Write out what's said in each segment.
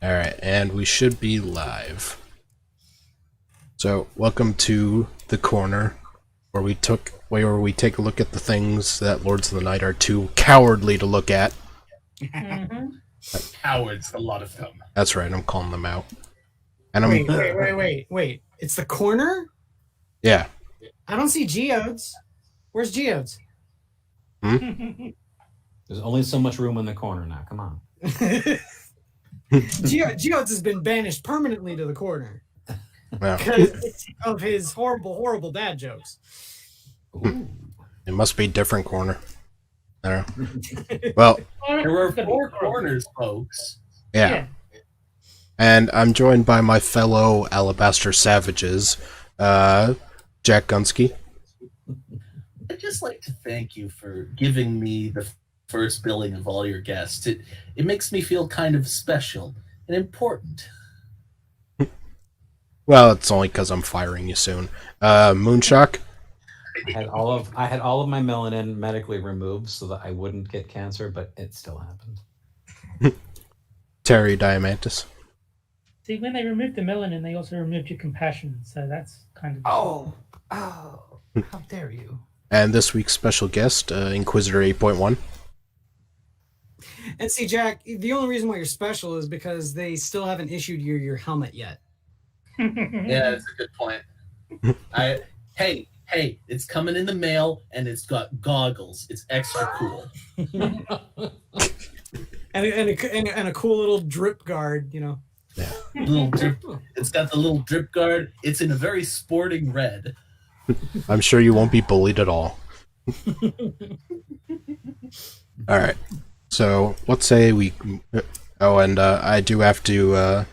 Alright, and we should be live. So, welcome to the corner where we take a look at the things that Lords of the Night are too cowardly to look at. Cowards, a lot of them. That's right, I'm calling them out. And Wait. It's the corner? Yeah. I don't see geodes. Where's geodes? There's only so much room in the corner now. Come on. Geodes has been banished permanently to the corner Yeah. because of his horrible dad jokes. Ooh. It must be different corner. I don't know. Well, There were 4 corners, folks. yeah. And I'm joined by my fellow Alabaster Savages, Jack Gunsky. I'd just like to thank you for giving me the first billing of all your guests. It makes me feel kind of special and important. Well, it's only because I'm firing you soon. Moonshock. I had all of my melanin medically removed so that I wouldn't get cancer, but it still happened. Terry Diamantis. See, when they removed the melanin, they also removed your compassion, so that's kind of... Oh, how dare you. And this week's special guest, Inquisitor 8.1. And see, Jack, the only reason why you're special is because they still haven't issued your helmet yet. Yeah, that's a good point. Hey, it's coming in the mail and it's got goggles. It's extra cool. and a cool little drip guard, you know. Yeah. Little drip. It's got the little drip guard. It's in a very sporting red. I'm sure you won't be bullied at all. Alright. So, let's say we... Oh, and I do have to...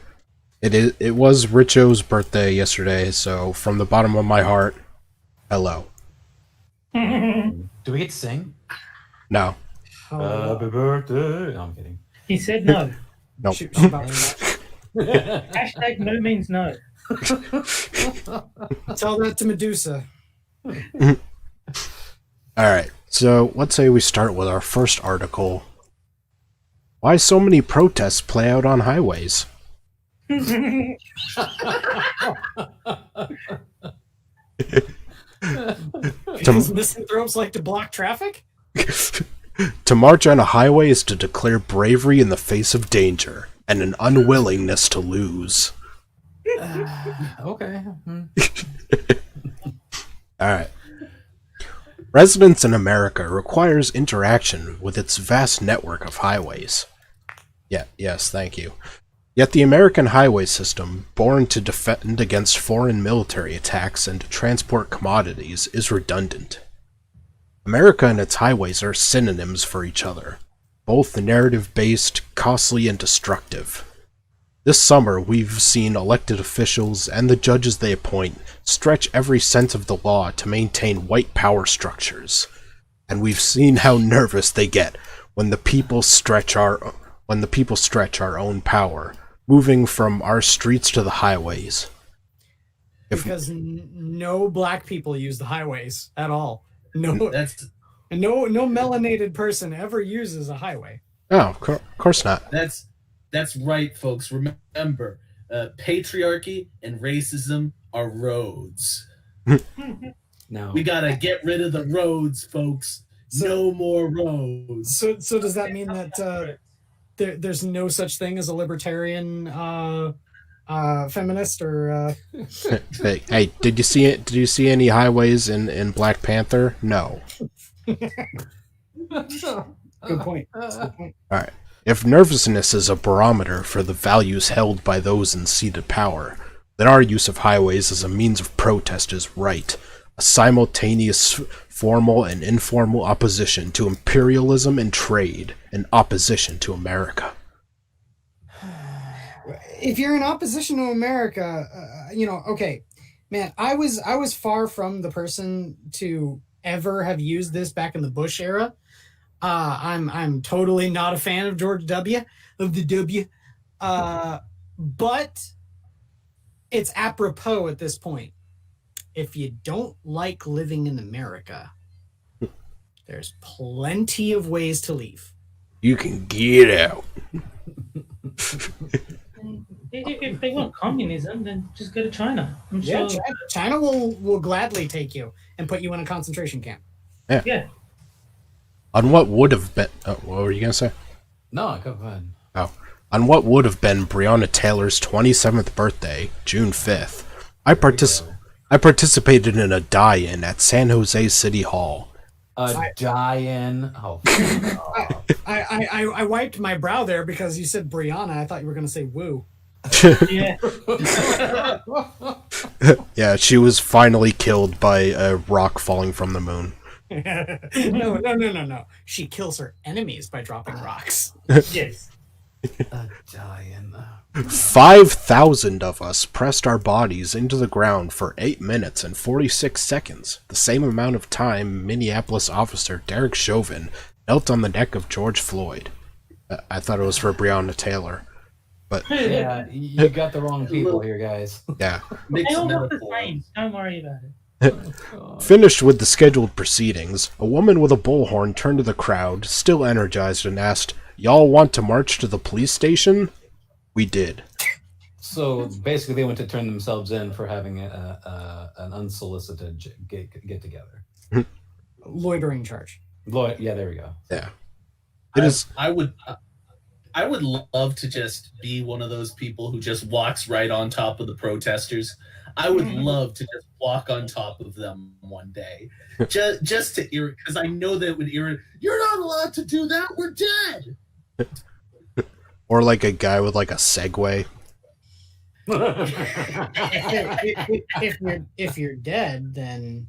It was Richo's birthday yesterday, so from the bottom of my heart, hello. Do we get to sing? No. Happy birthday. No, I'm kidding. He said no. Nope. Hashtag no means no. Tell that to Medusa. Alright, so let's say we start with our first article. Why so many protests play out on highways? Because misanthropes like to block traffic? To march on a highway is to declare bravery in the face of danger and an unwillingness to lose. Okay. Alright. Residence in America requires interaction with its vast network of highways. Yes, thank you. Yet the American highway system, born to defend against foreign military attacks and to transport commodities, is redundant. America and its highways are synonyms for each other, both narrative-based, costly, and destructive. This summer, we've seen elected officials and the judges they appoint stretch every sense of the law to maintain white power structures, and we've seen how nervous they get when the people stretch our own power, moving from our streets to the highways. Because no black people use the highways at all. No melanated person ever uses a highway. Oh, of course not. That's right, folks. Remember, patriarchy and racism are roads. No. We gotta get rid of the roads, folks. No more roads. So does that mean that there's no such thing as a libertarian feminist or? Hey, did you see it? Did you see any highways in Black Panther? No. Good point. All right. If nervousness is a barometer for the values held by those in seated power, then our use of highways as a means of protest is right. A simultaneous formal and informal opposition to imperialism and trade, and opposition to America. If you're in opposition to America, okay, man, I was far from the person to ever have used this back in the Bush era. I'm totally not a fan of George W. But it's apropos at this point. If you don't like living in America, there's plenty of ways to leave. You can get out. If they want communism, then just go to China. I'm Yeah, sure. China will gladly take you and put you in a concentration camp. Yeah. On what would have been... what were you going to say? No, go ahead. Oh. On what would have been Breonna Taylor's 27th birthday, June 5th, I participated in a die-in at San Jose City Hall. A die-in. Oh, I wiped my brow there because you said Brianna. I thought you were going to say woo. Yeah. Yeah, she was finally killed by a rock falling from the moon. No. She kills her enemies by dropping rocks. Yes. a die-in. 5,000 of us pressed our bodies into the ground for 8 minutes and 46 seconds, the same amount of time Minneapolis officer Derek Chauvin knelt on the neck of George Floyd. I thought it was for Breonna Taylor. But Yeah, you got the wrong people here, guys. yeah. They Mixed all look the metaphor. same. Don't worry about it. Finished with the scheduled proceedings, a woman with a bullhorn turned to the crowd, still energized, and asked, "Y'all want to march to the police station?" We did. So basically, they went to turn themselves in for having an unsolicited get together. Loitering charge. Yeah, there we go. Yeah. It is. I would love to just be one of those people who just walks right on top of the protesters. I would love to just walk on top of them one day, just to irritate, because I know that would irritate. You're not allowed to do that. We're dead. Or like a guy with like a Segway. If you're dead, then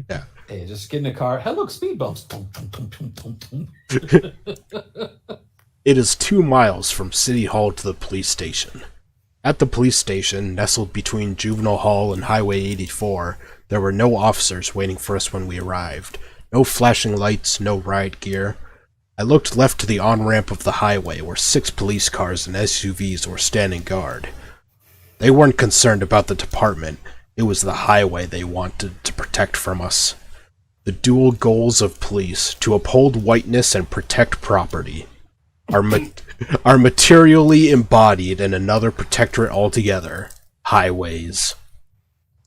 Yeah. Hey, just get in a car. Hey, look, speed bumps. Tum, tum, tum, tum, tum, tum. It is 2 miles from City Hall to the police station. At the police station, nestled between Juvenile Hall and Highway 84, there were no officers waiting for us when we arrived. No flashing lights, no riot gear. I looked left to the on-ramp of the highway where 6 police cars and SUVs were standing guard. They weren't concerned about the department. It was the highway they wanted to protect from us. The dual goals of police, to uphold whiteness and protect property, are materially embodied in another protectorate altogether: highways.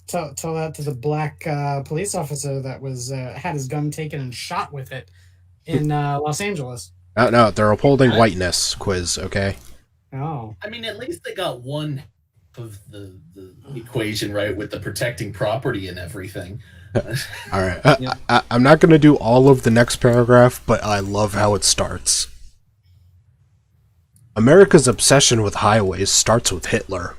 tell that to the black police officer that was had his gun taken and shot with it in Los Angeles. No, they're upholding whiteness, Quiz, okay? Oh, I mean, at least they got one of the equation right with the protecting property and everything. Alright, I'm not going to do all of the next paragraph, but I love how it starts. America's obsession with highways starts with Hitler.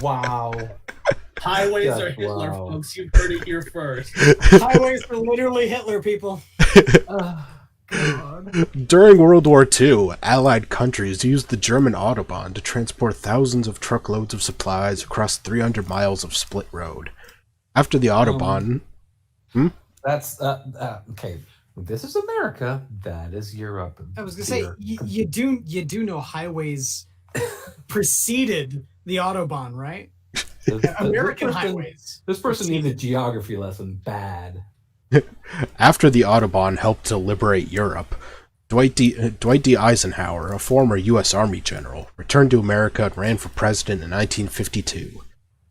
Wow. Highways Yeah, are Hitler, wow. folks. You've heard it here first. highways are literally Hitler, people. During World War II, Allied countries used the German Autobahn to transport thousands of truckloads of supplies across 300 miles of split road. After the Autobahn... That's okay. This is America. That is Europe. I was gonna say you do know highways preceded the Autobahn, right? American highways. This person needs a geography lesson bad. After the Autobahn helped to liberate Europe, Dwight D. Eisenhower, a former U.S. Army general, returned to America and ran for president in 1952.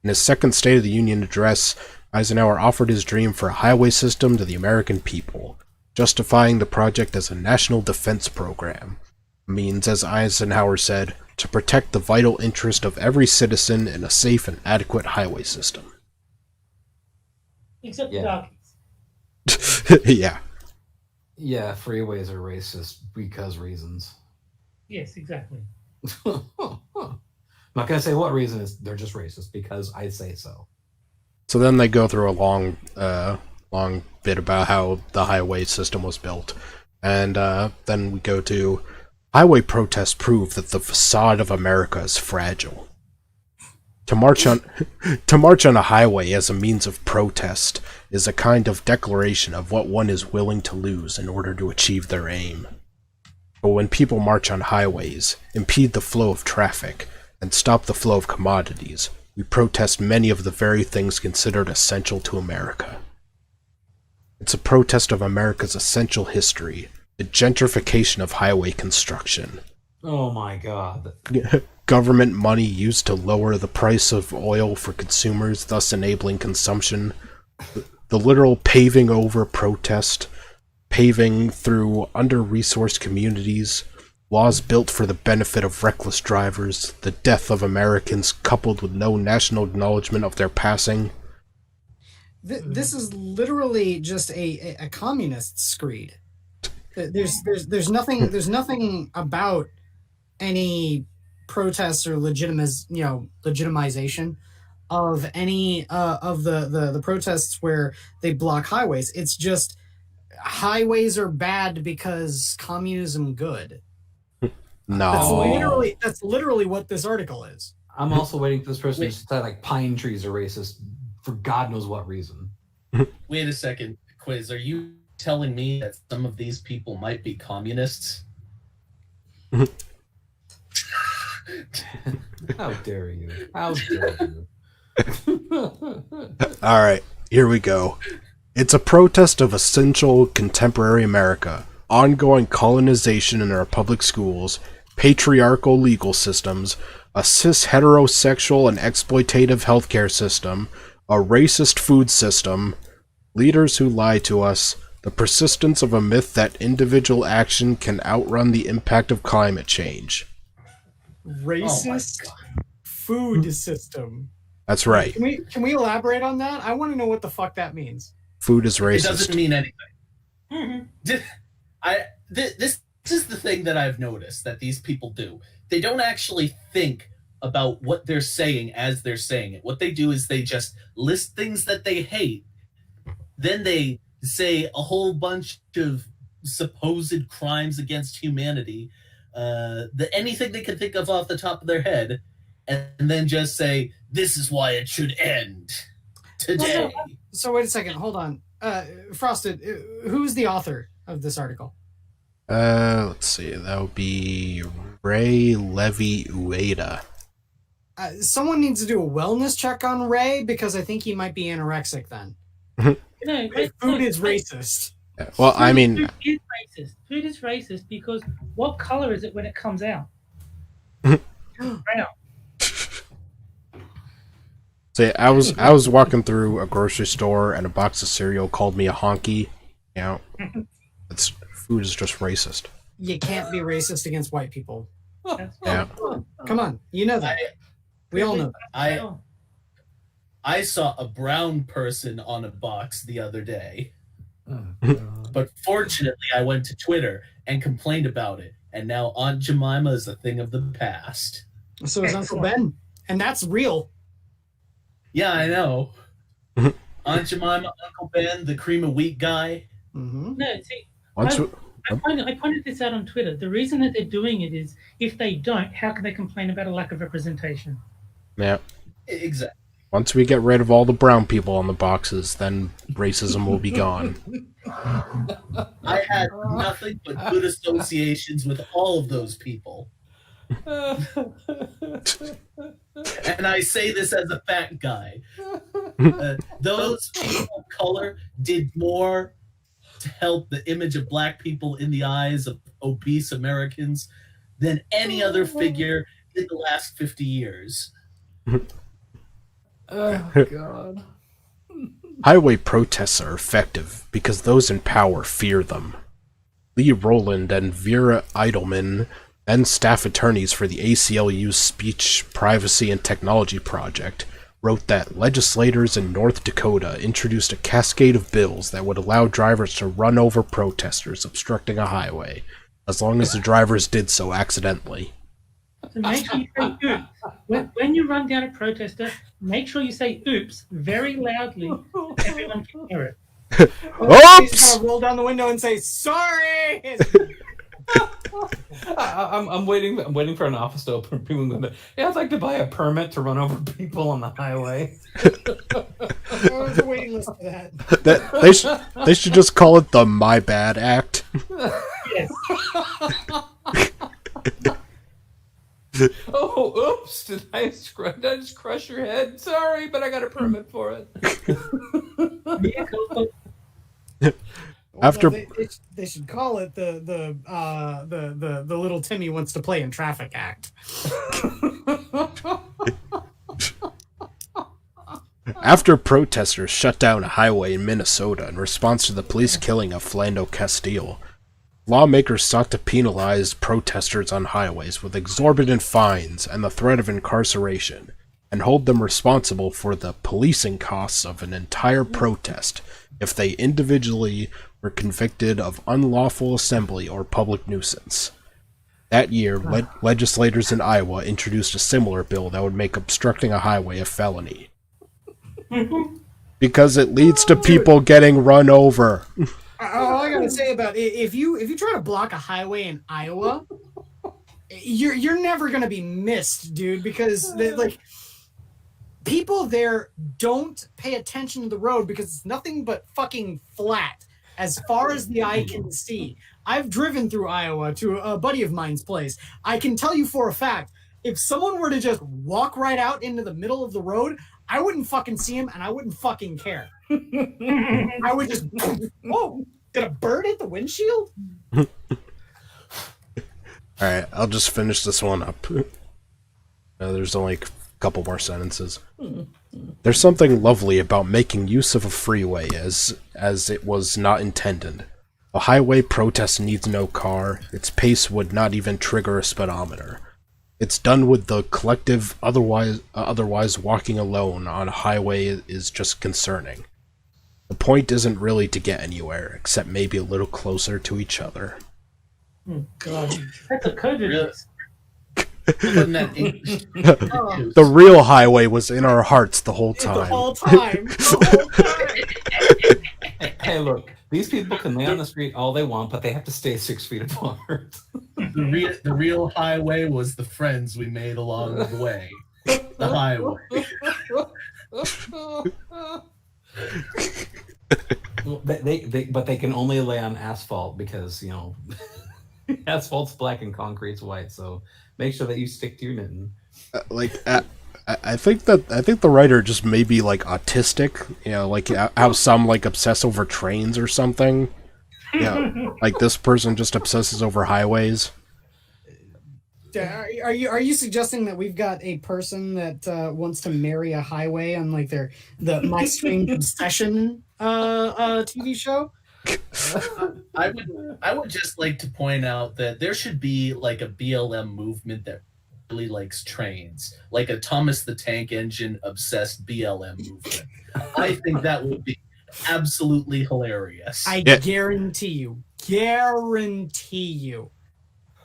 In his second State of the Union address, Eisenhower offered his dream for a highway system to the American people, justifying the project as a national defense program. Means, as Eisenhower said, to protect the vital interest of every citizen in a safe and adequate highway system. Except Yeah. the darkies. Yeah. Yeah, freeways are racist because reasons. Yes, exactly. I'm not gonna say what reason is. They're just racist because I say so. So then they go through a long bit about how the highway system was built. And then we go to highway protests prove that the facade of America is fragile. To march on a highway as a means of protest is a kind of declaration of what one is willing to lose in order to achieve their aim. But when people march on highways, impede the flow of traffic, and stop the flow of commodities, we protest many of the very things considered essential to America. It's a protest of America's essential history, the gentrification of highway construction, Oh my god. government money used to lower the price of oil for consumers, thus enabling consumption, the literal paving over protest, paving through under-resourced communities, laws built for the benefit of reckless drivers, the death of Americans coupled with no national acknowledgement of their passing. This is literally just a communist screed. There's nothing about any protests or legitimization of any of the protests where they block highways. It's just highways are bad because communism good. No. That's literally what this article is. I'm also waiting for this person to say like pine trees are racist for God knows what reason. Wait a second, Quiz. Are you telling me that some of these people might be communists? How dare you? How dare you? Alright, here we go. It's a protest of essential contemporary America, ongoing colonization in our public schools, patriarchal legal systems, a cis-heterosexual and exploitative healthcare system, a racist food system, leaders who lie to us, the persistence of a myth that individual action can outrun the impact of climate change. Racist food system. That's right. Can we elaborate on that? I want to know what the fuck that means. Food is racist. It doesn't mean anything. Mhm. This is the thing that I've noticed that these people do. They don't actually think about what they're saying as they're saying it. What they do is they just list things that they hate. Then they say a whole bunch of supposed crimes against humanity, anything they can think of off the top of their head, and then just say, this is why it should end today. So wait a second, hold on. Frosted, who's the author of this article? Let's see. That would be Ray Levy Ueda. Someone needs to do a wellness check on Ray because I think he might be anorexic then. No, Food is racist. Well, I mean, food is racist. Food is racist because what color is it when it comes out? Brown. see, I was walking through a grocery store and a box of cereal called me a honky. You know, food is just racist. You can't be racist against white people. That's Yeah. Come on, you know that. We all know that. I saw a brown person on a box the other day, but fortunately I went to Twitter and complained about it, and now Aunt Jemima is a thing of the past. So is Uncle Ben, and that's real. Yeah, I know. Aunt Jemima, Uncle Ben, the cream of wheat guy. Mm-hmm. No, see, Once, I pointed this out on Twitter. The reason that they're doing it is if they don't, how can they complain about a lack of representation? yeah. Exactly. Once we get rid of all the brown people on the boxes, then racism will be gone. I had nothing but good associations with all of those people. And I say this as a fat guy. Those people of color did more to help the image of black people in the eyes of obese Americans than any other figure in the last 50 years. Oh God. Highway protests are effective because those in power fear them. Lee Rowland and Vera Eidelman, then staff attorneys for the ACLU's Speech, Privacy, and Technology Project, wrote that legislators in North Dakota introduced a cascade of bills that would allow drivers to run over protesters obstructing a highway, as long as the drivers did so accidentally. So make sure you say oops. When you run down a protester, make sure you say oops very loudly so everyone can hear it. You just gotta roll down the window and say sorry. I'm waiting. I'm waiting for an office to open. People going, yeah, I'd like to buy a permit to run over people on the highway. There's a waiting list for that. They should just call it the My Bad Act. Yes. Oh, oops! Did I just crush your head? Sorry, but I got a permit for it. Yeah, cool. After they should call it the little Timmy wants to play in traffic act. After protesters shut down a highway in Minnesota in response to the police killing of Philando Castile, lawmakers sought to penalize protesters on highways with exorbitant fines and the threat of incarceration, and hold them responsible for the policing costs of an entire protest if they individually were convicted of unlawful assembly or public nuisance. That year, legislators in Iowa introduced a similar bill that would make obstructing a highway a felony. Because it leads to people getting run over. All I gotta say about it, if you try to block a highway in Iowa, you're never gonna be missed, dude. Because people there don't pay attention to the road because it's nothing but fucking flat as far as the eye can see. I've driven through Iowa to a buddy of mine's place. I can tell you for a fact, if someone were to just walk right out into the middle of the road, I wouldn't fucking see him and I wouldn't fucking care. I would just, whoa, did a bird hit the windshield? Alright, I'll just finish this one up. There's only a couple more sentences. There's something lovely about making use of a freeway as it was not intended. A highway protest needs no car, its pace would not even trigger a speedometer. It's done with the collective, otherwise walking alone on a highway is just concerning. The point isn't really to get anywhere, except maybe a little closer to each other. Oh, God. That's a coded. The real highway was in our hearts the whole time. The whole time. Hey, look, these people can lay on the street all they want, but they have to stay 6 feet apart. The real highway was the friends we made along the way. The highway. But they can only lay on asphalt because, you know, asphalt's black and concrete's white. So make sure that you stick to your knitting. I think the writer just may be like autistic, you know, like how some like obsess over trains or something. Yeah, like this person just obsesses over highways. Are you suggesting that we've got a person that wants to marry a highway on like the My Strange Obsession TV show? I would just like to point out that there should be like a BLM movement that really likes trains, like a Thomas the Tank Engine obsessed BLM movement. I think that would be absolutely hilarious. I guarantee you,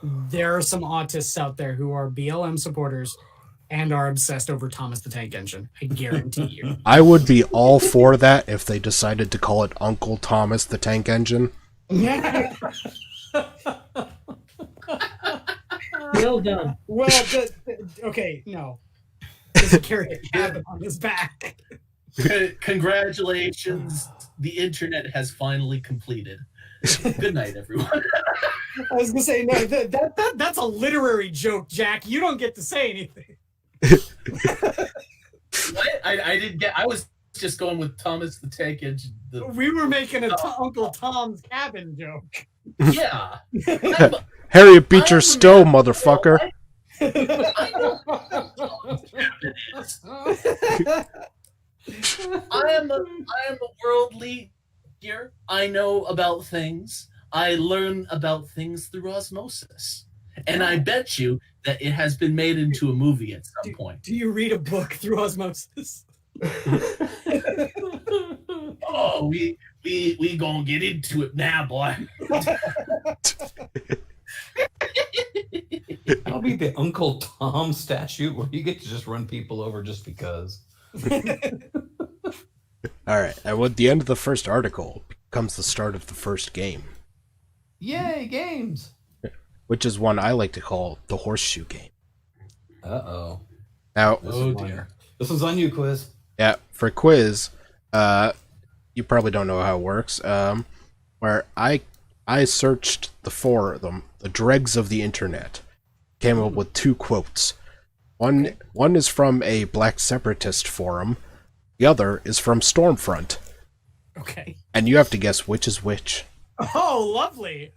there are some autists out there who are BLM supporters and are obsessed over Thomas the Tank Engine. I guarantee you. I would be all for that if they decided to call it Uncle Thomas the Tank Engine. Yeah. Well done. Well, okay, no. Just carry a cabin on his back. Congratulations. The internet has finally completed. Good night, everyone. I was gonna say, no, that's a literary joke, Jack. You don't get to say anything. What? I didn't get. I was just going with Thomas the Tank Engine. We were making a Uncle Tom's Cabin joke. Yeah. Harriet Beecher Stowe, motherfucker. I am a world leader. I know about things. I learn about things through osmosis. And I bet you that it has been made into a movie at some point. Do you read a book through osmosis? Oh, we gonna get into it now, boy. That'll be the Uncle Tom statute where you get to just run people over just because. Alright, and with the end of the first article comes the start of the first game. Yay, games! Which is one I like to call the horseshoe game. Uh-oh. Now, This one's on you, Quiz. yeah, for quiz, you probably don't know how it works, where I searched the dregs of the internet, came up with 2 quotes. One is from a black separatist forum, the other is from Stormfront. Okay. And you have to guess which is which. Oh, lovely.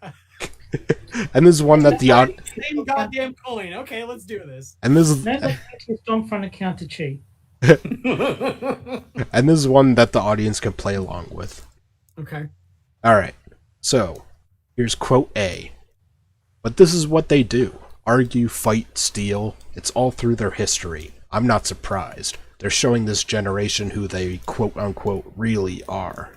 And this is one that the Same goddamn coin. Okay, let's do this. and this is No, that's actually a Stormfront account to cheat. and this is one that the audience can play along with. Okay. All right. So, here's quote A. But this is what they do. Argue, fight, steal. It's all through their history. I'm not surprised. They're showing this generation who they quote-unquote really are.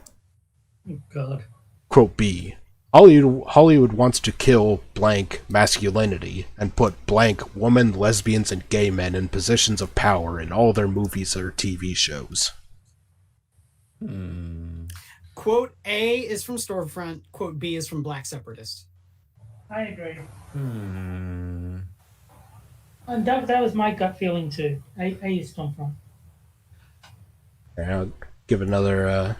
Oh, God. Quote B. Hollywood wants to kill blank masculinity and put blank women, lesbians, and gay men in positions of power in all their movies or TV shows. Quote A is from Stormfront. Quote B is from Black Separatist. I agree. And that was my gut feeling too. A is Stormfront. I'll give another.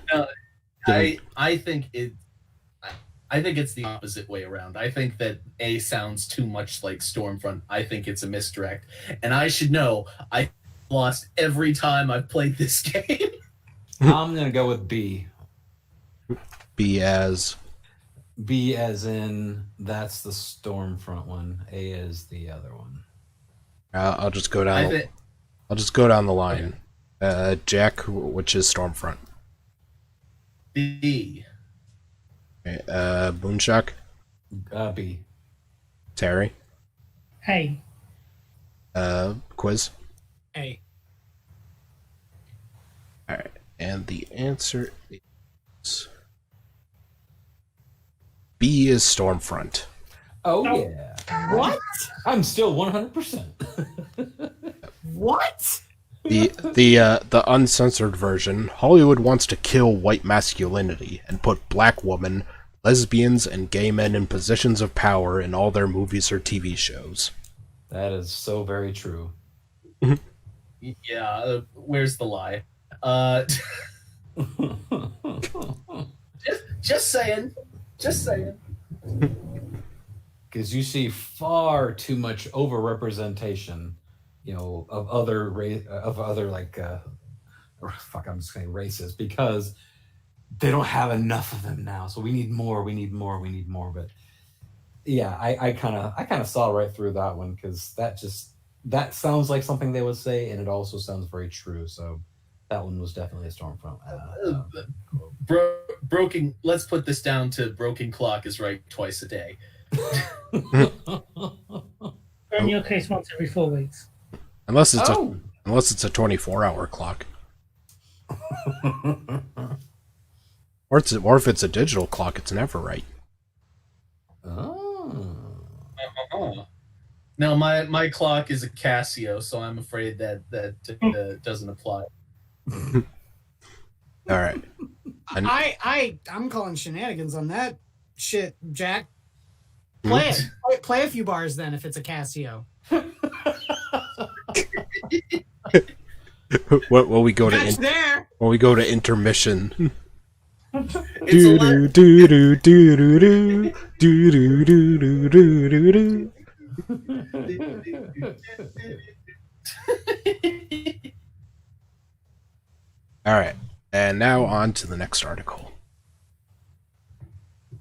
I think it's the opposite way around. I think that A sounds too much like Stormfront. I think it's a misdirect. And I should know, I lost every time I've played this game. I'm gonna go with B. B as in that's the Stormfront one. A is the other one. I'll just go down. I'll just go down the line. Jack, which is Stormfront. B. Okay, Moonshock. B. Terry. A. Quiz. A. All right, and the answer is B is Stormfront. Oh Oh. yeah. What? I'm still 100%. What? The uncensored version. Hollywood wants to kill white masculinity and put black women, lesbians, and gay men in positions of power in all their movies or TV shows. That is so very true. Yeah, where's the lie? Just saying. Because you see far too much overrepresentation, of other I'm just saying races, because they don't have enough of them now. So we need more. But yeah, I kind of saw right through that one, because that sounds like something they would say, and it also sounds very true. So that one was definitely a Stormfront. Broken. Let's put this down to broken clock is right twice a day. In your case, once every 4 weeks. Unless it's a 24-hour clock. Or if it's a digital clock, it's never right. Oh. Now my clock is a Casio, so I'm afraid that doesn't apply. All right. I'm calling shenanigans on that shit, Jack. Play it. Play a few bars then if it's a Casio. When we go That's there. when we go to intermission. It's a Do do do do do do do do do do do do. All right, and now on to the next article.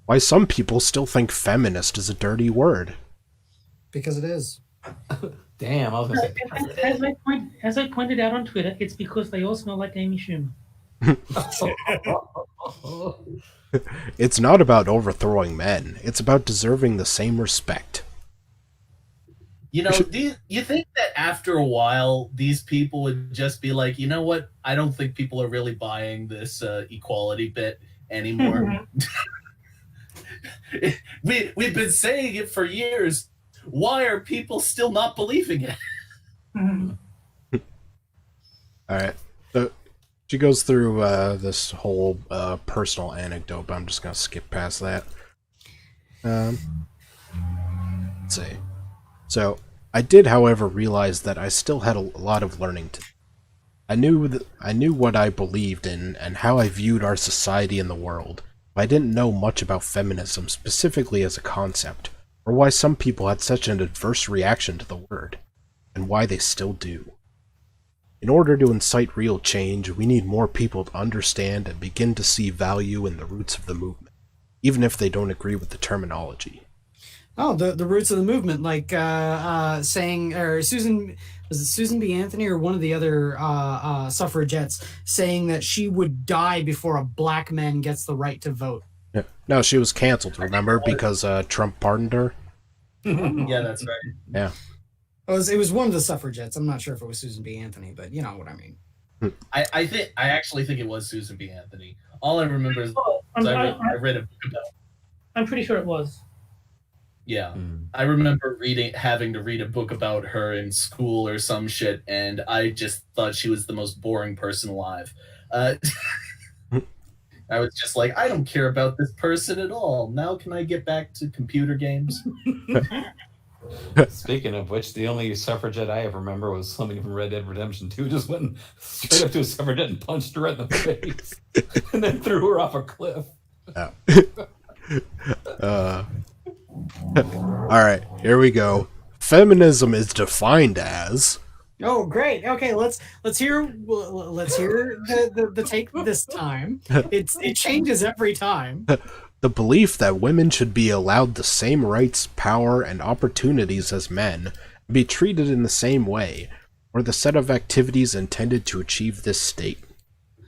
Why some people still think feminist is a dirty word. Because it is. Damn, I was gonna say. As I pointed out on Twitter, it's because they all smell like Amy Schumer. It's not about overthrowing men. It's about deserving the same respect. Do you think that after a while, these people would just be like, you know what? I don't think people are really buying this equality bit anymore. We've been saying it for years. Why are people still not believing it? All right. So she goes through this whole personal anecdote, but I'm just going to skip past that. Let's see. So I did, however, realize that I still had a lot of learning to do. I knew what I believed in and how I viewed our society and the world, but I didn't know much about feminism specifically as a concept, or why some people had such an adverse reaction to the word, and why they still do. In order to incite real change, we need more people to understand and begin to see value in the roots of the movement, even if they don't agree with the terminology. Oh, the roots of the movement, like saying, or Susan, was it Susan B. Anthony or one of the other suffragettes saying that she would die before a black man gets the right to vote. Yeah. No, she was canceled, remember, because Trump pardoned her? Yeah, that's right. Yeah. It was one of the suffragettes. I'm not sure if it was Susan B. Anthony, but you know what I mean. I actually think it was Susan B. Anthony. All I remember is I read a book about. I'm pretty sure it was. Yeah, I remember having to read a book about her in school or some shit, and I just thought she was the most boring person alive. I was just like, I don't care about this person at all. Now can I get back to computer games? Speaking of which, the only suffragette I ever remember was somebody from Red Dead Redemption 2 just went straight up to a suffragette and punched her in the face and then threw her off a cliff. Yeah. All right, here we go. Feminism is defined as... Oh, great. Okay, let's hear the take this time. It changes every time. The belief that women should be allowed the same rights, power, and opportunities as men, and be treated in the same way, or the set of activities intended to achieve this state.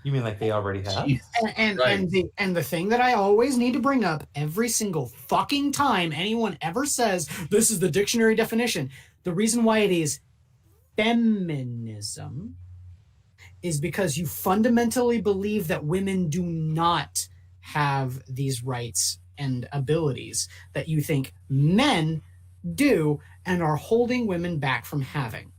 You mean like they already have? And the thing that I always need to bring up every single fucking time anyone ever says this is the dictionary definition, the reason why it is feminism is because you fundamentally believe that women do not have these rights and abilities that you think men do and are holding women back from having.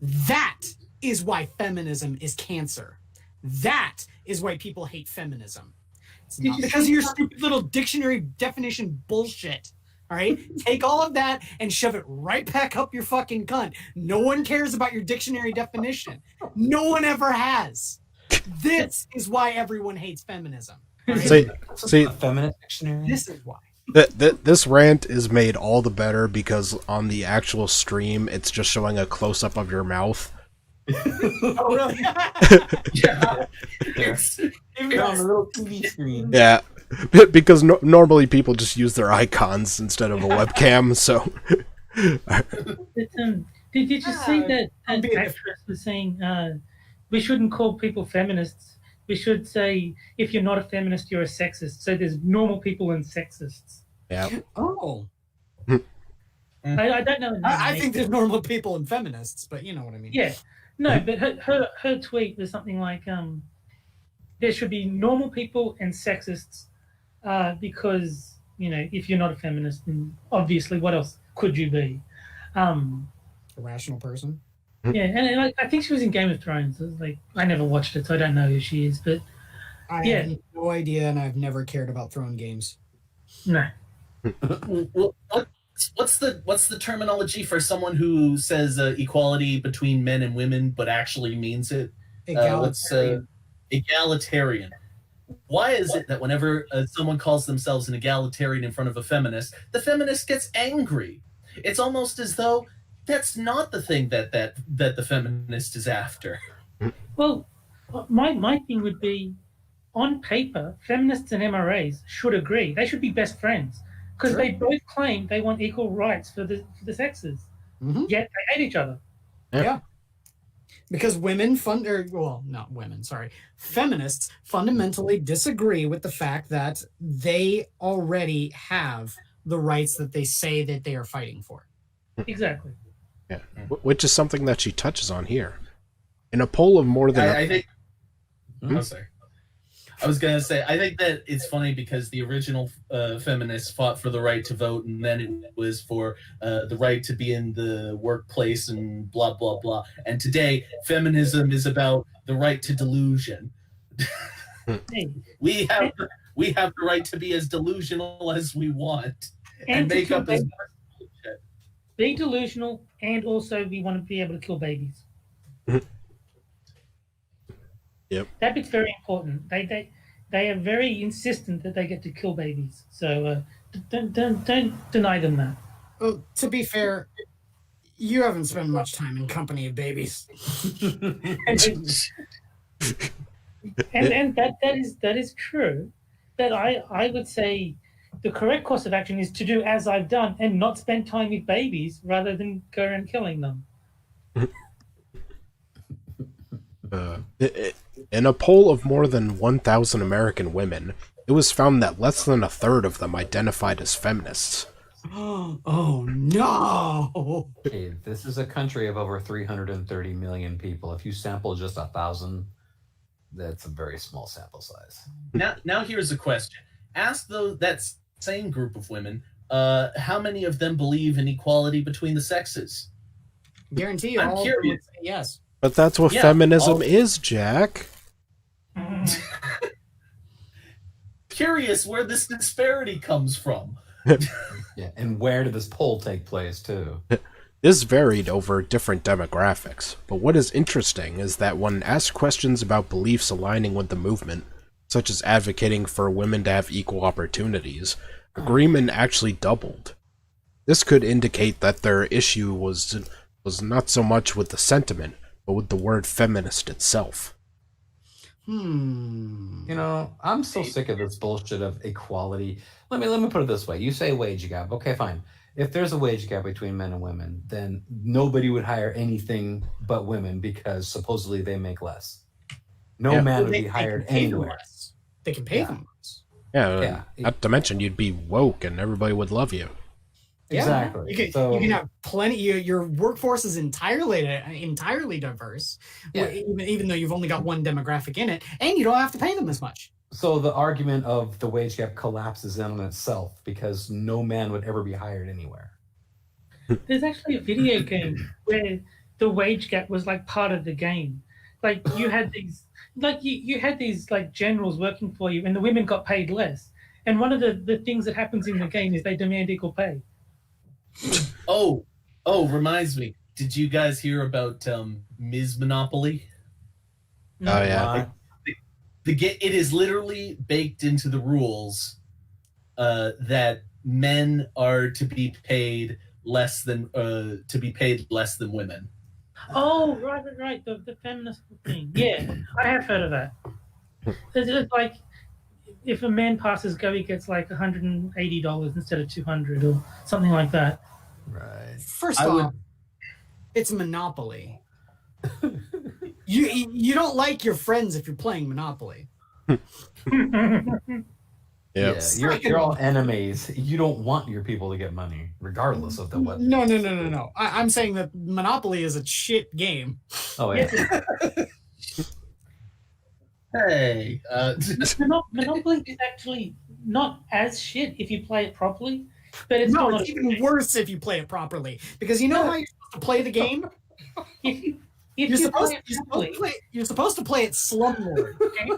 That is why feminism is cancer. That is why people hate feminism. It's not because of your stupid little dictionary definition bullshit. All right? Take all of that and shove it right back up your fucking cunt. No one cares about your dictionary definition. No one ever has. This is why everyone hates feminism. Right? See, feminist dictionary. This is why. This rant is made all the better because on the actual stream, it's just showing a close-up of your mouth. Oh, really? Yeah. Even on the little TV screen. Yeah, because normally people just use their icons instead of a webcam, so... Did you see that actress was saying we shouldn't call people feminists? We should say, if you're not a feminist, you're a sexist. So there's normal people and sexists. Yeah. Oh. I don't know. I think there's normal people and feminists, but you know what I mean. Yeah. No, but her tweet was something like, there should be normal people and sexists because, you know, if you're not a feminist, then obviously what else could you be? A rational person. Yeah, and I think she was in Game of Thrones. It was like, I never watched it, so I don't know who she is, but I have no idea, and I've never cared about throne games. No. Well, what's the terminology for someone who says equality between men and women but actually means it? Egalitarian. Egalitarian. Why is it that whenever someone calls themselves an egalitarian in front of a feminist, the feminist gets angry? It's almost as though that's not the thing that the feminist is after. Well, my thing would be, on paper, feminists and MRAs should agree. They should be best friends because they both claim they want equal rights for the sexes. Mm-hmm. Yet they hate each other. Yeah. Because feminists fundamentally disagree with the fact that they already have the rights that they say that they are fighting for. Exactly. Yeah, which is something that she touches on here. In a poll of more than... I think... I'm sorry. I was going to say, I think that it's funny because the original feminists fought for the right to vote, and then it was for the right to be in the workplace and blah, blah, blah. And today, feminism is about the right to delusion. We have the right to be as delusional as we want and make up as much bullshit. Be delusional, and also we want to be able to kill babies. Yep. That bit's very important. They are very insistent that they get to kill babies. So don't deny them that. Well, to be fair, you haven't spent much time in company of babies. and that is true. that I would say the correct course of action is to do as I've done and not spend time with babies rather than go around killing them. In a poll of more than 1,000 American women, it was found that less than a third of them identified as feminists. Oh no! Okay, this is a country of over 330 million people. If you sample just 1,000, that's a very small sample size. Now here's a question. Ask that same group of women, how many of them believe in equality between the sexes? Guarantee you, I'm all of them would curious. say yes. But that's what Yeah, feminism is, Jack. Curious where this disparity comes from. Yeah, and where did this poll take place too? This varied over different demographics, but what is interesting is that when asked questions about beliefs aligning with the movement, such as advocating for women to have equal opportunities, agreement actually doubled. This could indicate that their issue was not so much with the sentiment, but with the word feminist itself. Hmm. You know, I'm so sick of this bullshit of equality. Let me put it this way. You say wage gap. Okay, fine. If there's a wage gap between men and women, then nobody would hire anything but women because supposedly they make less. No man would be hired anywhere. They can pay Yeah. them less. Yeah, not to mention you'd be woke and everybody would love you. Yeah. Exactly. You can have plenty. Your workforce is entirely diverse, Yeah. even though you've only got one demographic in it, and you don't have to pay them as much. So the argument of the wage gap collapses in on itself because no man would ever be hired anywhere. There's actually a video game where the wage gap was like part of the game. Like you had these, you had these like generals working for you, and the women got paid less. And one of the things that happens in the game is they demand equal pay. Oh, reminds me. Did you guys hear about Ms. Monopoly? No. Oh, yeah. It is literally baked into the rules that men are to be paid less than women. Oh, right. The feminist thing. Yeah, I have heard of that. It's like if a man passes go, he gets like $180 instead of $200 or something like that. Right. First off, it's Monopoly. You don't like your friends if you're playing Monopoly. Yep. Yeah, you're all enemies. You don't want your people to get money, regardless of the what. No. I'm saying that Monopoly is a shit game. Oh yeah. Hey, Monopoly is actually not as shit if you play it properly, but it's No, not it's even worse if you play it properly. Because you know how you're supposed to play the game? You're supposed to play it slumlord. Okay?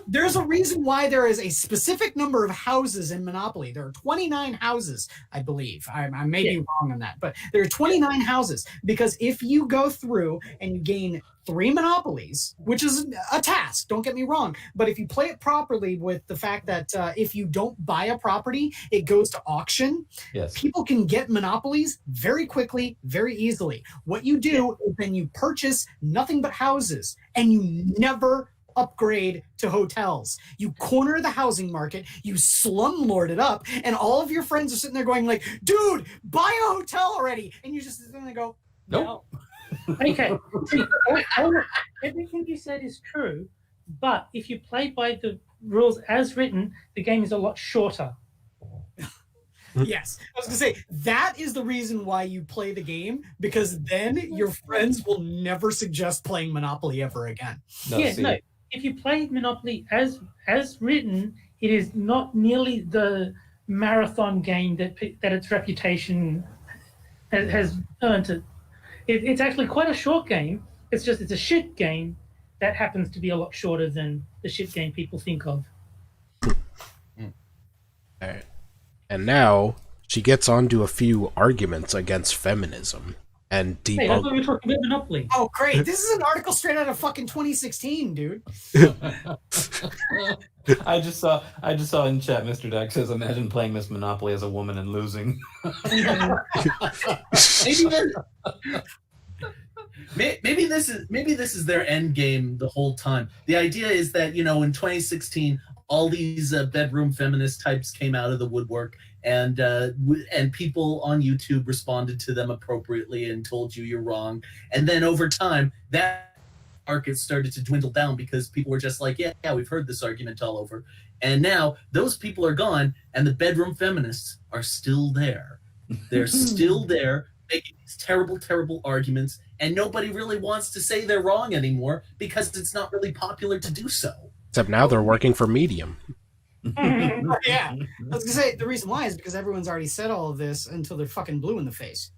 There's a reason why there is a specific number of houses in Monopoly. There are 29 houses, I believe. I may be wrong on that, but there are 29 houses because if you go through and you gain 3 monopolies, which is a task, don't get me wrong, but if you play it properly with the fact that if you don't buy a property, it goes to auction. Yes. People can get monopolies very quickly, very easily. What you do is then you purchase nothing but houses and you never upgrade to hotels. You corner the housing market, you slumlord it up, and all of your friends are sitting there going like, dude, buy a hotel already. And you just sit there and go, Nope. Okay. Everything you said is true, but if you play by the rules as written, the game is a lot shorter. Yes. I was going to say, that is the reason why you play the game, because then your friends will never suggest playing Monopoly ever again. No, No. If you play Monopoly as written, it is not nearly the marathon game that its reputation has earned it. It's actually quite a short game. It's a shit game that happens to be a lot shorter than the shit game people think of. Alright. And now she gets onto a few arguments against feminism and Hey, I thought we were talking about Monopoly. Oh, great. This is an article straight out of fucking 2016, dude. I just saw in chat Mr. Deck says, imagine playing Miss Monopoly as a woman and losing. maybe this is their end game the whole time. The idea is that, in 2016, all these bedroom feminist types came out of the woodwork, and people on YouTube responded to them appropriately and told you you're wrong. And then over time, that market started to dwindle down because people were just like, yeah, we've heard this argument all over. And now those people are gone, and the bedroom feminists are still there. They're still there making these terrible, terrible arguments, and nobody really wants to say they're wrong anymore because it's not really popular to do so. Except now they're working for Medium. Yeah. I was gonna say the reason why is because everyone's already said all of this until they're fucking blue in the face.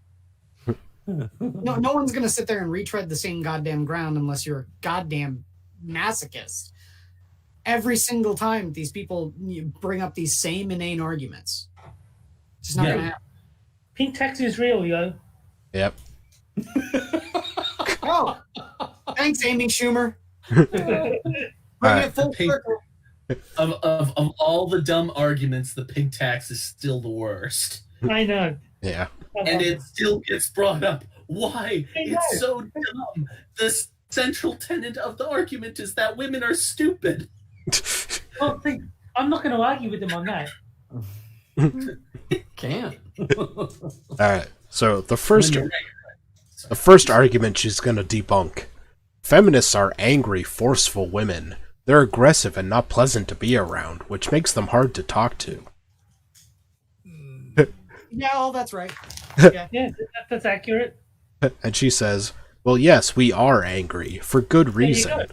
No one's gonna sit there and retread the same goddamn ground unless you're a goddamn masochist. Every single time these people bring up these same inane arguments. It's just not gonna happen. Pink tax is real, yo. Yep. Oh, thanks, Amy Schumer. Bring it full circle. Of all the dumb arguments, the pig tax is still the worst. I know. Yeah. And it still gets brought up. Why? It's so dumb. The central tenet of the argument is that women are stupid. Well, I'm not going to argue with them on that. Can't. All right. So the first argument she's going to debunk. Feminists are angry, forceful women. They're aggressive and not pleasant to be around, which makes them hard to talk to. Yeah, oh, that's right. Yeah, that's accurate. And she says, well, yes, we are angry, for good There you reason. go.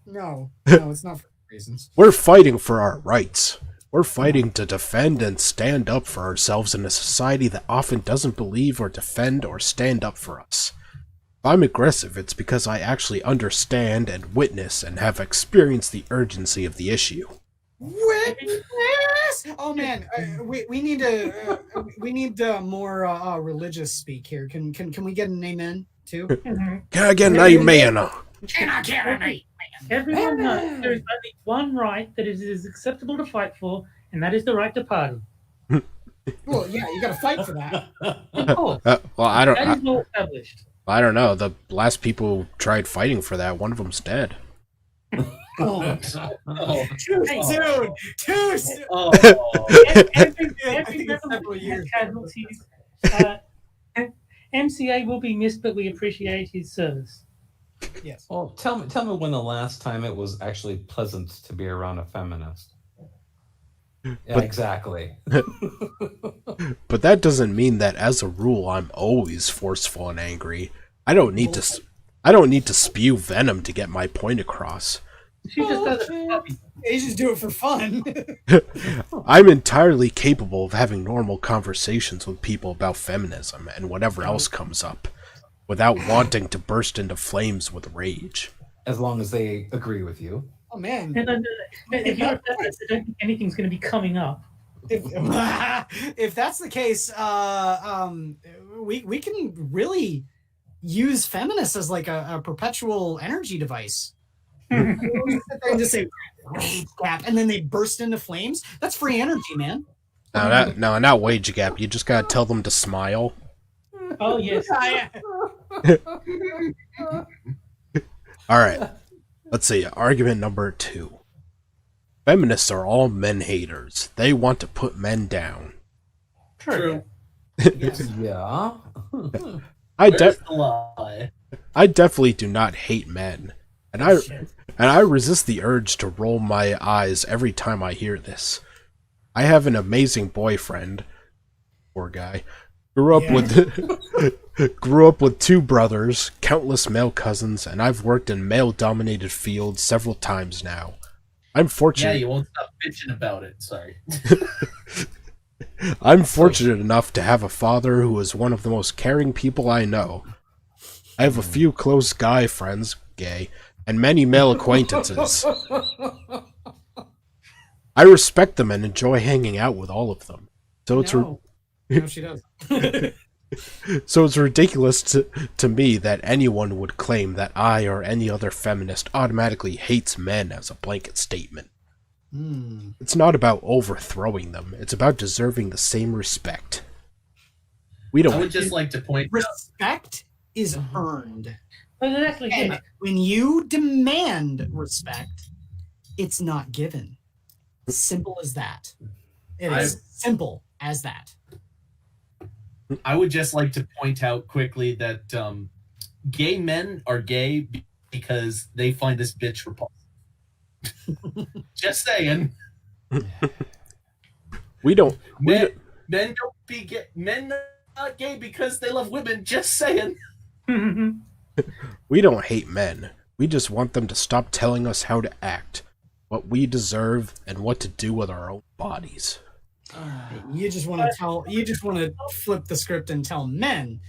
No, it's not for reasons. We're fighting for our rights. We're fighting to defend and stand up for ourselves in a society that often doesn't believe or defend or stand up for us. If I'm aggressive, it's because I actually understand and witness and have experienced the urgency of the issue. Witness! Oh man, we need more religious speak here. Can we get an amen too? Mhm. Can I get an amen? Can I get an amen? Everyone knows there is only one right that it is acceptable to fight for, and that is the right to party. Well, yeah, you got to fight for that. Of course. Well, I That is don't. well established. I don't know. The last people who tried fighting for that, one of them's dead. Oh, Too soon. Too soon. oh. Every I think it's revolution several years. has casualties. MCA will be missed, but we appreciate his service. Yes. Well, tell me when the last time it was actually pleasant to be around a feminist. Yeah, But- exactly. But that doesn't mean that, as a rule, I'm always forceful and angry. I don't need to spew venom to get my point across. She just does it for puppy. They just do it for fun. I'm entirely capable of having normal conversations with people about feminism and whatever else comes up, without wanting to burst into flames with rage. As long as they agree with you. Oh man. And if you're a feminist, I don't think anything's going to be coming up. If that's the case, we can really use feminists as like a perpetual energy device. We sit there and just say wage gap, and then they burst into flames. That's free energy, man. No, not wage gap. You just gotta tell them to smile. Oh, yes. All right. Let's see. Argument number 2. Feminists are all men haters. They want to put men down. True. Yes. Yeah. I Where's the lie? definitely do not hate men, and I resist the urge to roll my eyes every time I hear this. I have an amazing boyfriend. Poor guy. Grew up with 2 brothers, countless male cousins, and I've worked in male-dominated fields several times now. I'm Yeah, fortunate. you won't stop bitching about it. Sorry. I'm fortunate enough to have a father who is one of the most caring people I know. I have a few close guy friends, gay, and many male acquaintances. I respect them and enjoy hanging out with all of them. So it's No, she does. so it's ridiculous to me that anyone would claim that I or any other feminist automatically hates men as a blanket statement. It's not about overthrowing them. It's about deserving the same respect. We I don't. would just like to point out. Respect is earned. Well, exactly. And when you demand respect, it's not given. Simple as that. It I- is simple as that. I would just like to point out quickly that gay men are gay because they find this bitch repulsive. Just saying. We don't. We Men, don't men don't be gay. Men not gay because they love women. Just saying. We don't hate men. We just want them to stop telling us how to act, what we deserve, and what to do with our own bodies. You just want to flip the script and tell men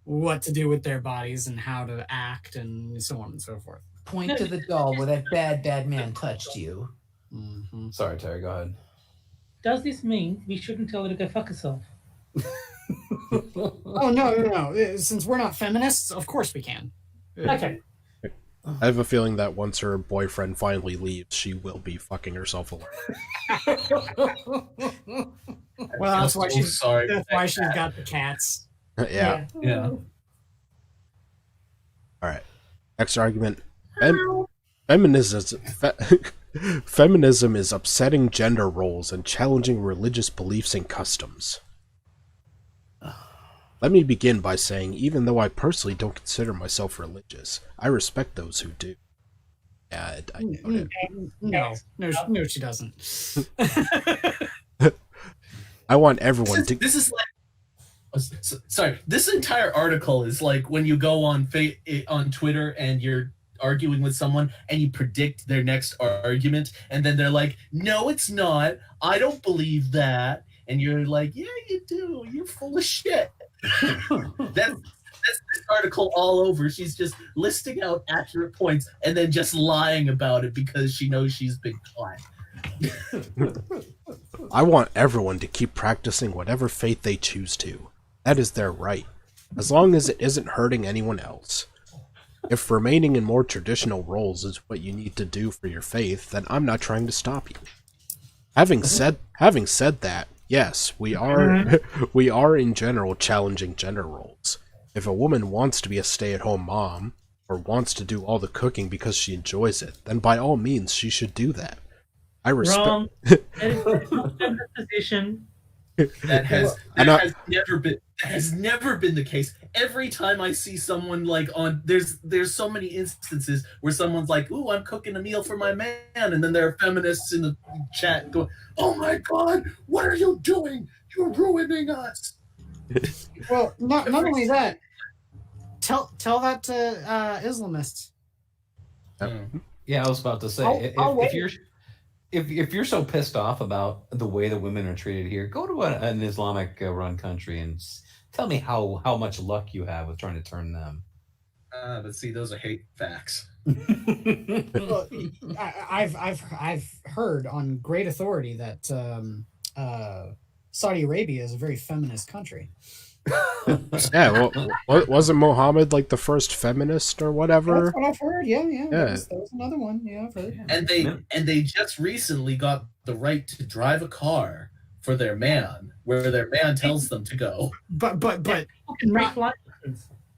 what to do with their bodies and how to act and so on and so forth. Point to the doll where that bad man touched you. Mm-hmm. Sorry, Terry. Go ahead. Does this mean we shouldn't tell her to go fuck herself? Oh no! Since we're not feminists, of course we can. Okay. I have a feeling that once her boyfriend finally leaves, she will be fucking herself alone. Well, that's why so she's sorry. that's why she's got the cats. Yeah. Yeah. Alright. Next argument. Feminism is upsetting gender roles and challenging religious beliefs and customs. Let me begin by saying, even though I personally don't consider myself religious, I respect those who do. Yeah, No, she doesn't. I want everyone to. This is like. Sorry. This entire article is like when you go on Twitter and you're arguing with someone and you predict their next argument, and then they're like, "No, it's not. I don't believe that." And you're like, "Yeah, you do. You're full of shit." That's this article all over. She's just listing out accurate points and then just lying about it because she knows she's been caught. I want everyone to keep practicing whatever faith they choose to. That is their right, as long as it isn't hurting anyone else. If remaining in more traditional roles is what you need to do for your faith, then I'm not trying to stop you. Having said that, yes, we are in general challenging gender roles. If a woman wants to be a stay-at-home mom, or wants to do all the cooking because she enjoys it, then by all means she should do that. I respect. Wrong. That is not gender position. That has never been the case. Every time I see someone like on there's so many instances where someone's like, "Ooh, I'm cooking a meal for my man," and then there are feminists in the chat going, "Oh my God, what are you doing? You're ruining us." Well, not only that. Tell that to Islamists. Yeah, I was about to say, I'll wait. if you're so pissed off about the way that women are treated here, go to an Islamic run country and tell me how much luck you have with trying to turn them. But see, those are hate facts. Well, I've heard on great authority that Saudi Arabia is a very feminist country. Yeah, well, wasn't Muhammad like the first feminist or whatever? That's what I've heard. Yeah. There was another one. Yeah, I've heard. And they just recently got the right to drive a car for their man, where their man tells them to go. But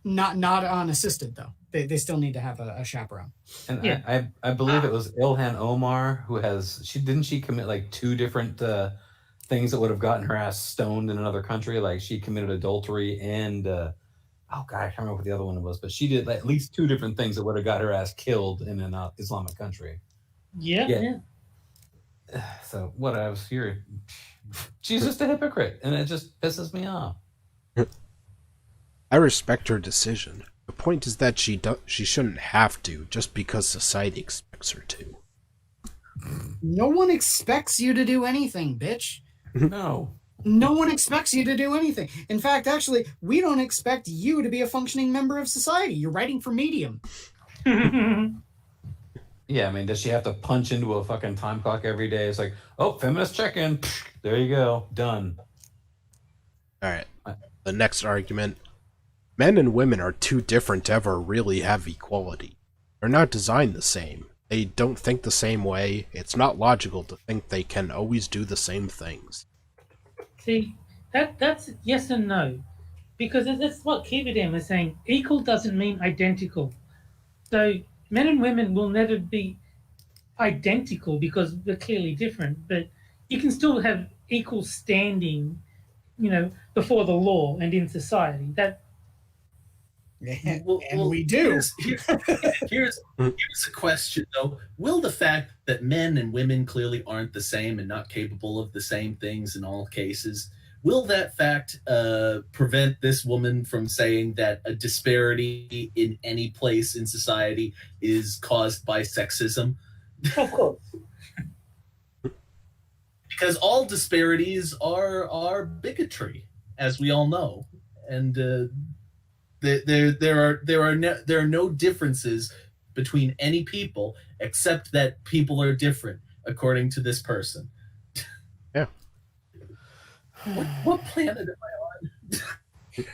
Not, not unassisted though. They still need to have a chaperone. And Yeah. I believe it was Ilhan Omar who didn't she commit like 2 different things that would have gotten her ass stoned in another country? Like she committed adultery and oh god, I can't remember what the other one was, but she did at least 2 different things that would have got her ass killed in an Islamic country. Yeah. So what I was hearing, she's just a hypocrite, and it just pisses me off. I respect her decision. The point is that she shouldn't have to just because society expects her to. No one expects you to do anything, bitch. No. No one expects you to do anything. In fact, actually, we don't expect you to be a functioning member of society. You're writing for Medium. Yeah, I mean, does she have to punch into a fucking time clock every day? It's like, oh, feminist check-in. There you go. Done. Alright, the next argument. Men and women are too different to ever really have equality. They're not designed the same. They don't think the same way. It's not logical to think they can always do the same things. See, that's yes and no. Because that's what Kivadam is saying. Equal doesn't mean identical. So men and women will never be identical because they're clearly different, but you can still have equal standing, before the law and in society. And we do. Here's a question though: will the fact that men and women clearly aren't the same and not capable of the same things in all cases, will that fact prevent this woman from saying that a disparity in any place in society is caused by sexism? Of course. Because all disparities are bigotry, as we all know, and there are no differences between any people except that people are different according to this person. Yeah. What planet am I on?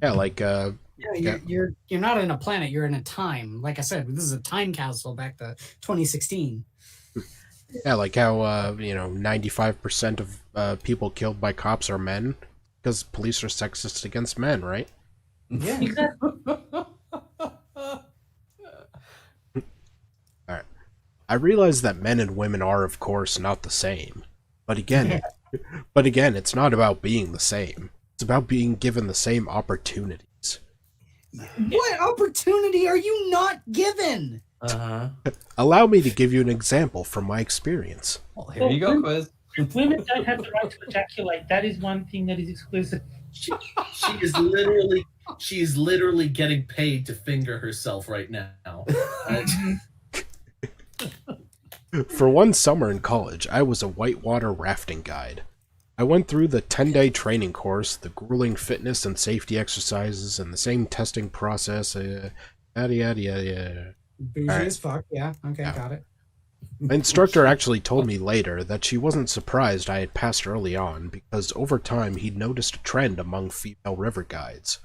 Yeah, like You're not in a planet, you're in a time. Like I said, this is a time capsule back to 2016. yeah, like how 95% of people killed by cops are men because police are sexist against men, right? Yeah. Exactly. Alright. I realize that men and women are, of course, not the same. But again, it's not about being the same. It's about being given the same opportunities. What opportunity are you not given? Allow me to give you an example from my experience. Well, here you go, quiz. Women don't have the right to ejaculate. That is one thing that is exclusive. She is literally getting paid to finger herself right now. For one summer in college, I was a whitewater rafting guide. I went through the 10-day training course, the grueling fitness and safety exercises, and the same testing process, yada yada yada. Bougie as fuck. Yeah. Okay. Yeah. Got it. My instructor actually told me later that she wasn't surprised I had passed early on because over time he'd noticed a trend among female river guides.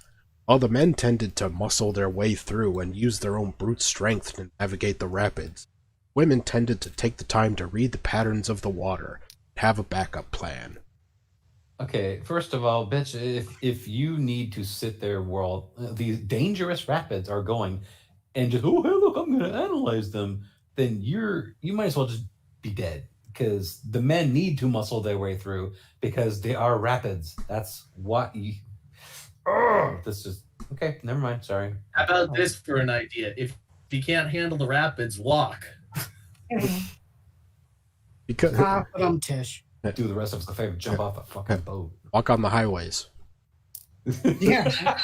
While the men tended to muscle their way through and use their own brute strength to navigate the rapids, women tended to take the time to read the patterns of the water and have a backup plan. Okay, first of all, bitch, if you need to sit there while these dangerous rapids are going and just, oh, hey, look, I'm going to analyze them, then you might as well just be dead because the men need to muscle their way through because they are rapids. That's what you... this is... Okay, never mind, sorry. How about this for an idea? If you can't handle the rapids, walk. Because But I'm Tish. Do the rest of us the favor, jump off a fucking boat. walk on the highways. Yeah.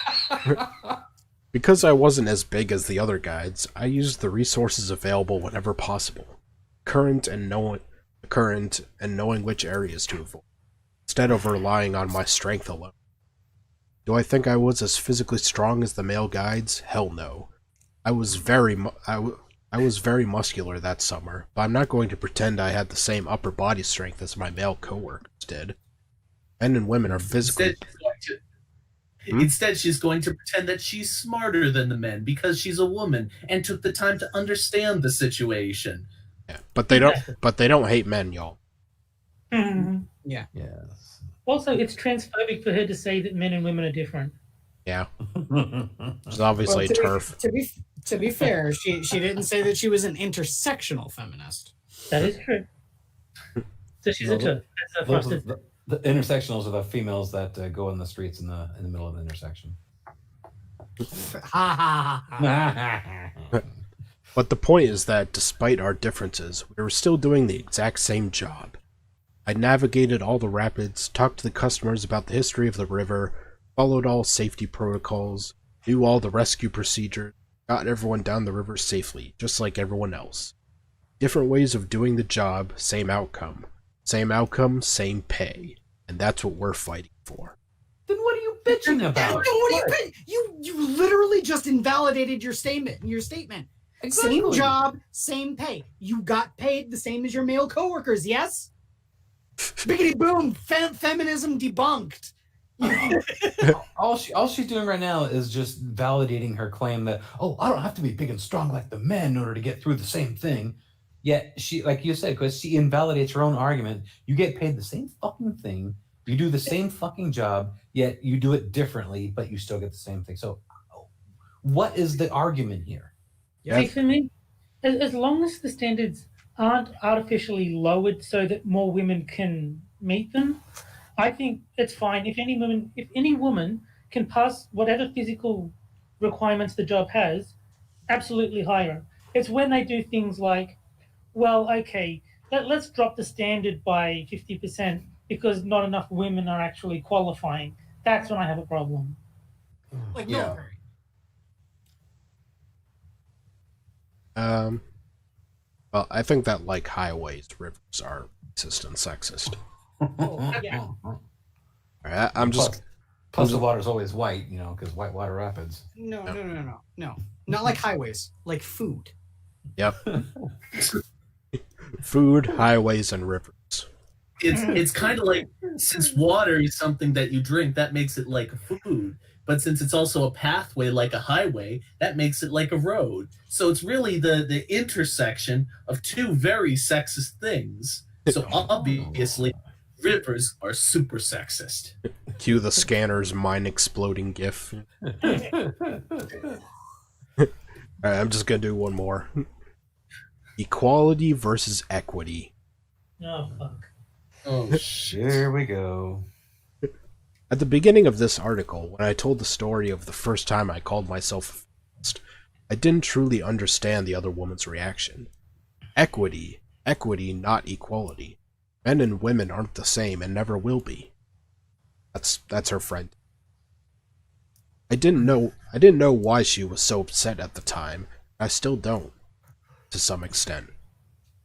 Because I wasn't as big as the other guides, I used the resources available whenever possible, current and knowing which areas to avoid, instead of relying on my strength alone. Do I think I was as physically strong as the male guides? Hell no. I was very muscular that summer, but I'm not going to pretend I had the same upper body strength as my male coworkers did. Men and women are physically... Instead, she's going to pretend that she's smarter than the men because she's a woman and took the time to understand the situation. Yeah, but they don't hate men, y'all. Yeah. Yes. Also, it's transphobic for her to say that men and women are different. Yeah. She's obviously Well, turf. To be fair, she didn't say that she was an intersectional feminist. That is true. So she's Well, a turf. That's a Those are frosted. the intersectionals are the females that go in the streets in the middle of the intersection. Ha ha ha ha. But the point is that, despite our differences, we were still doing the exact same job. I navigated all the rapids, talked to the customers about the history of the river, followed all safety protocols, knew all the rescue procedures, got everyone down the river safely, just like everyone else. Different ways of doing the job, same outcome. Same outcome, same pay. And that's what we're fighting for. Then what are you bitching about? You literally just invalidated your statement. Exactly. Same job, same pay. You got paid the same as your male coworkers, yes? Biggity boom, feminism debunked. all she's doing right now is just validating her claim that, oh, I don't have to be big and strong like the men in order to get through the same thing. Yet she, like you said, because she invalidates her own argument. You get paid the same fucking thing. You do the same fucking job, yet you do it differently, but you still get the same thing. So what is the argument here? See, for me, as long as the standards aren't artificially lowered so that more women can meet them, I think it's fine. If any woman can pass whatever physical requirements the job has, absolutely hire her. It's when they do things like, well, okay, let's drop the standard by 50% because not enough women are actually qualifying. That's when I have a problem. Like Yeah. military. Well, I think that like highways, rivers are racist and sexist. Yeah. I'm just Plus, the water's always white, because whitewater rapids. No. Not like highways, like food. yep. Food, highways, and rivers. It's kind of like, since water is something that you drink, that makes it like food. But since it's also a pathway like a highway, that makes it like a road. So it's really the intersection of two very sexist things. So obviously, rivers are super sexist. Cue the scanner's mind exploding gif. Alright, I'm just gonna do one more. Equality versus equity. Oh, fuck. Oh, shit. Here we go. At the beginning of this article, when I told the story of the first time I called myself a feminist, I didn't truly understand the other woman's reaction. Equity, not equality. Men and women aren't the same and never will be. That's her friend. I didn't know why she was so upset at the time. I still don't, to some extent.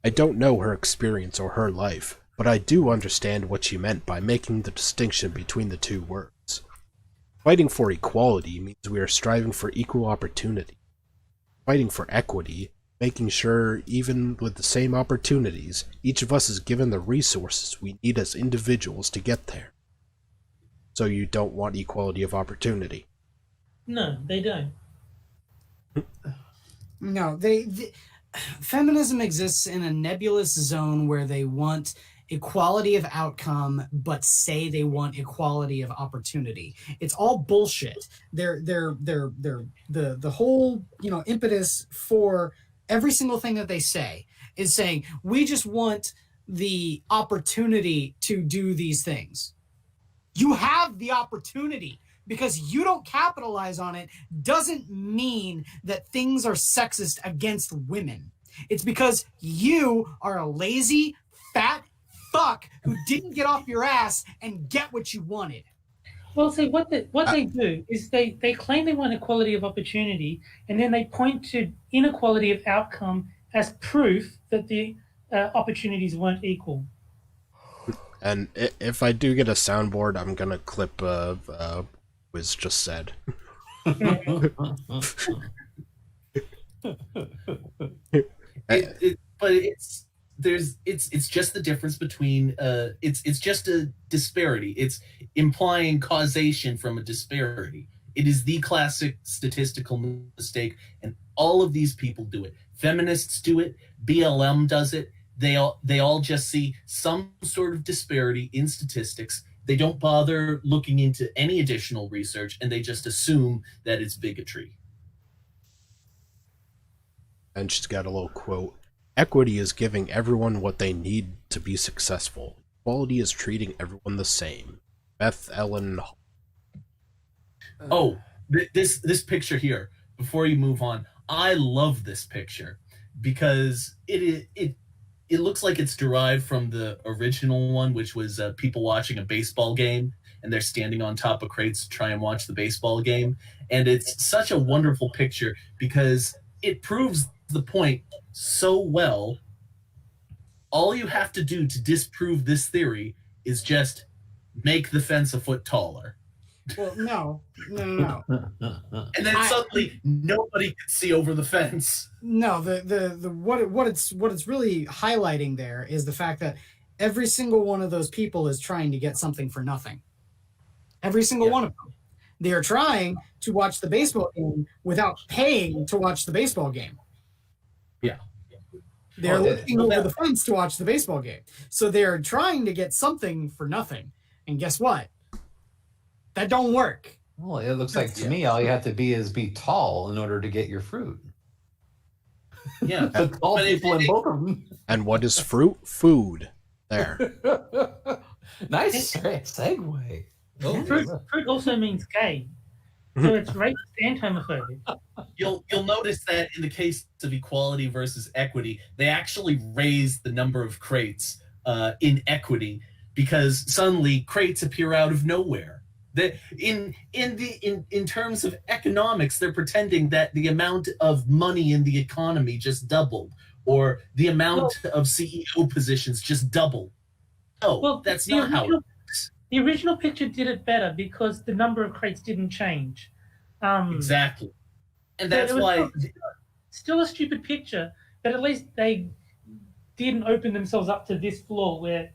I don't know her experience or her life, but I do understand what she meant by making the distinction between the two words. Fighting for equality means we are striving for equal opportunity. Fighting for equity, making sure, even with the same opportunities, each of us is given the resources we need as individuals to get there. So you don't want equality of opportunity? No, they don't. No, feminism exists in a nebulous zone where they want equality of outcome, but say they want equality of opportunity. It's all bullshit. The whole impetus for every single thing that they say is saying we just want the opportunity to do these things. You have the opportunity. Because you don't capitalize on it doesn't mean that things are sexist against women. It's because you are a lazy, fat fuck who didn't get off your ass and get what you wanted. Well, see, what they do is they claim they want equality of opportunity, and then they point to inequality of outcome as proof that the opportunities weren't equal. And if I do get a soundboard, I'm gonna clip was just said. But it's just the difference between it's just a disparity. It's implying causation from a disparity. It is the classic statistical mistake, and all of these people do it. Feminists do it. BLM does it. They all just see some sort of disparity in statistics. They don't bother looking into any additional research, and they just assume that it's bigotry. And she's got a little quote. Equity is giving everyone what they need to be successful. Equality is treating everyone the same. Beth Ellen. Oh, this picture here, before you move on, I love this picture because it looks like it's derived from the original one, which was people watching a baseball game, and they're standing on top of crates to try and watch the baseball game. And it's such a wonderful picture because it proves the point so well. All you have to do to disprove this theory is just make the fence a foot taller. Well, no. And then suddenly nobody can see over the fence. No, what it's really highlighting there is the fact that every single one of those people is trying to get something for nothing. Every single one of them. They are trying to watch the baseball game without paying to watch the baseball game. Yeah. They're looking over the fence to watch the baseball game. So they're trying to get something for nothing. And guess what? That don't work. Well, it looks like to me all you have to be is be tall in order to get your fruit. Yeah, The tall but people in both of them. And what is fruit? Food. There. Nice segue. Oh, Fruit also means gay. So it's racist and homophobic. you'll notice that in the case of equality versus equity, they actually raise the number of crates in equity because suddenly crates appear out of nowhere. In terms of economics, they're pretending that the amount of money in the economy just doubled, or the amount of CEO positions just doubled. No, Well, that's not how it works. The original picture did it better because the number of crates didn't change. Exactly. And So that's it was why still a stupid picture, but at least they didn't open themselves up to this flaw where,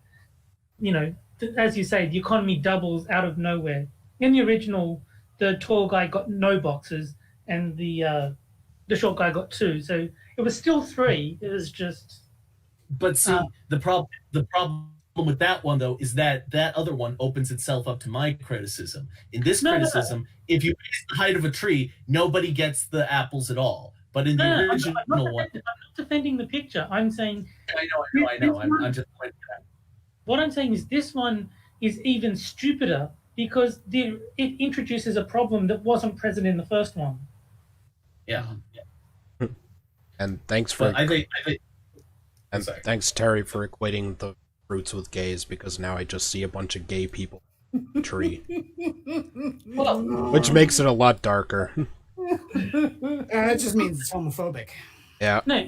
as you say, the economy doubles out of nowhere. In the original, the tall guy got no boxes, and the short guy got 2. So it was still 3. It was just. But see, the problem with that one though is that other one opens itself up to my criticism. In this criticism, if you raise the height of a tree, nobody gets the apples at all. But in the original one, I'm not defending the picture. I'm saying. I know. I'm just pointing out. What I'm saying is this one is even stupider because it introduces a problem that wasn't present in the first one. Yeah. And thanks for. But I think. And thanks, Terry, for equating the fruits with gays, because now I just see a bunch of gay people in the tree. Which makes it a lot darker. It just means it's homophobic. Yeah. No,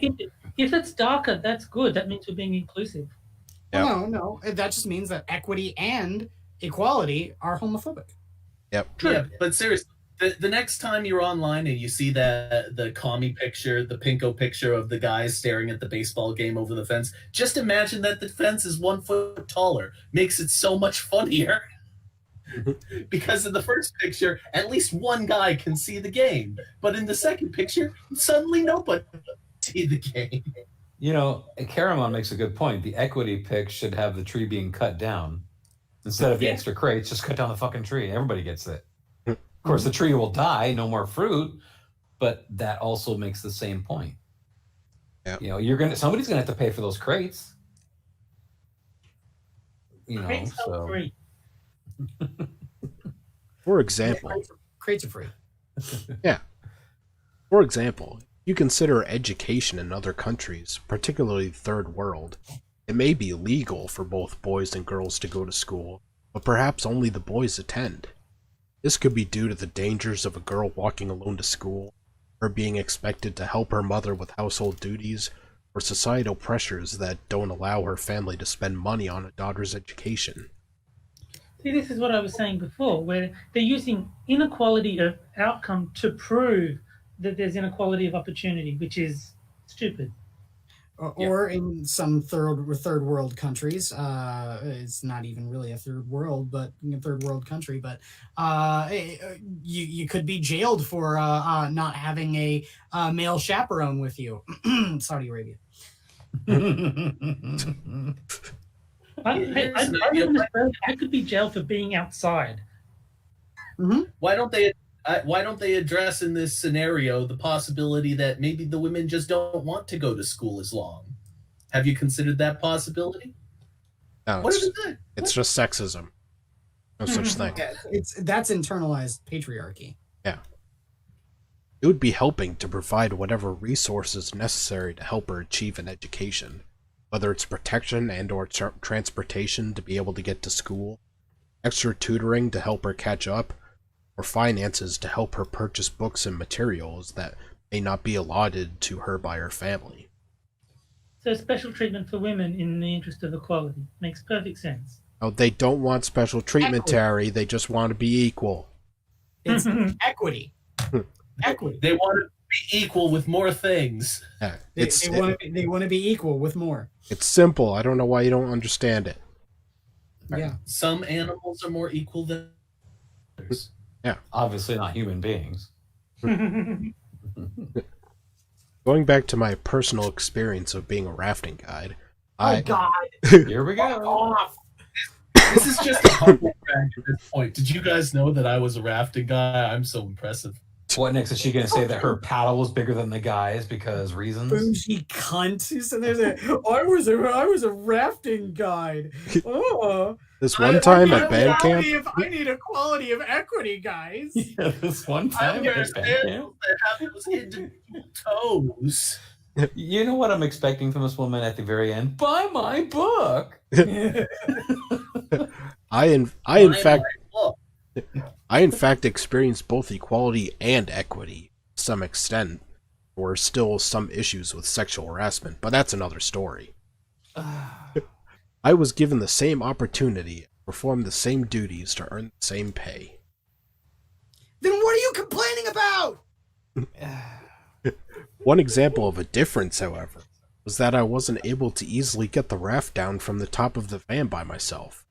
if it's darker, that's good. That means we're being inclusive. Yep. No. That just means that equity and equality are homophobic. Yep. Yeah, but seriously, the next time you're online and you see the commie picture, the pinko picture of the guys staring at the baseball game over the fence, just imagine that the fence is 1 foot taller. Makes it so much funnier. Because in the first picture, at least one guy can see the game. But in the second picture, suddenly nobody can see the game. Caramon makes a good point. The equity pic should have the tree being cut down. Instead of the extra crates, just cut down the fucking tree. Everybody gets it. Of course, the tree will die, no more fruit, but that also makes the same point. Yeah. Somebody's gonna have to pay for those crates. Crates are free. For example, Crates are free. Yeah. For example, you consider education in other countries, particularly third world. It may be legal for both boys and girls to go to school, but perhaps only the boys attend. This could be due to the dangers of a girl walking alone to school, her being expected to help her mother with household duties, or societal pressures that don't allow her family to spend money on a daughter's education. See, this is what I was saying before, where they're using inequality of outcome to prove that there's inequality of opportunity, which is stupid. Or in some third world countries, it's not even really a third world country, but you could be jailed for not having a male chaperone with you. Saudi Arabia. I could be jailed for being outside. Mm-hmm. Why don't they address in this scenario the possibility that maybe the women just don't want to go to school as long? Have you considered that possibility? No, What is it? it's just sexism. No such thing. Yeah, that's internalized patriarchy. It would be helping to provide whatever resources necessary to help her achieve an education, whether it's protection and or transportation to be able to get to school, extra tutoring to help her catch up, or finances to help her purchase books and materials that may not be allotted to her by her family. So special treatment for women in the interest of equality makes perfect sense. Oh, they don't want special treatment, Terry. They just want to be equal. It's equity. Equity. They want to be equal with more things. Yeah, They want to be equal with more. it's simple. I don't know why you don't understand it. Yeah. Some animals are more equal than others. Obviously not human beings. Going back to my personal experience of being a rafting guide, Oh God! Here we Fuck go. off! This is just a humble brag at this point. Did you guys know that I was a rafting guy? I'm so impressive. What next? Is she going to say that her paddle was bigger than the guy's because reasons? Bougie cunt. Who said there's a I was a rafting guide. Oh, This one time I at band camp, I need equality of equity, guys. Yeah, this one I time at understand band camp. that have those individual toes. You know what I'm expecting from this woman at the very end? Buy my book. I in fact Look, experienced both equality and equity to some extent. There were still some issues with sexual harassment, but that's another story. I was given the same opportunity to perform the same duties to earn the same pay. Then what are you complaining about? One example of a difference, however, was that I wasn't able to easily get the raft down from the top of the van by myself.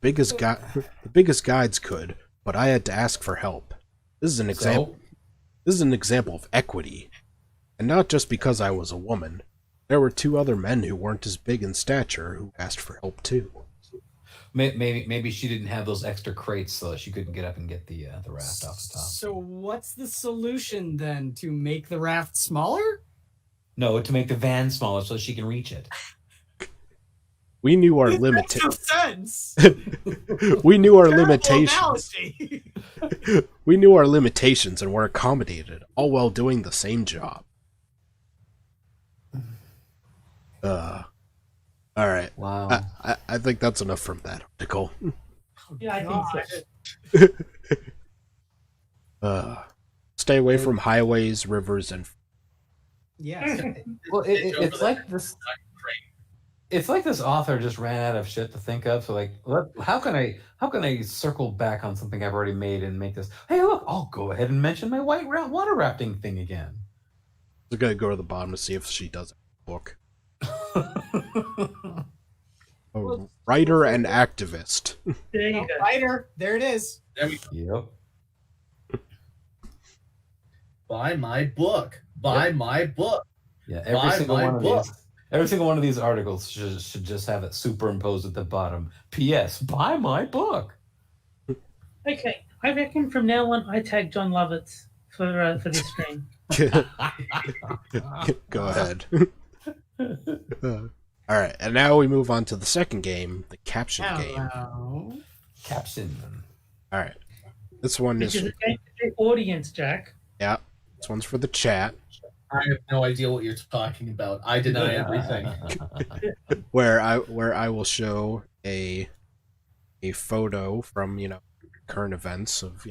The biggest guides could, but I had to ask for help. This is an example. This is an example of equity, and not just because I was a woman. There were 2 other men who weren't as big in stature who asked for help too. Maybe she didn't have those extra crates, so she couldn't get up and get the raft off the top. So what's the solution then? To make the raft smaller? No, to make the van smaller so she can reach it. We knew our Makes no limitations. sense. We knew our Terrible limitations. analogy. We knew our limitations and were accommodated, all while doing the same job. All right. Wow. I think that's enough from that article. Yeah, I think so. Stay away from highways, rivers, and Yes. Well, it's like this. It's like this author just ran out of shit to think of. So, like, how can I circle back on something I've already made and make this? Hey, look, I'll go ahead and mention my water rafting thing again. we're gonna go to the bottom to see if she does a book. A writer and activist. There you go. Writer. There it is. there we Yep. buy my book. Buy my book. Yeah. Every single one of these articles should just have it superimposed at the bottom. P.S. Buy my book. Okay, I reckon from now on I tag John Lovitz for this stream. Go ahead. All right, and now we move on to the second game, the caption game. Hello. Caption. All right, this one Which is is a game for the audience, Jack. yeah, this one's for the chat, I have no idea what you're talking about. I deny everything. where I will show a photo from current events of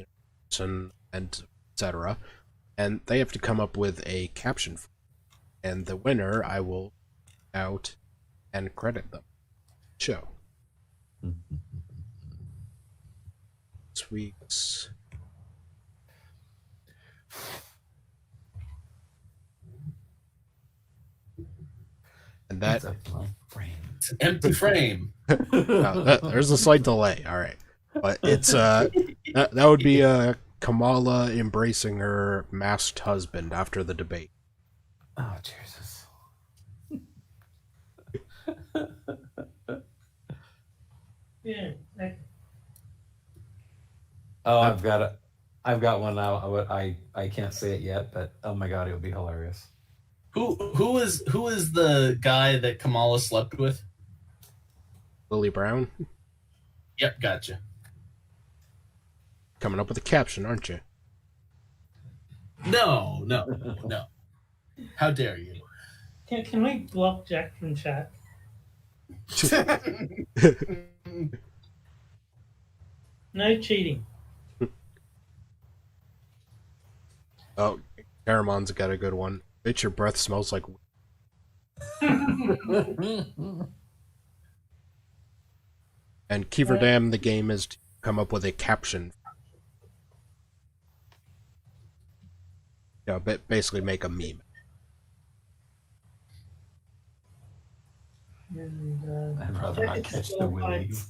and etc. And they have to come up with a caption, and the winner I will out and credit them. Show this week's. And that It's a blank frame. It's an empty frame. there's a slight delay. All right, but it's that would be Kamala embracing her masked husband after the debate. Oh Jesus! Yeah. Oh, I've got one now. I can't say it yet, but oh my god, it would be hilarious. Who is the guy that Kamala slept with? Lily Brown Yep, gotcha. coming up with a caption, aren't you? No. How dare you? Can we block Jack from chat? No cheating. Oh, Caramon's got a good one. Bitch, your breath smells like. And Kiefer Dam, the game is to come up with a caption. Basically make a meme. And, I'd rather not catch the willies.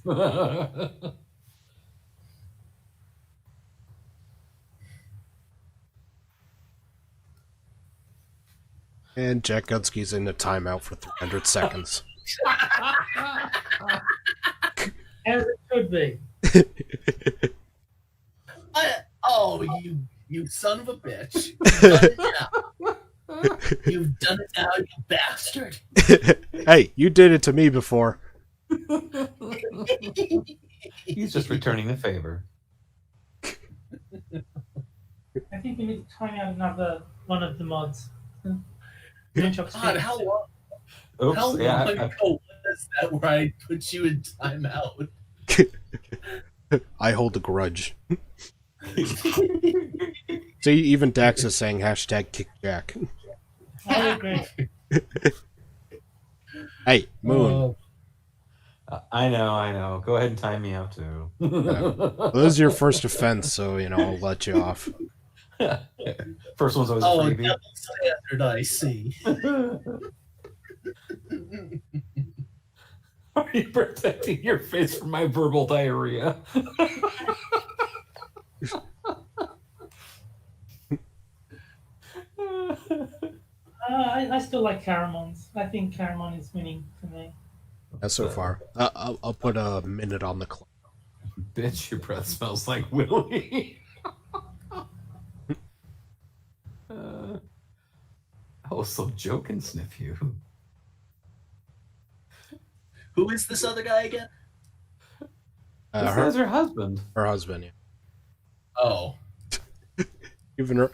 And Jack Gunsky's in a timeout for 300 seconds. as it could be. Oh, you You son of a bitch. You've done it now. You've done it now, you bastard. Hey, you did it to me before. He's just returning the favor. I think we need to time out another one of the mods. God, how long Oops. ago was that where I put you in timeout? I hold a grudge. See, even Dax is saying hashtag kick Jack. I agree. Hey, Moon. I know. Go ahead and time me out too. Well, this is your first offense, so, I'll let you off. First one's always Oh, a a freebie. double standard, I see. Are you protecting your face from my verbal diarrhea? I still like Caramons. I think Caramon is winning for me. That's so far. I'll put a minute on the clock. Bitch, your breath smells like Willie. So Joe can sniff you. Who is this other guy again? This guy's her husband. Her husband, yeah. Oh. Even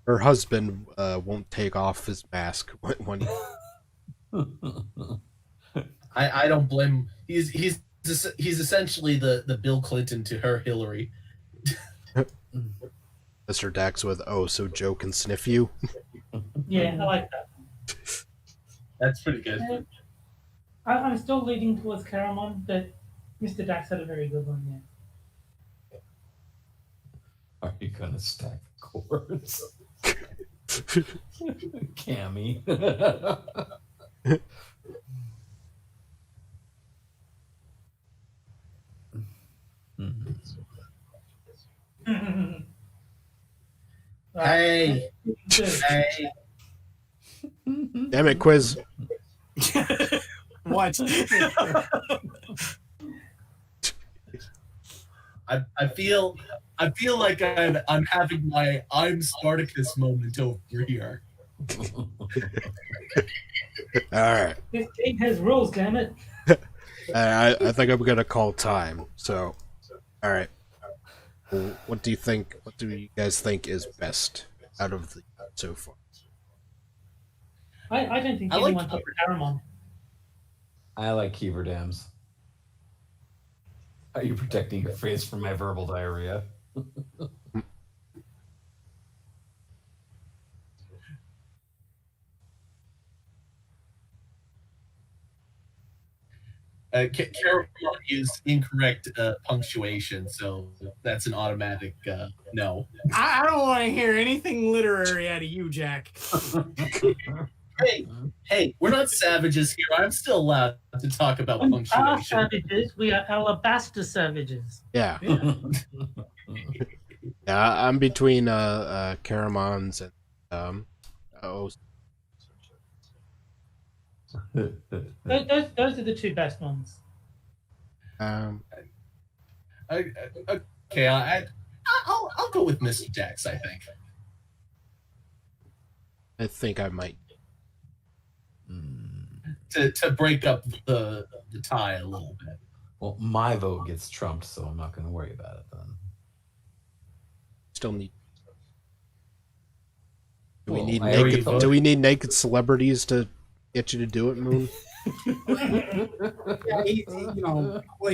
her husband won't take off his mask when I don't blame him. He's essentially the Bill Clinton to her Hillary. Mr. Dax with, oh, so Joe can sniff you? Yeah, I like that. That's pretty good. I'm still leaning towards Caramon, but Mr. Dax had a very good one there. Are you gonna stack the chords? Cammy. Hey. Hey. Damn it, Quiz. What? I feel like I'm having my I'm Spartacus moment over here. Alright. This game has rules, damn it. I think I'm gonna call time. So, alright. What do you guys think is best out of the so far? I don't think I like anyone took Caramon. I like Kiever Dams. Are you protecting your face from my verbal diarrhea? Carol used incorrect punctuation, so that's an automatic no. I don't want to hear anything literary out of you, Jack. Hey, we're not savages here. I'm still allowed to talk about We are punctuation. savages. We are alabaster savages. Yeah. Yeah, I'm between Caramons and Those are the two best ones. Okay, I'll go with Mr. Dax, I think. I think I might. To break up the tie a little bit. Well, my vote gets trumped, so I'm not going to worry about it then. Still need. Well, I already voted. Do we need naked celebrities to get you to do it, Moon? Yeah, he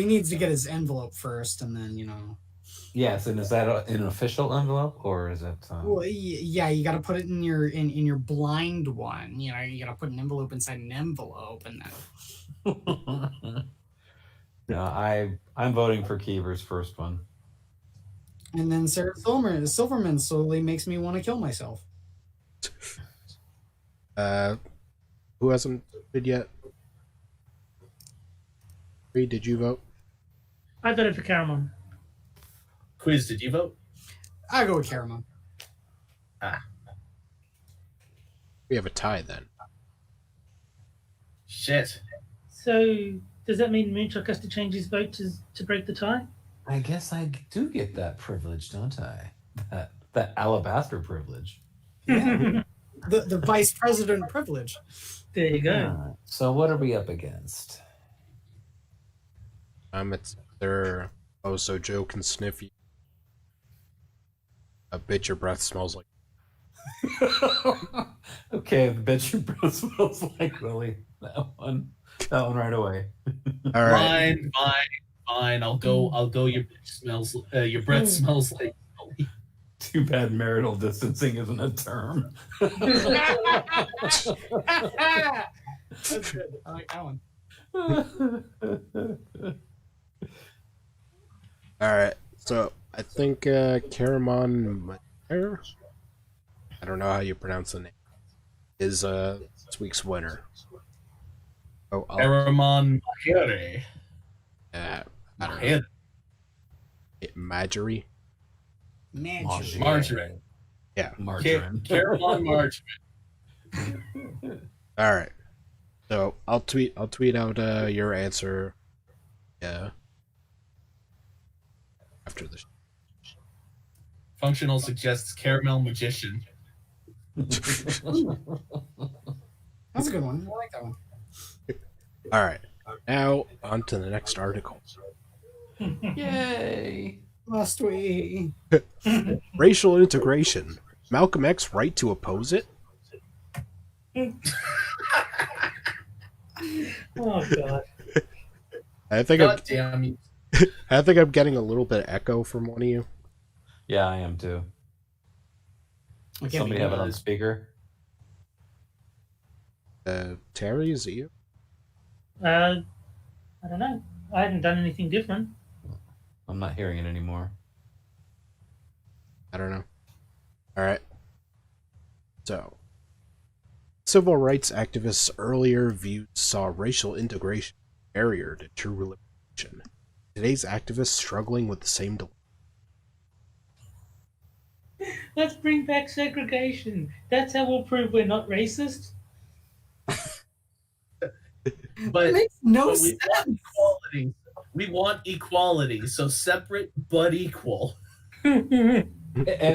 needs to get his envelope first, and then Yes, and is that an official envelope or is it? Well, yeah, you got to put it in your blind one. You got to put an envelope inside an envelope, and then. No, I'm voting for Kiever's first one. And then Sarah Silverman slowly makes me want to kill myself. Who hasn't voted yet? Reed, did you vote? I voted for Caramon. Quiz, did you vote? I go with Caramon. We have a tie then. Shit. So does that mean Moonchuck has to change his vote to break the tie? I guess I do get that privilege, don't I? That That alabaster privilege. Yeah. The vice president privilege. There you go. Yeah. So what are we up against? It's their so Joe can sniff you. A bitch, your breath smells like. Okay, bet your breath smells like Willie. That one right away. All right. Fine. I'll go. Your bitch smells. Your breath smells like. Too bad marital distancing isn't a term. That's good. I like that one. All right. So I think Karamon Mater, I don't know how you pronounce the name, is this week's winner. Oh, Aramon Mahere. I don't know. Marjorie. Margarine. Yeah. Margarine. Caramon Margarine. All right. So I'll tweet out your answer. Yeah. After the. Functional suggests caramel magician. That's a good one. I like that one. All right. Now on to the next article. Yay! Must we? Racial integration. Malcolm X right to oppose it? Oh god. I think God damn you. I'm getting a little bit of echo from one of you. Yeah, I am too. I can't Somebody be have it good. on speaker? Terry, is it you? I don't know. I haven't done anything different. I'm not hearing it anymore. I don't know. All right. So, civil rights activists earlier viewed saw racial integration a barrier to true liberation. Today's activists struggling with the same dilemma. Let's bring back segregation. That's how we'll prove we're not racist. But It makes no but sense. equality. We want equality. So separate but equal. And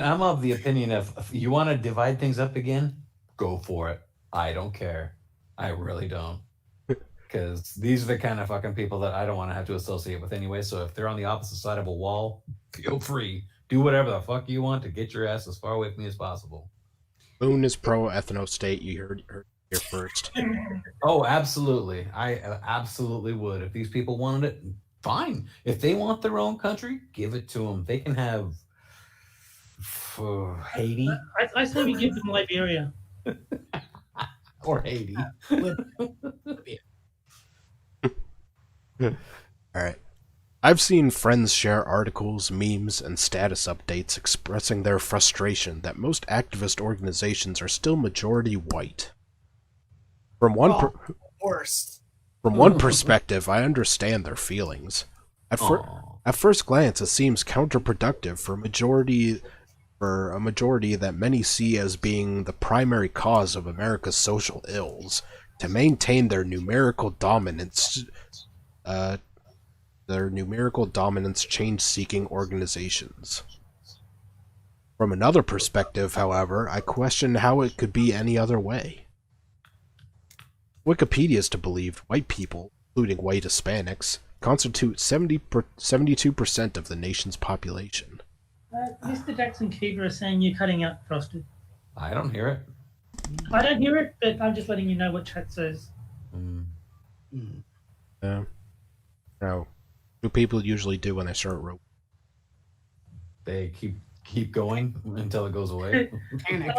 I'm of the opinion of if you want to divide things up again, go for it. I don't care. I really don't. Because these are the kind of fucking people that I don't want to have to associate with anyway. So if they're on the opposite side of a wall, feel free. Do whatever the fuck you want to get your ass as far away from me as possible. Boone is pro ethno state. You heard here first. Oh, absolutely. I absolutely would. If these people wanted it, fine. If they want their own country, give it to them. They can have Haiti I say we give them Liberia. or Haiti. All right. I've seen friends share articles, memes, and status updates expressing their frustration that most activist organizations are still majority white. From one Worst. from one perspective, I understand their feelings. At first glance, it seems counterproductive for a majority that many see as being the primary cause of America's social ills to maintain their numerical dominance. Change-seeking organizations. From another perspective, however, I question how it could be any other way. Wikipedia is to believe white people, including white Hispanics, constitute 72% of the nation's population. Mr. Jackson Keever is saying you're cutting out Frosted. I don't hear it. I don't hear it, but I'm just letting you know what chat says. No. Do people usually do when they start rope? They keep going until it goes away. Panic.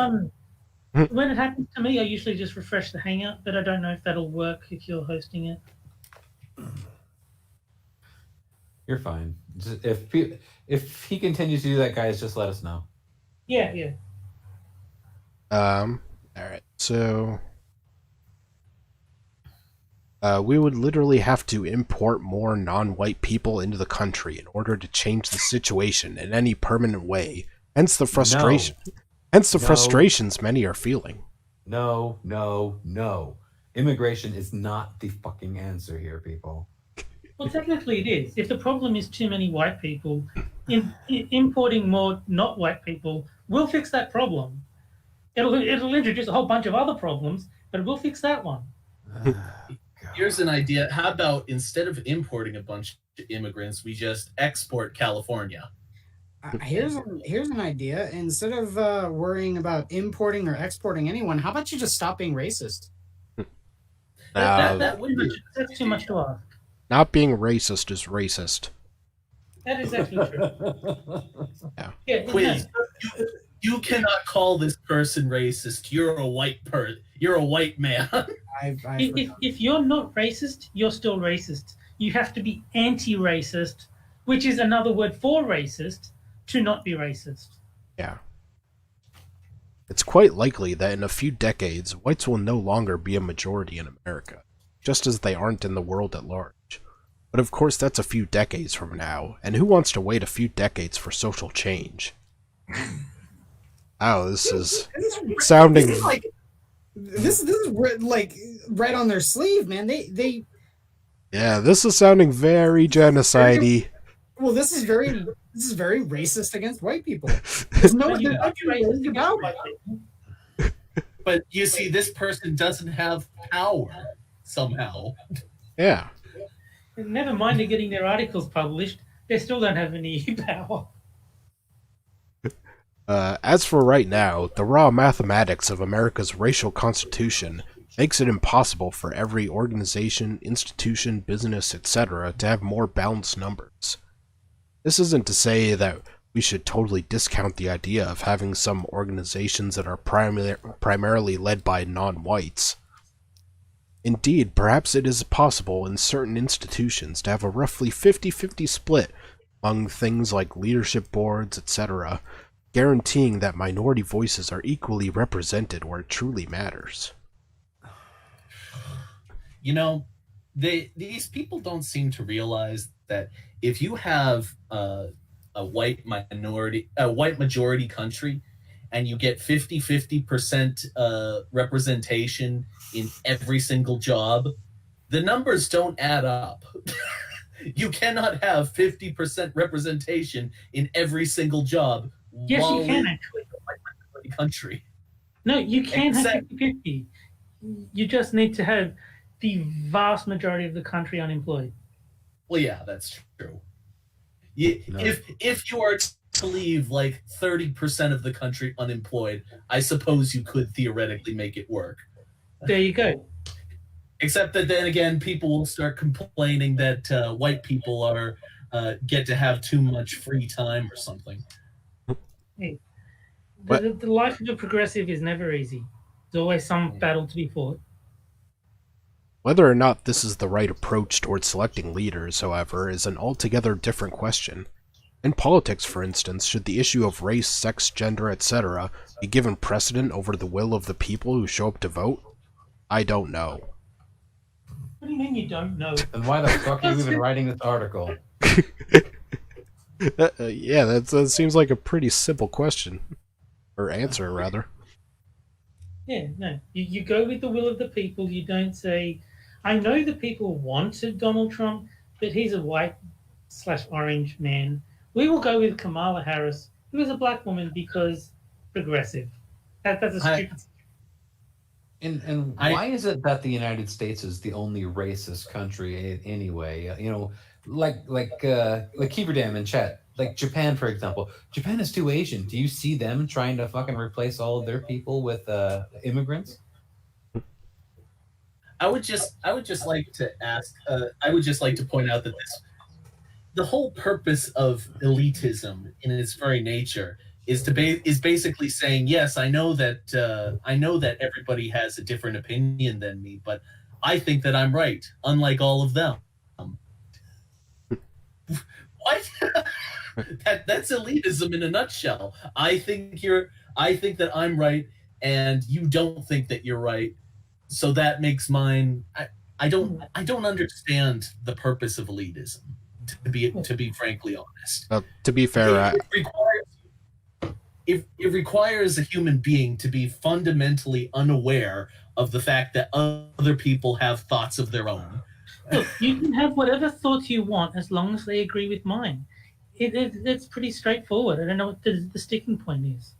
When it happens to me, I usually just refresh the Hangout, but I don't know if that'll work if you're hosting it. You're fine. If he continues to do that, guys, just let us know. Yeah. All right. So we would literally have to import more non-white people into the country in order to change the situation in any permanent way. Hence the frustration. Hence the frustrations many are feeling. No. Immigration is not the fucking answer here, people. Well, technically it is. If the problem is too many white people, importing more not white people will fix that problem. It'll introduce a whole bunch of other problems, but it will fix that one. Here's an idea. How about instead of importing a bunch of immigrants, we just export California? Here's an idea. Instead of worrying about importing or exporting anyone, how about you just stop being racist? That would be That's too much to ask. Not being racist is racist. That is actually true. Yeah, Quiz. You cannot call this person racist. You're a white person. You're a white man. If you're not racist, you're still racist. You have to be anti-racist, which is another word for racist, to not be racist. Yeah. It's quite likely that in a few decades, whites will no longer be a majority in America, just as they aren't in the world at large. But of course that's a few decades from now, and who wants to wait a few decades for social change? Oh, this is sounding... This is like right on their sleeve, man. They Yeah, this is sounding very genocide-y. Well, this is very racist against white people. There's nothing racist about it. But you see, this person doesn't have power somehow. Yeah. Never mind they're getting their articles published, they still don't have any power. As for right now, the raw mathematics of America's racial constitution makes it impossible for every organization, institution, business, etc. to have more balanced numbers. This isn't to say that we should totally discount the idea of having some organizations that are primarily led by non-whites. Indeed, perhaps it is possible in certain institutions to have a roughly 50-50 split among things like leadership boards, etc., guaranteeing that minority voices are equally represented where it truly matters. You know, these people don't seem to realize that if you have a white majority country, and you get 50% representation in every single job, the numbers don't add up. You cannot have 50% representation in every single job. Yes, you can actually. Country. No, you can have 50-50. You just need to have the vast majority of the country unemployed. Well, yeah, that's true. If you are to leave like 30% of the country unemployed, I suppose you could theoretically make it work. There you go. Except that then again, people will start complaining that white people are get to have too much free time or something. Hey, the life of a progressive is never easy. There's always some battle to be fought. Whether or not this is the right approach towards selecting leaders, however, is an altogether different question. In politics, for instance, should the issue of race, sex, gender, etc. be given precedent over the will of the people who show up to vote? I don't know. What do you mean you don't know? And why the fuck are you even writing this article? Yeah, that seems like a pretty simple question. Or answer, rather. Yeah, no. You go with the will of the people. You don't say, I know the people wanted Donald Trump, but he's a white/orange man. We will go with Kamala Harris, who is a black woman because progressive. That's a stupid... And why is it that the United States is the only racist country anyway? You know, like Keeper Dam in chat, like Japan, for example. Japan is too Asian. Do you see them trying to fucking replace all of their people with immigrants? I would just like to ask. I would just like to point out that the whole purpose of elitism, in its very nature, is basically saying, yes, I know that everybody has a different opinion than me, but I think that I'm right, unlike all of them. What? That's elitism in a nutshell. I think that I'm right, and you don't think that you're right. So that makes mine. I don't understand the purpose of elitism. To be frankly honest. To be fair, it requires a human being to be fundamentally unaware of the fact that other people have thoughts of their own. Look, you can have whatever thoughts you want as long as they agree with mine. It's pretty straightforward. I don't know what the sticking point is.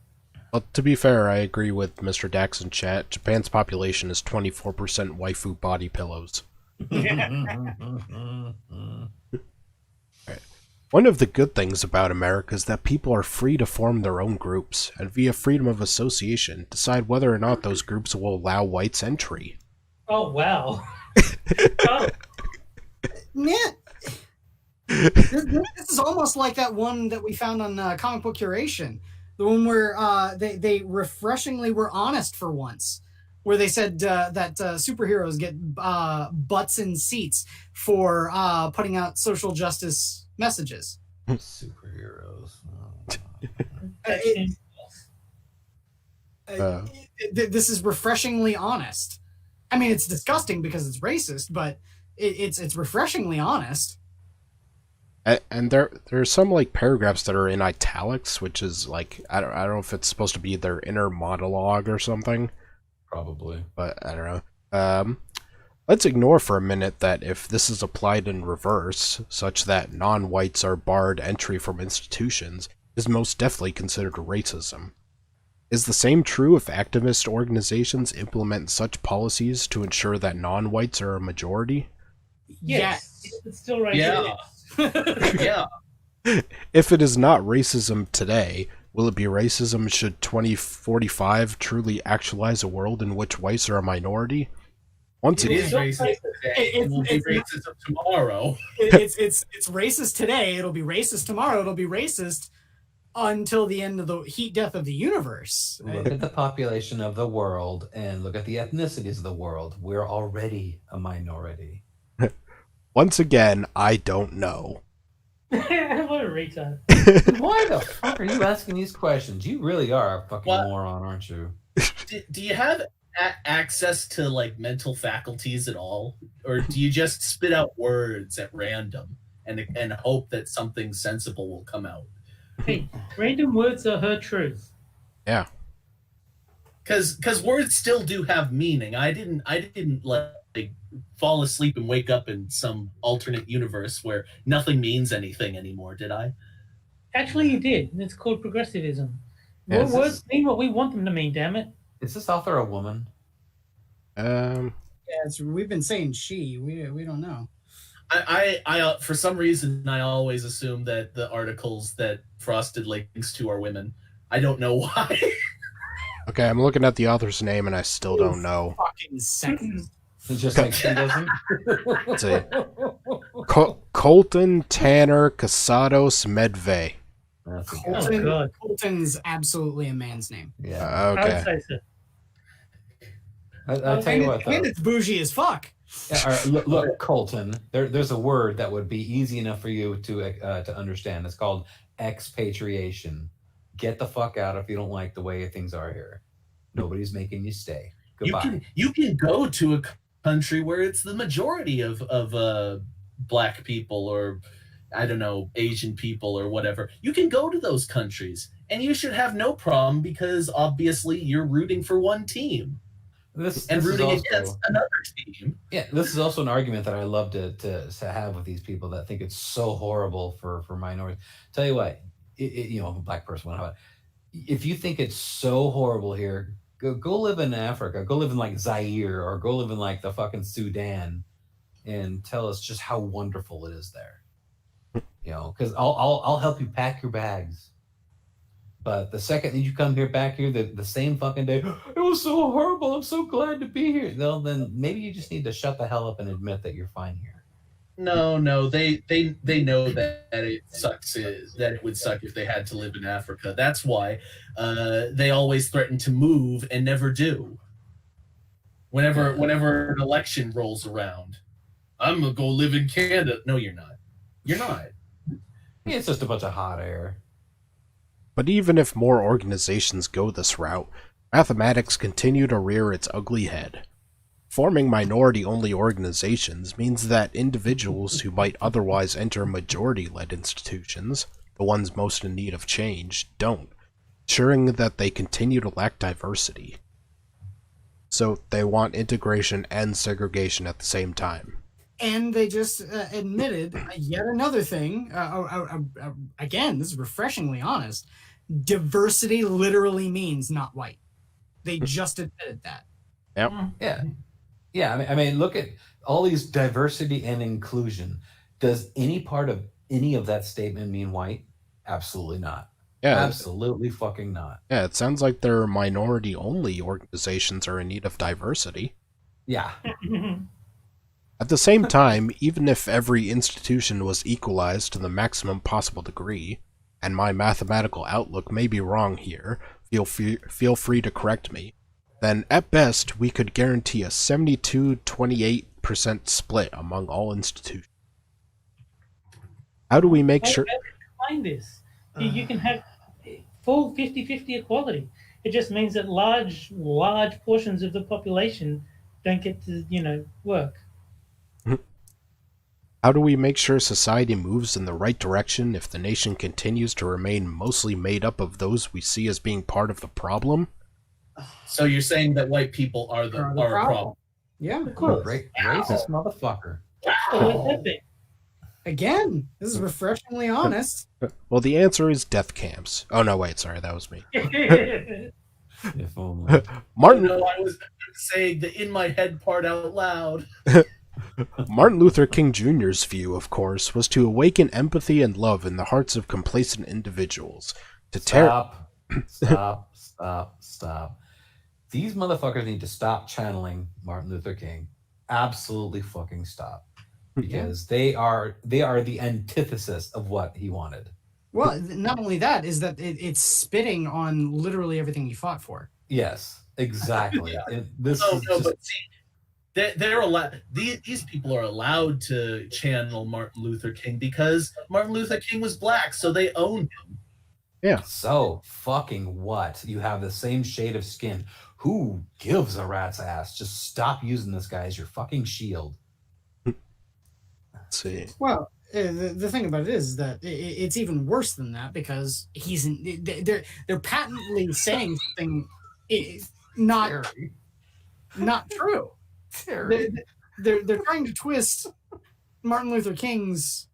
Well, to be fair, I agree with Mr. Dax in chat. Japan's population is 24% waifu body pillows. One of the good things about America is that people are free to form their own groups, and via freedom of association, decide whether or not those groups will allow whites entry. Oh, wow. Oh, Man, this is almost like that one that we found on Comic Book Curation. The one where they refreshingly were honest for once. Where they said that superheroes get butts in seats for putting out social justice messages. Superheroes. This is refreshingly honest. I mean, it's disgusting because it's racist, but it's refreshingly honest. And there's some like paragraphs that are in italics, which is like I don't know if it's supposed to be their inner monologue or something. Probably. But I don't know. Let's ignore for a minute that if this is applied in reverse, such that non-whites are barred entry from institutions, is most definitely considered racism. Is the same true if activist organizations implement such policies to ensure that non-whites are a majority? yes. It's still racist. Yeah. Yeah. If it is not racism today, will it be racism should 2045 truly actualize a world in which whites are a minority? Once It again, is racist today. It will be racism tomorrow. It's racist today. It'll be racist tomorrow. It'll be racist until the end of the heat death of the universe. Look at the population of the world and look at the ethnicities of the world. We're already a minority. once again, I don't know. What a retard. Why the fuck are you asking these questions? You really are a fucking What? moron, aren't you? Do you have access to like mental faculties at all, or do you just spit out words at random and hope that something sensible will come out? Hey, random words are her truth. Yeah. Because words still do have meaning. I didn't like fall asleep and wake up in some alternate universe where nothing means anything anymore, did I? Actually, you did. And it's called progressivism. Yeah, More words mean what we want them to mean, damn it. Is this author a woman? Yeah, we've been saying she. We don't know. I for some reason I always assume that the articles that Frosted links to are women. I don't know why. Okay, I'm looking at the author's name and I still don't know. Fucking second. It's just like she doesn't. It's a Colton Tanner Casados Medvey. That's a good. Oh, Colton, God. Colton's absolutely a man's name. Yeah. I would Okay. say so. I'll tell you what, And though. it's bougie as fuck. Yeah, all right, look, Colton. There's a word that would be easy enough for you to understand. It's called expatriation. Get the fuck out if you don't like the way things are here. Nobody's making you stay. Goodbye. You can go to a country where it's the majority of black people or I don't know, Asian people or whatever. You can go to those countries and you should have no problem because obviously you're rooting for one team This and is rooting also- against another team. Yeah, this is also an argument that I love to have with these people that think it's so horrible for minorities. Tell you what, I'm a black person. What if you think it's so horrible here? Go live in Africa. Go live in like Zaire or go live in like the fucking Sudan, and tell us just how wonderful it is there. Because I'll help you pack your bags. But the second that you come back here, the same fucking day, it was so horrible. I'm so glad to be here. Well, then maybe you just need to shut the hell up and admit that you're fine here. No, they know that it sucks. That it would suck if they had to live in Africa. That's why they always threaten to move and never do. Whenever an election rolls around, I'm gonna go live in Canada. No, you're not. You're not. It's just a bunch of hot air. But even if more organizations go this route, mathematics continue to rear its ugly head. Forming minority-only organizations means that individuals who might otherwise enter majority-led institutions, the ones most in need of change, don't, ensuring that they continue to lack diversity. So they want integration and segregation at the same time. And they just admitted yet another thing. Again, this is refreshingly honest. Diversity literally means not white. They just admitted that. Yep. Yeah. I mean, look at all these diversity and inclusion. Does any part of any of that statement mean white? Absolutely not. Yeah. Absolutely fucking not. Yeah, it sounds like their minority-only organizations are in need of diversity. Yeah. At the same time, even if every institution was equalized to the maximum possible degree, and my mathematical outlook may be wrong here, feel free to correct me, then at best we could guarantee a 72-28% split among all institutions. How do we make sure... Find this. You can have full 50-50 equality. It just means that large portions of the population don't get to, work. How do we make sure society moves in the right direction if the nation continues to remain mostly made up of those we see as being part of the problem? So you're saying that white people are a problem? Yeah, of course. Racist motherfucker. Wow. Again, this is refreshingly honest. Well, the answer is death camps. Oh, no, wait, sorry, that was me. If only. Martin... No, I was saying the in my head part out loud. Martin Luther King Jr.'s view, of course, was to awaken empathy and love in the hearts of complacent individuals. Stop. These motherfuckers need to stop channeling Martin Luther King. Absolutely fucking stop. Because they are the antithesis of what he wanted. Well, not only that, is that it's spitting on literally everything he fought for. Yes, exactly. But see, they're allowed. These people are allowed to channel Martin Luther King because Martin Luther King was black, so they own him. Yeah. So fucking what? You have the same shade of skin. Who gives a rat's ass? Just stop using this guy as your fucking shield. Let's see. Well, the thing about it is that it's even worse than that because they're patently saying something not true. They're trying to twist Martin Luther King's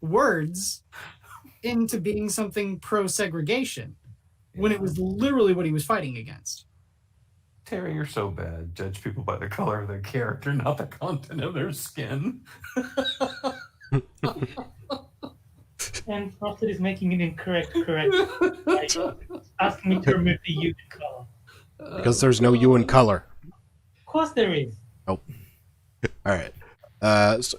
words into being something pro-segregation when it was literally what he was fighting against. Terry, you're so bad. Judge people by the color of their character, not the content of their skin. And Frosted is making an incorrect asking me to remove the U in color. Because there's no U in color. Of course there is. Nope. All right. So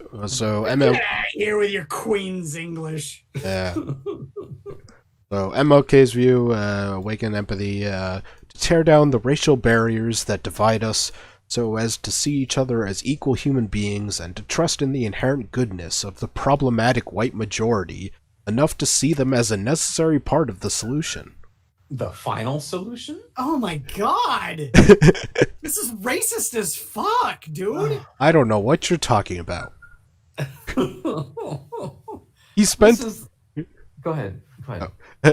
Get out of here with your Queen's English. Yeah. So MLK's view, awaken empathy, to tear down the racial barriers that divide us so as to see each other as equal human beings and to trust in the inherent goodness of the problematic white majority enough to see them as a necessary part of the solution. The final solution? Oh my god! This is racist as fuck, dude! I don't know what you're talking about. He spent... Go ahead.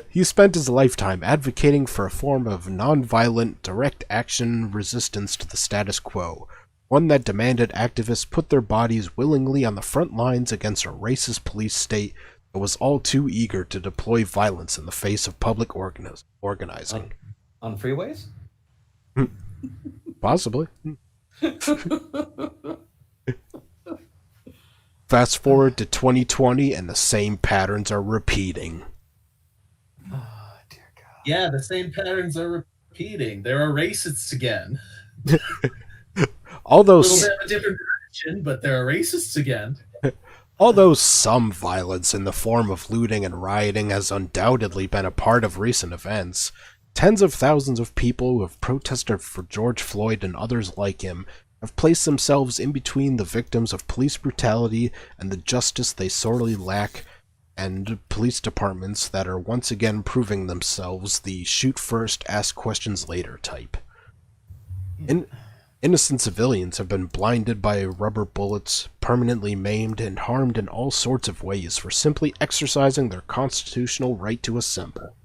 He spent his lifetime advocating for a form of non-violent, direct action resistance to the status quo, one that demanded activists put their bodies willingly on the front lines against a racist police state that was all too eager to deploy violence in the face of public organizing. On freeways? Possibly. Fast forward to 2020 and the same patterns are repeating. Oh, dear God. Yeah, the same patterns are repeating. There are racists again. Although a little bit of a different direction, but there are racists again. Although some violence in the form of looting and rioting has undoubtedly been a part of recent events, tens of thousands of people who have protested for George Floyd and others like him have placed themselves in between the victims of police brutality and the justice they sorely lack, and police departments that are once again proving themselves the shoot first, ask questions later type. Innocent civilians have been blinded by rubber bullets, permanently maimed, and harmed in all sorts of ways for simply exercising their constitutional right to assemble.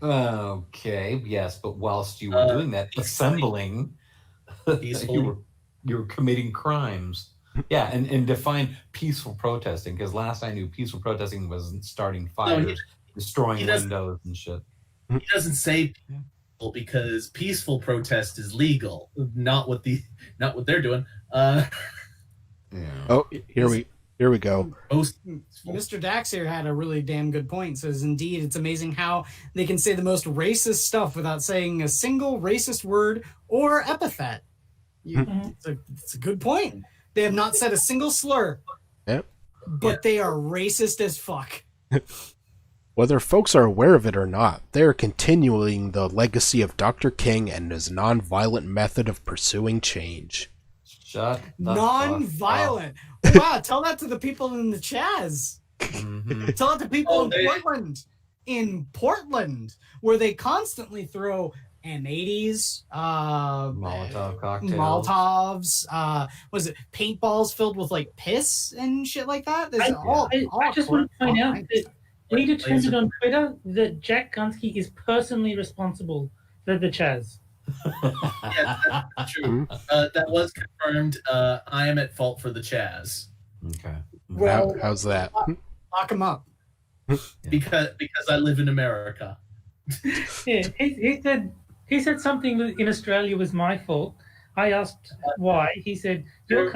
Okay, yes, but whilst you were doing that, assembling, you were committing crimes. Yeah, and define peaceful protesting, because last I knew, peaceful protesting was starting fires, destroying he doesn't- windows and shit. He doesn't say peaceful because peaceful protest is legal, not what they're doing. Yeah. Oh, here we go. Most Mr. Dax here had a really damn good point. Says, indeed, it's amazing how they can say the most racist stuff without saying a single racist word or epithet. It's a good point. They have not said a single slur. Yep. But they are racist as fuck. Whether folks are aware of it or not, they are continuing the legacy of Dr. King and his non-violent method of pursuing change. Shut the Non-violent. Wow, tell that to the people in the Chaz. Mm-hmm. Tell it to people in they- Portland. In Portland, where they constantly throw M80s, Molotov cocktails. Molotovs, was it paintballs filled with like piss and shit like that? There's I just want to point out that we determined on Twitter that Jack Gunsky is personally responsible for the Chaz. Yeah, that's true. That was confirmed. I am at fault for the Chaz Okay. Well, How's that? lock them up. because I live in America. Yeah, he said something in Australia was my fault. I asked why. He said your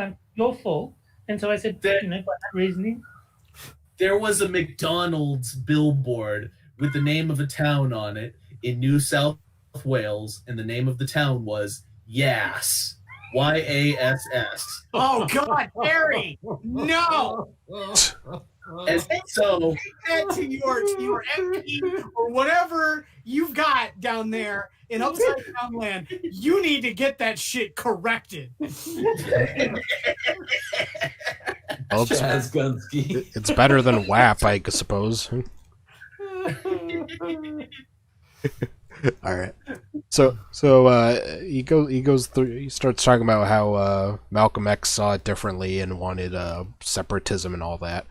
fault, and so I said, by that reasoning. There was a McDonald's billboard with the name of a town on it in New South Wales, and the name of the town was Yass. YASS. Oh God, Harry! No! And so That to your MP or whatever you've got down there in upside down land. You need to get that shit corrected. Well, Chaz Gunsky. it's better than WAP, I suppose. All right. So he starts talking about how Malcolm X saw it differently and wanted separatism and all that.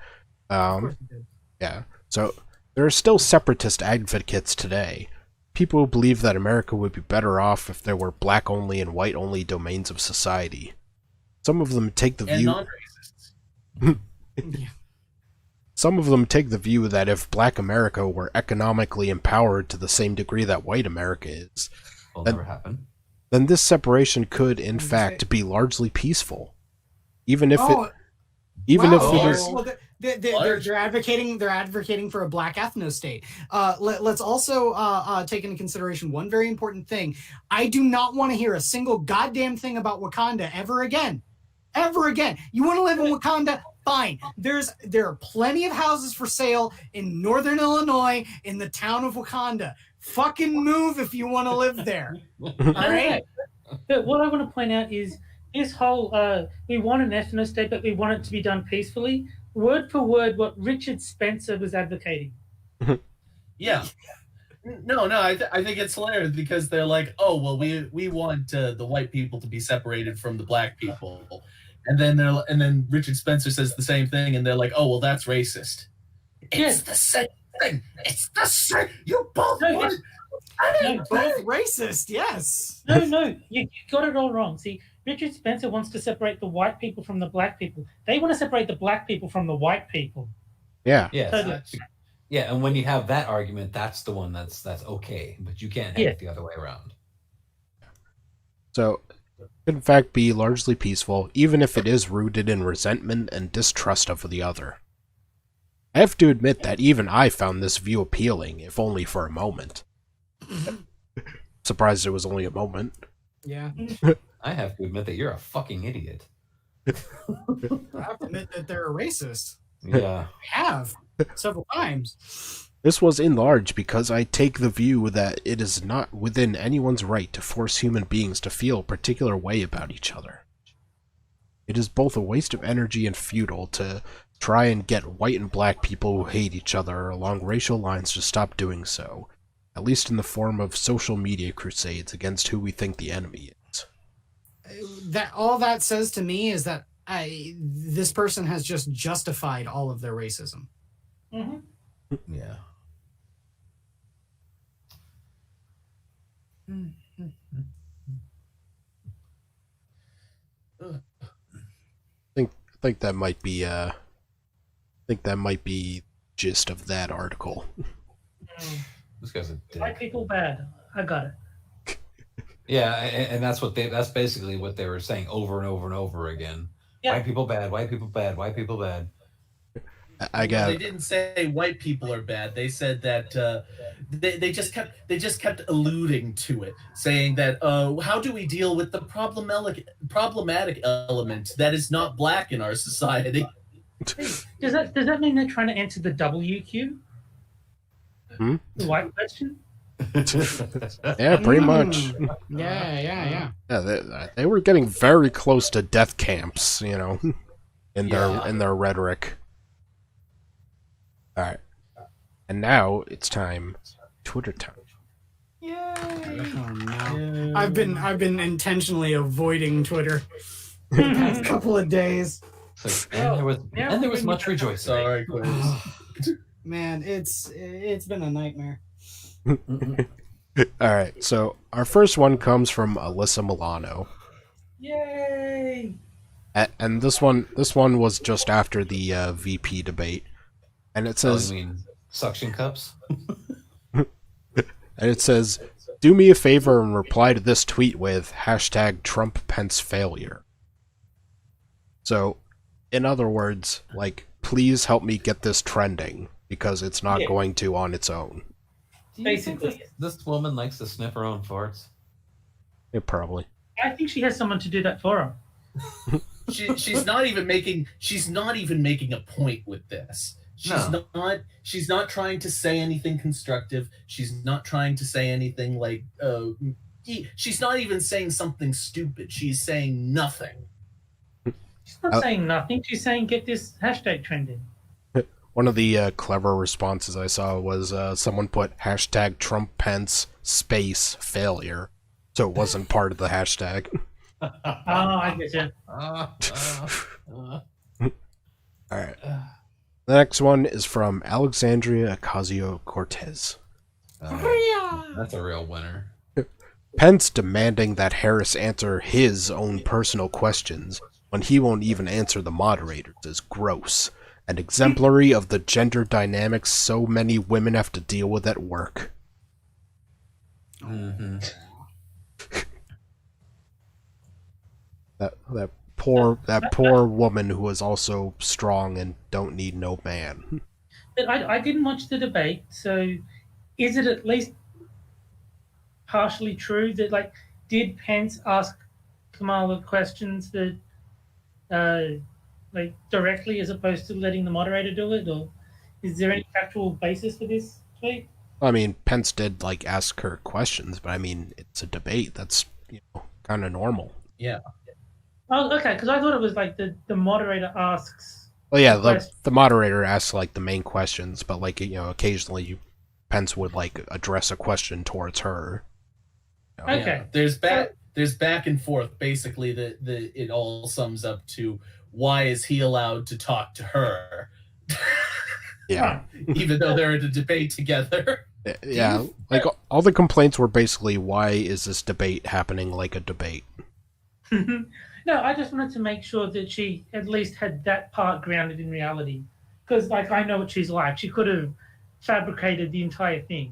Yeah. So there are still separatist advocates today. People who believe that America would be better off if there were black only and white only domains of society. Some of them take the and view. non-racists. Some of them take the view that if black America were economically empowered to the same degree that white America is, Will never happen. then this separation could, in fact, be largely peaceful. Even if it is. Well, they're advocating for a black ethno state. Let's also take into consideration one very important thing. I do not want to hear a single goddamn thing about Wakanda ever again. Ever again. You want to live in Wakanda? Fine. There are plenty of houses for sale in northern Illinois in the town of Wakanda. Fucking move if you want to live there. All right? But what I want to point out is this whole we want an ethno state, but we want it to be done peacefully. Word for word, what Richard Spencer was advocating. Yeah. No, I think it's hilarious because they're like, oh, well, we want the white people to be separated from the black people, and then Richard Spencer says the same thing, and they're like, oh, well, that's racist. It's the same thing. It's the same. You both want. Both racist, yes. No, you got it all wrong. See, Richard Spencer wants to separate the white people from the black people. They want to separate the black people from the white people. Yeah. Yes. Totally. Yeah, and when you have that argument, that's the one that's okay, but you can't have it the other way around. So, it could in fact be largely peaceful, even if it is rooted in resentment and distrust of the other. I have to admit that even I found this view appealing, if only for a moment. Surprised it was only a moment. Yeah. I have to admit that you're a fucking idiot. I have to admit that they're a racist. Yeah. I have several times. This was in large because I take the view that it is not within anyone's right to force human beings to feel a particular way about each other. It is both a waste of energy and futile to try and get white and black people who hate each other along racial lines to stop doing so, at least in the form of social media crusades against who we think the enemy is. That all that says to me is that this person has just justified all of their racism. Mm-hmm. Yeah. I think think that might be gist of that article. This guy's a White dick. people bad. I got it. Yeah, and that's basically what they were saying over and over and over again. Yeah. White people bad, white people bad, white people bad. I got They didn't say white people are bad. They said that they just kept alluding to it, saying that how do we deal with the problematic element that is not black in our society? Does that mean they're trying to answer the WQ? Hmm? The white question? yeah, pretty much. Yeah. Yeah, they were getting very close to death camps, you know, in their rhetoric. All right, and now it's time, Twitter time. Yay! Oh no. I've been intentionally avoiding Twitter the past couple of days. And there was much rejoicing. Sorry, Quiz. Man, it's been a nightmare. All right, so our first one comes from Alyssa Milano, Yay! and this one was just after the VP debate, and it says, you mean suction cups? and it says, "Do me a favor and reply to this tweet with #TrumpPenceFailure." So, in other words, like, please help me get this trending because it's not going to on its own. Do you think this woman likes to sniff her own farts? Yeah, probably. I think she has someone to do that for her. She's not even making a point with this. She's not trying to say anything constructive. She's not trying to say anything like she's not even saying something stupid. She's saying nothing. She's not saying nothing. She's saying get this hashtag trending. One of the clever responses I saw was someone put #TrumpPence_failure, so it wasn't part of the hashtag. Oh, I get you. Alright. The next one is from Alexandria Ocasio-Cortez. That's a real winner. Pence demanding that Harris answer his own personal questions when he won't even answer the moderators is gross and exemplary of the gender dynamics so many women have to deal with at work. Mm-hmm. That poor woman who is also strong and don't need no man. But I didn't watch the debate, so is it at least partially true that, like, did Pence ask Kamala questions that, like, directly as opposed to letting the moderator do it, or is there any factual basis for this tweet? I mean, Pence did, like, ask her questions, but I mean, it's a debate. That's, kind of normal. Yeah. Oh, okay, because I thought it was like the moderator asks. Well, yeah, the moderator asks, like, the main questions, but, like, occasionally Pence would, like, address a question towards her. Okay. Yeah. There's back and forth. Basically, it all sums up to why is he allowed to talk to her? Yeah. Even though they're in a debate together. Yeah, like, all the complaints were basically, why is this debate happening like a debate? No, I just wanted to make sure that she at least had that part grounded in reality. Because, like, I know what she's like. She could have fabricated the entire thing.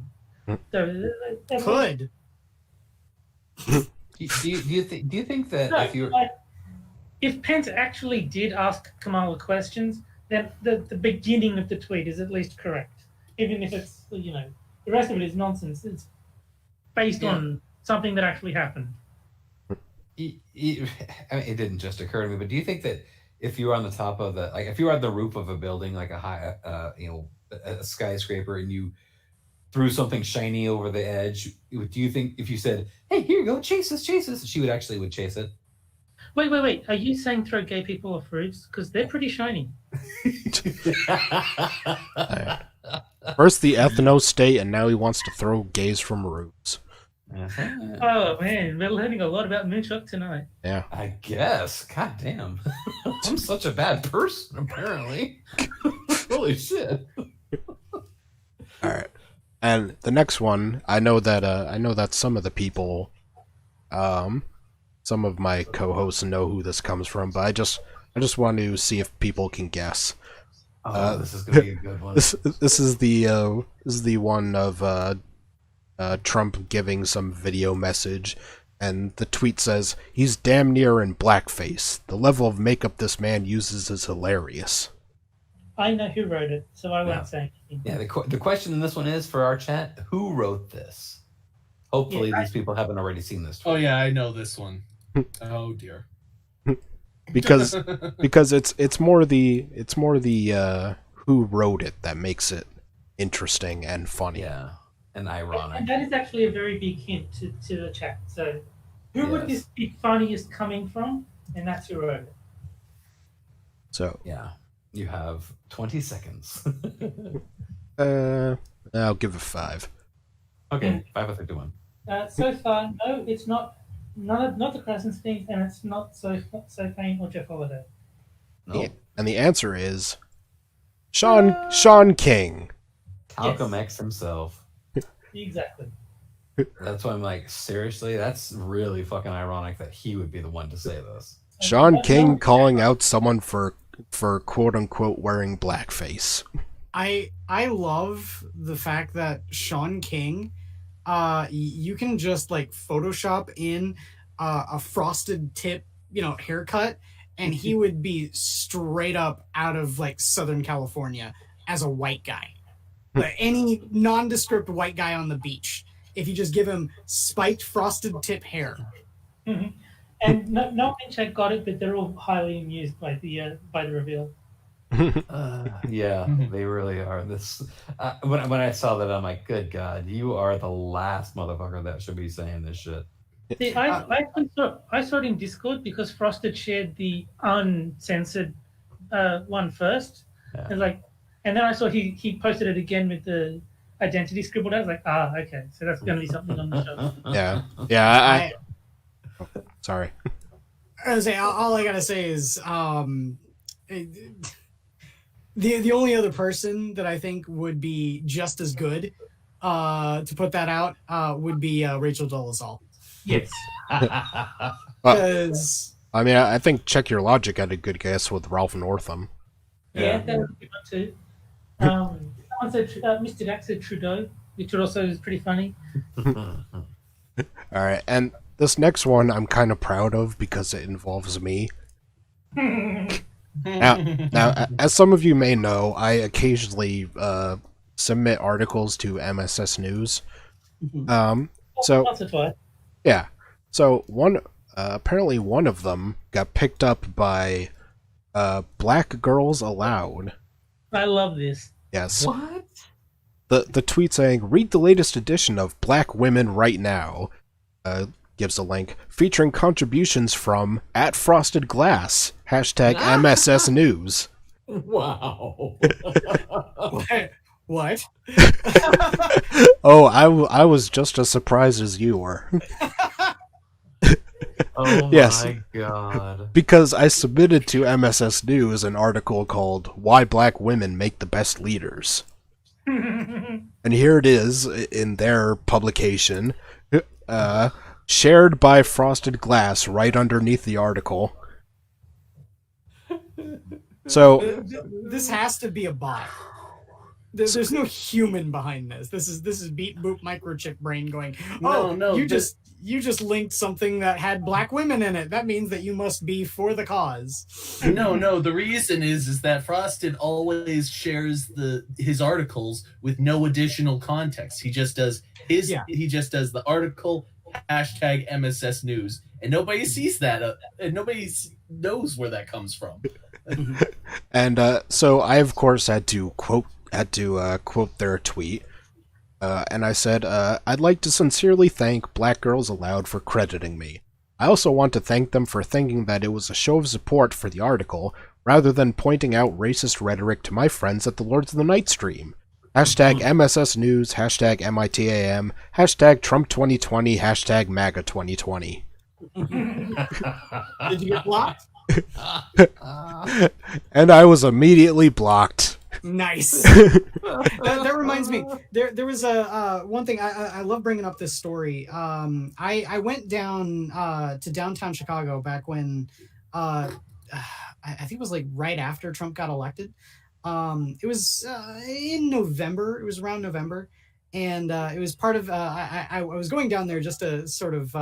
So, Could. Do you think that no, if you like, if Pence actually did ask Kamala questions, then the beginning of the tweet is at least correct. Even if it's, the rest of it is nonsense. It's based on something that actually happened. I mean, it didn't just occur to me, but do you think that if you were on the top of if you were on the roof of a building, like a high, a skyscraper, and you threw something shiny over the edge, do you think if you said, "Hey, here you go, chase this," she would chase it? Wait. Are you saying throw gay people off roofs? Because they're pretty shiny. First the ethno state, and now he wants to throw gays from roofs. Oh, man, we're learning a lot about Moonshot tonight. Yeah. I guess. God damn. I'm such a bad person, apparently. Holy shit. Alright. And the next one, I know that some of the people, some of my co-hosts know who this comes from, but I just I just want to see if people can guess. This is gonna be a good one. This is the one of Trump giving some video message, and the tweet says, "He's damn near in blackface. The level of makeup this man uses is hilarious." I know who wrote it, so I Yeah. won't say anything. Yeah, the question in this one is for our chat: who wrote this? Hopefully, these people haven't already seen this. Oh yeah, I know this one. Oh dear. because it's more the who wrote it that makes it interesting and funny. Yeah, and ironic. And that is actually a very big hint to the chat. So, who would this be funniest coming from? And that's who wrote it. So Yeah, you have 20 seconds. I'll give it 5. Okay, 5 of 51. So far, no, it's not the Krasenstein, and it's not Sophane or Jeff Holiday. No, And the answer is Sean King. Malcolm X himself. Exactly. That's why I'm like, seriously, that's really fucking ironic that he would be the one to say this. Sean King calling out someone for quote unquote wearing blackface. I love the fact that Sean King, you can just like Photoshop in a frosted tip, haircut, and he would be straight up out of like Southern California as a white guy. Like any nondescript white guy on the beach. If you just give him spiked frosted tip hair. Mm-hmm. And no one in chat got it, but they're all highly amused by the reveal. Yeah, they really are. This when I saw that, I'm like, good God, you are the last motherfucker that should be saying this shit. See, I saw it in Discord because Frosted shared the uncensored one first. Yeah. And then I saw he posted it again with the identity scribbled out. I was like, okay, so that's going to be something on the show. Yeah. Sorry. I was say all I gotta say is the only other person that I think would be just as good to put that out would be Rachel Dolezal. Yes. Because I mean, I think Check Your Logic had a good guess with Ralph Northam. Yeah, that was a good one too. Someone said Mr. Dax said Trudeau, which also is pretty funny. All right, and this next one I'm kind of proud of because it involves me. Now, as some of you may know, I occasionally submit articles to MSS News. So Once or twice. yeah, so apparently one of them got picked up by Black Girls Aloud. I love this. Yes. What? The tweet saying, "Read the latest edition of Black Women right now." Gives a link featuring contributions from @FrostedGlass #MSS News. Wow. what? Oh, I was just as surprised as you were. Oh Yes. my God. Because I submitted to MSS News an article called "Why Black Women Make the Best Leaders." And here it is in their publication, shared by Frosted Glass right underneath the article. So This has to be a bot. There's no human behind this. This is beat boop microchip brain going, you just linked something that had black women in it. That means that you must be for the cause. No. The reason is that Frosted always shares his articles with no additional context. He just does he just does the article #MSS News, and nobody sees that, and nobody knows where that comes from. And so I of course had to quote their tweet. And I said, "I'd like to sincerely thank Black Girls Aloud for crediting me. I also want to thank them for thinking that it was a show of support for the article, rather than pointing out racist rhetoric to my friends at the Lords of the Night stream. #MSS News, #MITAM, #Trump 2020, #MAGA 2020. Did you get blocked? And I was immediately blocked. Nice. that reminds me. There was a one thing I love bringing up this story. I went down to downtown Chicago back when I think it was like right after Trump got elected. It was in November. It was around November, and it was part of. I was going down there just to sort of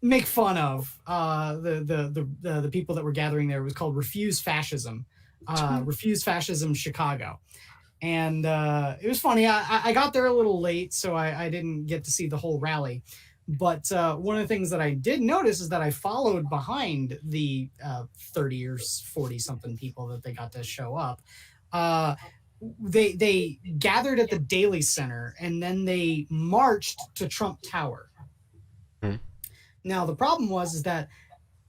make fun of the people that were gathering there. It was called Refuse Fascism, Refuse Fascism Chicago, and it was funny. I got there a little late, so I didn't get to see the whole rally. But one of the things that I did notice is that I followed behind the 30 or 40 something people that they got to show up. They gathered at the Daily Center and then they marched to Trump Tower. Now the problem is that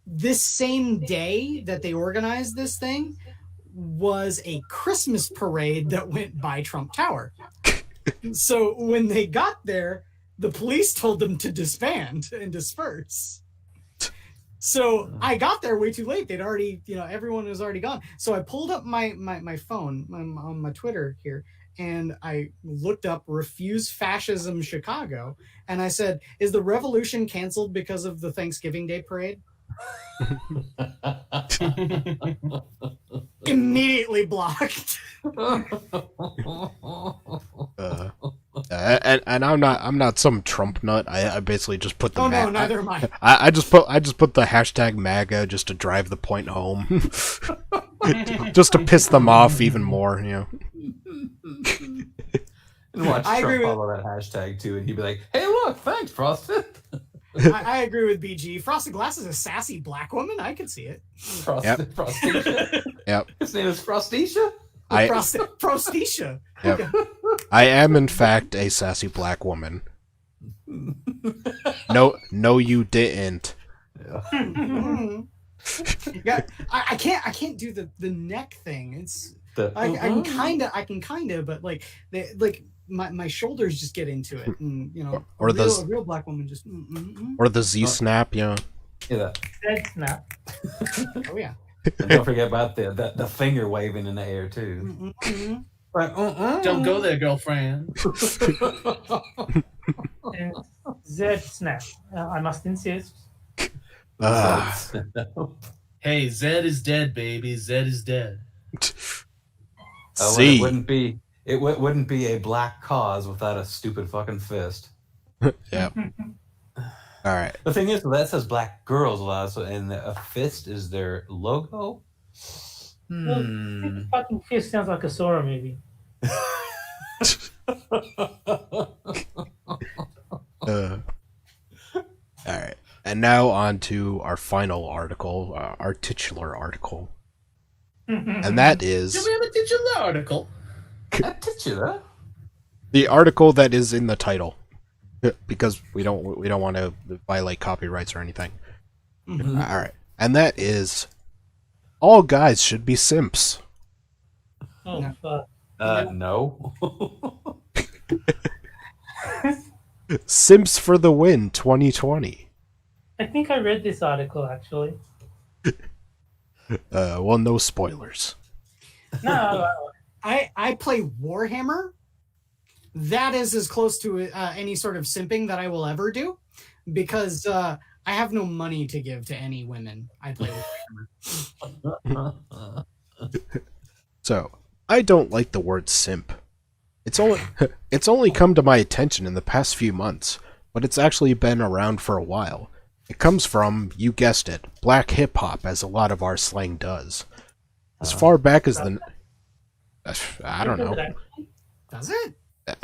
this same day that they organized this thing was a Christmas parade that went by Trump Tower. So when they got there, the police told them to disband and disperse. So I got there way too late. They'd already, everyone was already gone. So I pulled up my phone on my Twitter here, and I looked up Refuse Fascism Chicago, and I said, is the revolution canceled because of the Thanksgiving Day parade? Immediately blocked. And I'm not some Trump nut. I basically just put the no, neither am I. I just put the hashtag MAGA just to drive the point home. Just to piss them off even more, And watch I Trump agree with- follow that hashtag too, and he'd be like, "Hey, look, thanks, Frosted." I agree with BG. Frosted Glass is a sassy black woman. I can see it. Frosted, Frostisha. Yep. His name is Frostisha. Prostisha. Yep. I am in fact a sassy black woman. No, you didn't. Mhm. Yeah, I can't do the neck thing. It's I can kind of, but like my shoulders just get into it, and Or a real black woman just. Or the Z snap, Yeah, that. That's not. Oh yeah. And don't forget about the finger waving in the air too. Like, Don't go there, girlfriend. And Z snap. I must insist. Hey, Zed is dead, baby. Zed is dead. See, it wouldn't be a black cause without a stupid fucking fist. Yep. All right. The thing is, that says black girls a lot, so, and a fist is their logo. Well, fucking fist sounds like a Sora movie. All right. And now on to our final article, our titular article, and that is Did we have a titular article? Titular? the article that is in the title, because we don't want to violate copyrights or anything. All right, and that is all guys should be simps. Oh, fuck. No. Simps for the win 2020. I think I read this article actually. Well, no spoilers. No, I play Warhammer. That is as close to any sort of simping that I will ever do, because I have no money to give to any women. I play Warhammer. So, I don't like the word simp. It's only come to my attention in the past few months, but it's actually been around for a while. It comes from, you guessed it, black hip-hop, as a lot of our slang does. As far back as the... I don't know. Does it?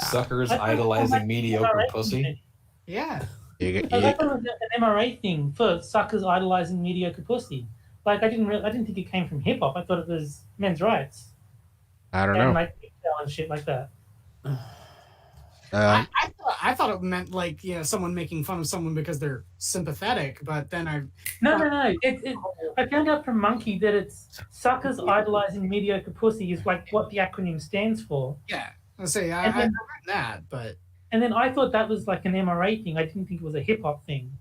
Suckers I thought idolizing it was mediocre MRA pussy. thing. Yeah. I thought it was an MRA thing for suckers idolizing mediocre pussy. Like I didn't think it came from hip hop. I thought it was men's rights I don't and know. like and shit like that. I thought it meant like someone making fun of someone because they're sympathetic, but then No. I found out from Monkey that it's suckers idolizing mediocre pussy is like what the acronym stands for. I say I read that, but And then I thought that was like an MRA thing. I didn't think it was a hip hop thing.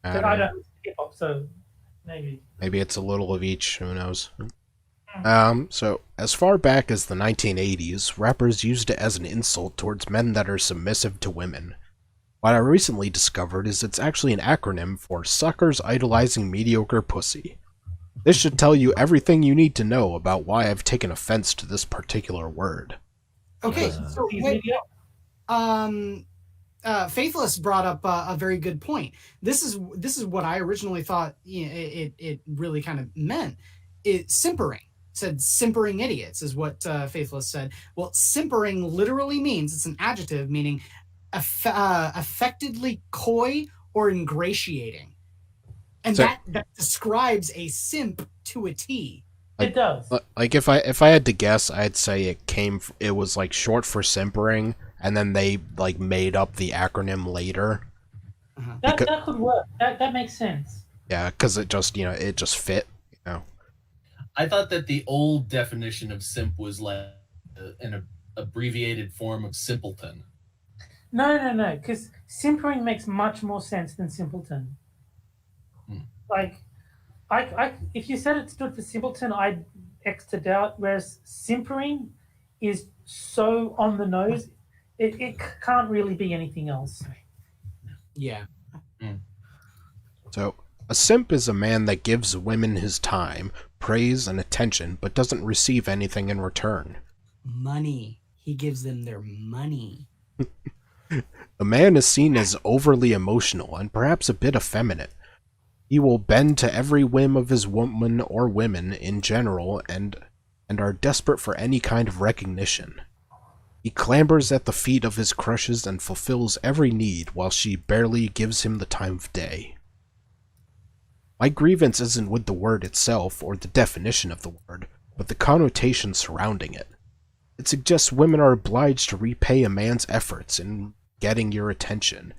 I But don't I know. don't listen to hip hop, so maybe. Maybe it's a little of each, who knows. So, as far back as the 1980s, rappers used it as an insult towards men that are submissive to women. What I recently discovered is it's actually an acronym for Suckers Idolizing Mediocre Pussy. This should tell you everything you need to know about why I've taken offense to this particular word. Okay, so wait, Faithless brought up a very good point. This is what I originally thought it really kind of meant. Simpering. Said simpering idiots is what Faithless said. Well, simpering literally means, it's an adjective meaning affectedly coy or ingratiating. And So- that describes a simp to a T. It does. Like if I had to guess, I'd say it was like short for simpering, and then they like made up the acronym later. That could work. That makes sense. Yeah, because it just fit. I thought that the old definition of simp was like an abbreviated form of simpleton. No, because simpering makes much more sense than simpleton. Like, I if you said it stood for simpleton, I'd X'd out. Whereas simpering is so on the nose, it can't really be anything else. Yeah. So, a simp is a man that gives women his time, praise, and attention, but doesn't receive anything in return. Money. He gives them their money. A man is seen as overly emotional and perhaps a bit effeminate. He will bend to every whim of his woman or women in general and are desperate for any kind of recognition. He clambers at the feet of his crushes and fulfills every need while she barely gives him the time of day. My grievance isn't with the word itself or the definition of the word, but the connotation surrounding it. It suggests women are obliged to repay a man's efforts in getting your attention.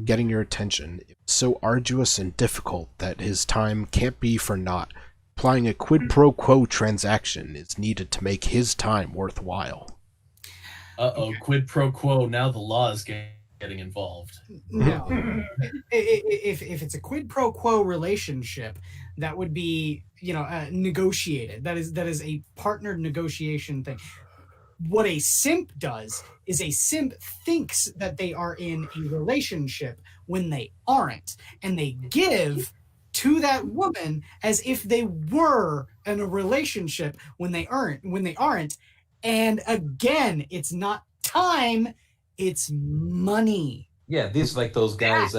Getting your attention is so arduous and difficult that his time can't be for naught. Applying a quid pro quo transaction is needed to make his time worthwhile. Quid pro quo. Now the law is getting involved. No. if it's a quid pro quo relationship, that would be negotiated. That is a partnered negotiation thing. What a simp does is a simp thinks that they are in a relationship when they aren't, and they give to that woman as if they were in a relationship when they aren't. And again, it's not time, it's money. Yeah, these are like those guys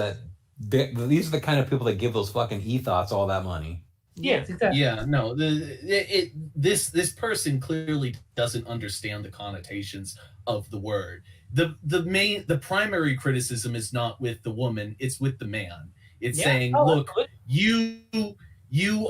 these are the kind of people that give those fucking e-thoughts all that money. Yes, exactly. Yeah, no, this person clearly doesn't understand the connotations of the word. The primary criticism is not with the woman, it's with the man. It's saying, look, you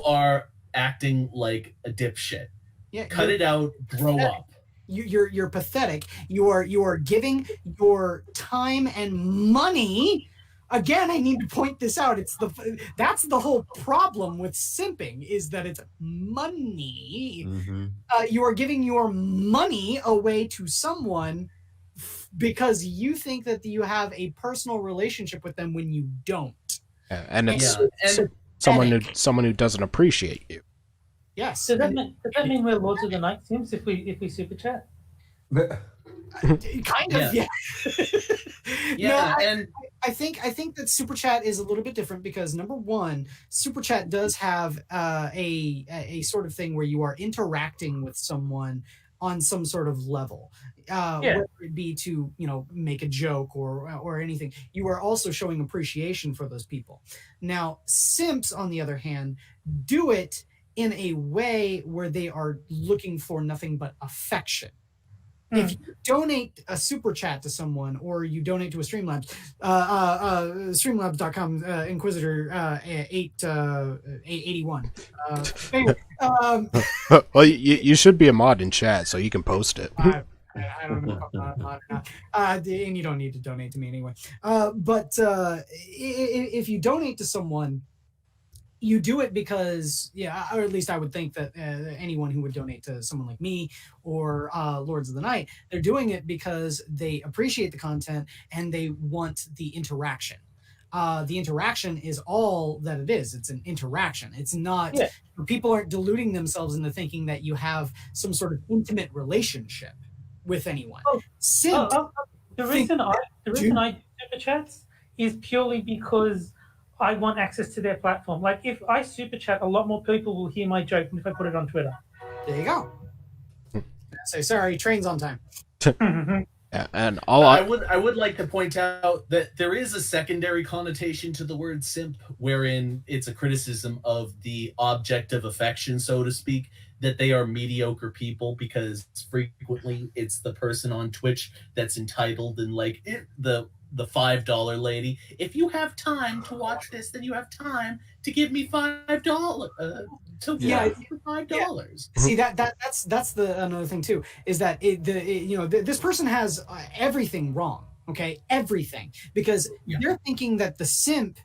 are acting like a dipshit. Yeah, Cut it out, grow up. You're pathetic. You are giving your time and money. Again, I need to point this out. That's the whole problem with simping, is that it's money. Mm-hmm. You are giving your money away to someone because you think that you have a personal relationship with them when you don't. And it's and someone who doesn't appreciate you. Yes. Does that mean we're Lords of the Night Sims if we super chat? Kind of, yeah. Yeah, No, and I think that Super Chat is a little bit different because, number one, Super Chat does have a sort of thing where you are interacting with someone on some sort of level, whether it be to make a joke or anything. You are also showing appreciation for those people. Now, simps, on the other hand, do it in a way where they are looking for nothing but affection. If you donate a super chat to someone, or you donate to a Streamlabs, streamlabs.com, Inquisitor 881. Anyway, Well, you should be a mod in chat, so you can post it. I don't know if I'm not or not. And you don't need to donate to me anyway. But if you donate to someone, you do it because, or at least I would think that anyone who would donate to someone like me or Lords of the Night, they're doing it because they appreciate the content and they want the interaction. The interaction is all that it is. It's an interaction. It's not, people aren't deluding themselves into thinking that you have some sort of intimate relationship with anyone. The reason I super chats is purely because I want access to their platform. Like if I super chat, a lot more people will hear my joke than if I put it on Twitter. There you go. So sorry, train's on time. Yeah, and all I would like to point out that there is a secondary connotation to the word simp, wherein it's a criticism of the object of affection, so to speak, that they are mediocre people, because frequently it's the person on Twitch that's entitled and like the $5 lady. If you have time to watch this, then you have time to give me $5 for $5. See that's the another thing too, is that this person has everything wrong. Okay, everything, because they're thinking that the simp,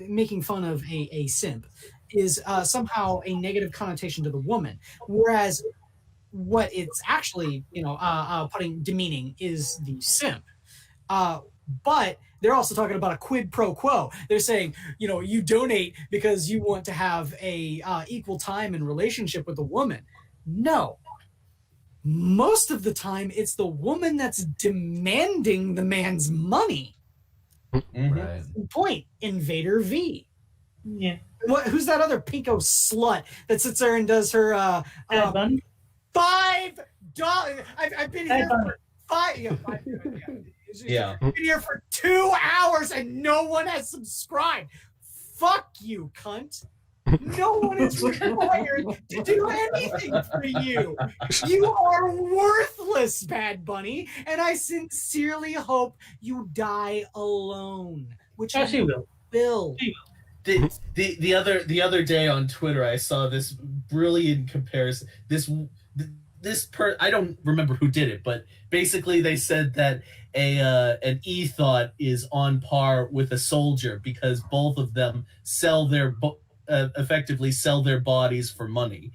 making fun of a simp is somehow a negative connotation to the woman, whereas what it's actually putting demeaning is the simp. But they're also talking about a quid pro quo. They're saying, you donate because you want to have a equal time in relationship with a woman. No. Most of the time, it's the woman that's demanding the man's money. Right. Point. Invader V. Yeah. Who's that other pinko slut that sits there and does her Bunny? $5? I've been here for five. Yeah. Been here for 2 hours and no one has subscribed. Fuck you, cunt. No one is required to do anything for you. You are worthless, Bad Bunny, and I sincerely hope you die alone. Which She will. Bill. The other day on Twitter, I saw this brilliant comparison. I don't remember who did it, but basically they said that an e-thought is on par with a soldier because both of them effectively sell their bodies for money.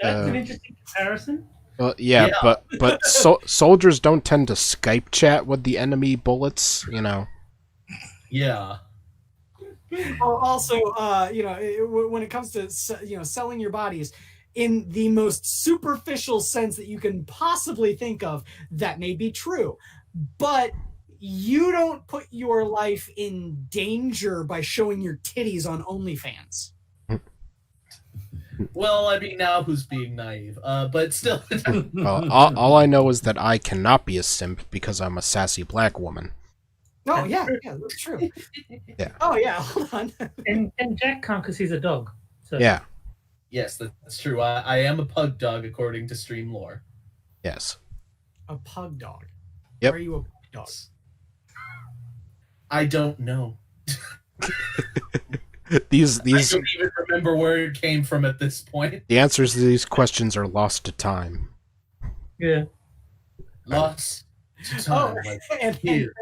That's an interesting comparison. Well, yeah. but soldiers don't tend to Skype chat with the enemy bullets, Yeah. Also, when it comes to selling your bodies in the most superficial sense that you can possibly think of, that may be true, but you don't put your life in danger by showing your titties on OnlyFans. Well, I mean, now who's being naive? But still. Well, all I know is that I cannot be a simp because I'm a sassy black woman. Oh, yeah, that's true. Yeah. Oh, yeah, hold on. And Jack can't because he's a dog. So. Yeah. Yes, that's true. I am a pug dog according to stream lore. Yes. A pug dog. Yep. Why are you a pug dog? I don't know. These I don't even remember where it came from at this point. the answers to these questions are lost to time. Yeah. Lost to time. Like tears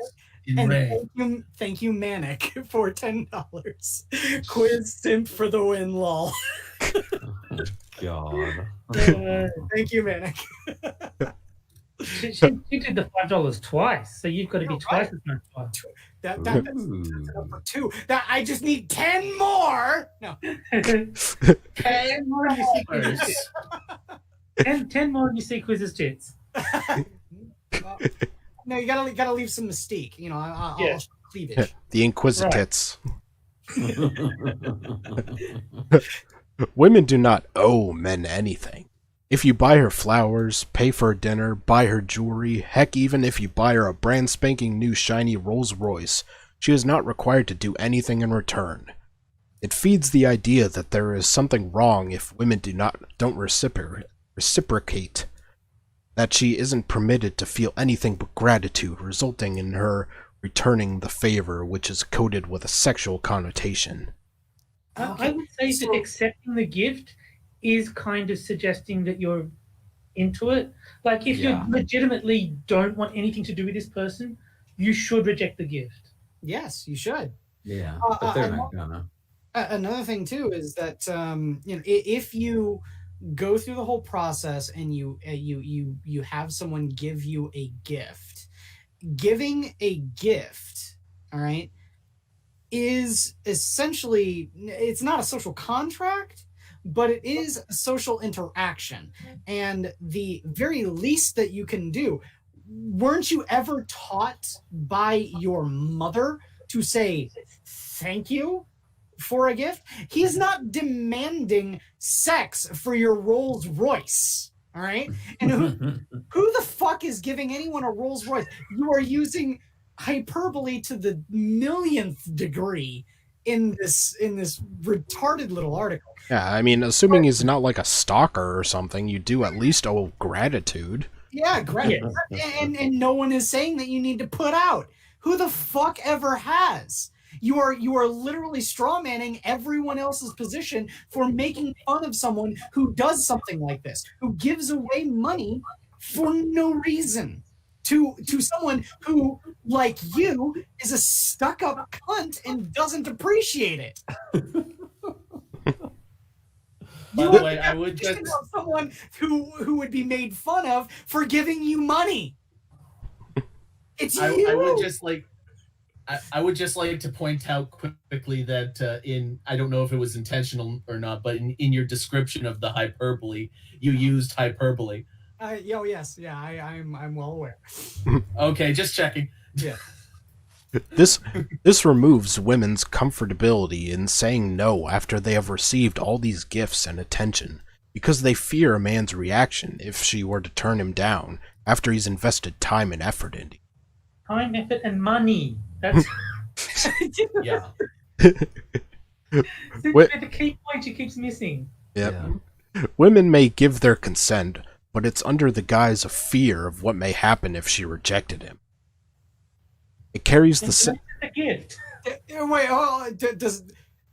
in rain. Thank you, Manic, for $10. Quiz simp for the win, lol. Oh, God. Thank you, Manic. She did the $5 twice, so you've got to be twice as much. That's number 2. That I just need 10 more. No. 10 more you see quizzes. 10 more you see quizzes tits. No, you gotta leave some mystique. I'll cleavage. The Inquisitors. Women do not owe men anything. If you buy her flowers, pay for her dinner, buy her jewelry, heck, even if you buy her a brand spanking new shiny Rolls Royce, she is not required to do anything in return. It feeds the idea that there is something wrong if women don't reciprocate, that she isn't permitted to feel anything but gratitude, resulting in her returning the favor, which is coded with a sexual connotation. I would say that accepting the gift is kind of suggesting that you're into it. Like, if you legitimately don't want anything to do with this person, you should reject the gift. Yes, you should. Yeah, but they're not gonna. Another thing too is that if you go through the whole process and you have someone give you a gift, giving a gift, all right, is essentially, it's not a social contract, but it is a social interaction. And the very least that you can do, weren't you ever taught by your mother to say thank you for a gift? He's not demanding sex for your Rolls Royce. All right. And who the fuck is giving anyone a Rolls Royce? You are using hyperbole to the millionth degree in this retarded little article. Yeah, I mean, assuming he's not like a stalker or something, you do at least owe gratitude. Yeah, great. And no one is saying that you need to put out. Who the fuck ever has? You are literally strawmanning everyone else's position for making fun of someone who does something like this, who gives away money for no reason to someone who, like you, is a stuck-up cunt and doesn't appreciate it. By the way, I would just someone who would be made fun of for giving you money. It's you. I would just like to point out quickly that I don't know if it was intentional or not, but in your description of the hyperbole, you used hyperbole. Yes, yeah, I'm well aware. Okay, just checking. Yeah. This removes women's comfortability in saying no after they have received all these gifts and attention, because they fear a man's reaction if she were to turn him down after he's invested time and effort into. Time, effort, and money. That's Yeah. the key point she keeps missing. Yep. Yeah. Women may give their consent, but it's under the guise of fear of what may happen if she rejected him. It carries the gift. Wait,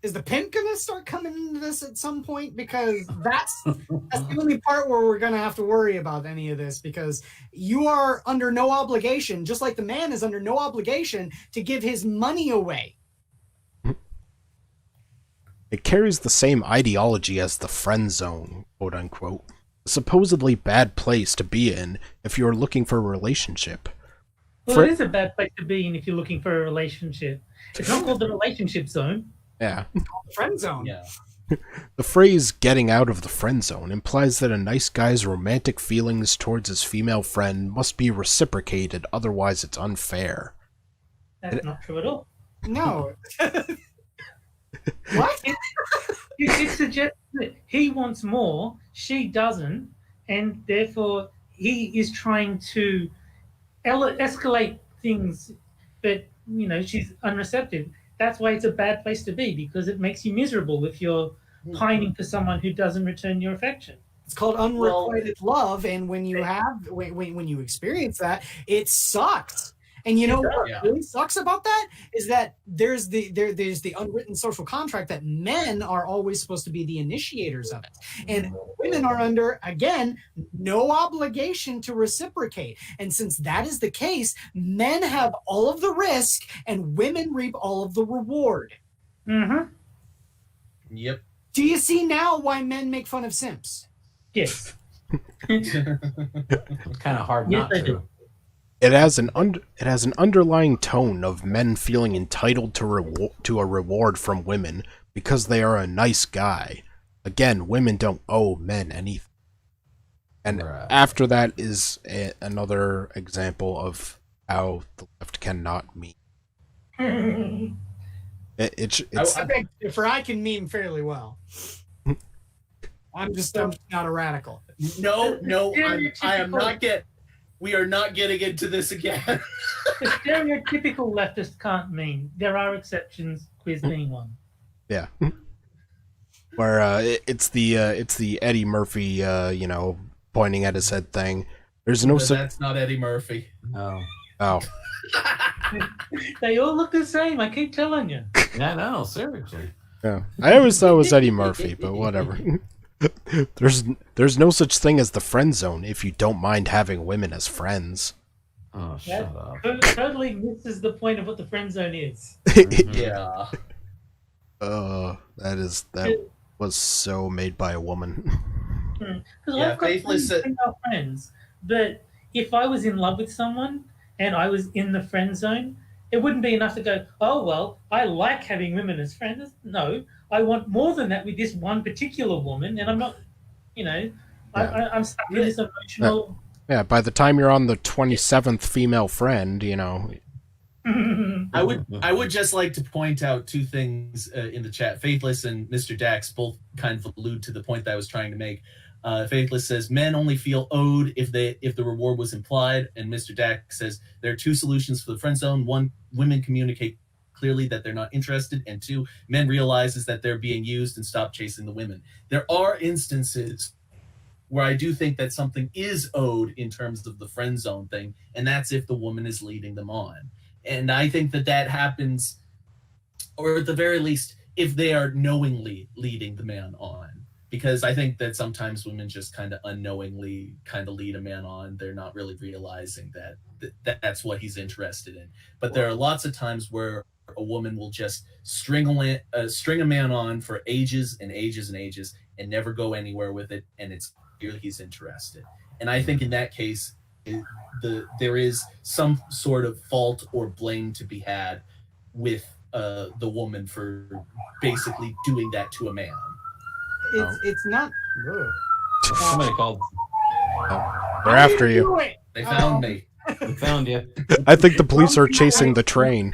is the pimp gonna start coming into this at some point? Because that's the only part where we're gonna have to worry about any of this, because you are under no obligation, just like the man is under no obligation to give his money away. It carries the same ideology as the friend zone, quote unquote. A supposedly bad place to be in if you're looking for a relationship. Well, it is a bad place to be in if you're looking for a relationship. It's not called the relationship zone. Yeah. Friend zone. Yeah. The phrase getting out of the friend zone implies that a nice guy's romantic feelings towards his female friend must be reciprocated, otherwise it's unfair. That's not true at all. No. What? It suggests that he wants more, she doesn't, and therefore he is trying to escalate things, but she's unreceptive. That's why it's a bad place to be, because it makes you miserable if you're pining for someone who doesn't return your affection. It's called unrequited love, and when you when you experience that, it sucks. And you know what really sucks about that is that there's the unwritten social contract that men are always supposed to be the initiators of it, and women are under, again, no obligation to reciprocate. And since that is the case, men have all of the risk and women reap all of the reward. Mm-hmm. Yep. Do you see now why men make fun of simps? Yes. It's kind of hard not to. It has an underlying tone of men feeling entitled to a reward from women because they are a nice guy. Again, women don't owe men anything. And after that is another example of how the left cannot meme. I can meme fairly well. I'm just not a radical. No, I am not we are not getting into this again. The stereotypical leftist can't meme. There are exceptions, quiz being one. Yeah. Where it's the Eddie Murphy pointing at his head thing. There's no That's not Eddie Murphy. No. Oh. They all look the same, I keep telling you. Yeah, no, seriously. Yeah. I always thought it was Eddie Murphy, but whatever. There's no such thing as the friend zone if you don't mind having women as friends. Oh, shut up. Totally misses the point of what the friend zone is. Yeah. That was so made by a woman. Because I've got female friends, but if I was in love with someone and I was in the friend zone, it wouldn't be enough to go, oh, well, I like having women as friends. No, I want more than that with this one particular woman, and I'm not, I'm stuck in this emotional Yeah, by the time you're on the 27th female friend, you know. I would just like to point out two things in the chat. Faithless and Mr. Dax both kind of allude to the point that I was trying to make. Faithless says men only feel owed if the reward was implied, and Mr. Dax says there are two solutions for the friend zone. One, women communicate clearly that they're not interested, and two, men realizes that they're being used and stop chasing the women. There are instances where I do think that something is owed in terms of the friend zone thing, and that's if the woman is leading them on. And I think that happens, or at the very least, if they are knowingly leading the man on. Because I think that sometimes women just kind of unknowingly kind of lead a man on. They're not really realizing that's what he's interested in. But there are lots of times where a woman will just string a man on for ages and ages and ages and never go anywhere with it, and it's clear he's interested. And I think in that case, there is some sort of fault or blame to be had with the woman for basically doing that to a man. It's not. Somebody called. They're after you. They found me. We found you. I think the police are chasing the train.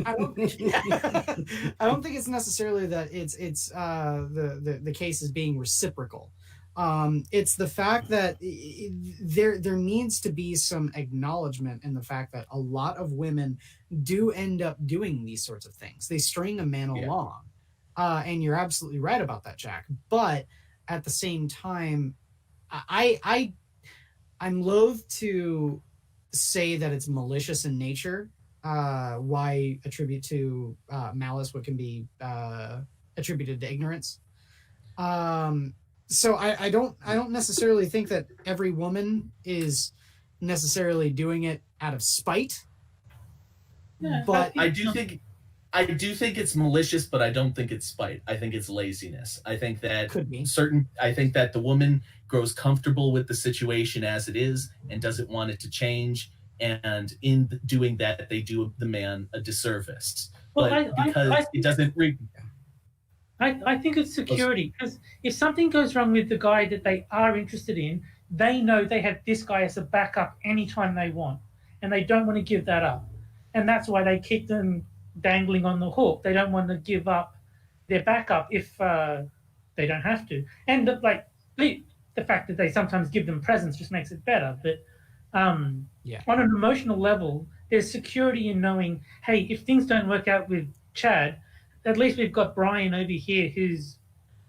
I don't think it's necessarily that it's the case is being reciprocal. It's the fact that there needs to be some acknowledgement in the fact that a lot of women do end up doing these sorts of things. They string a man along, and you're absolutely right about that, Jack. But at the same time, I'm loath to say that it's malicious in nature. Why attribute to malice what can be attributed to ignorance? So I don't necessarily think that every woman is necessarily doing it out of spite. Yeah, But I do think it's malicious, but I don't think it's spite. I think it's laziness. I think that could be. I think that the woman grows comfortable with the situation as it is and doesn't want it to change. And in doing that, they do the man a disservice. Well, But it doesn't. I think it's security, because if something goes wrong with the guy that they are interested in, they know they have this guy as a backup anytime they want, and they don't want to give that up. And that's why they keep them dangling on the hook. They don't want to give up their backup if they don't have to. And the fact that they sometimes give them presents just makes it better. But on an emotional level, there's security in knowing, hey, if things don't work out with Chad, at least we've got Brian over here who's,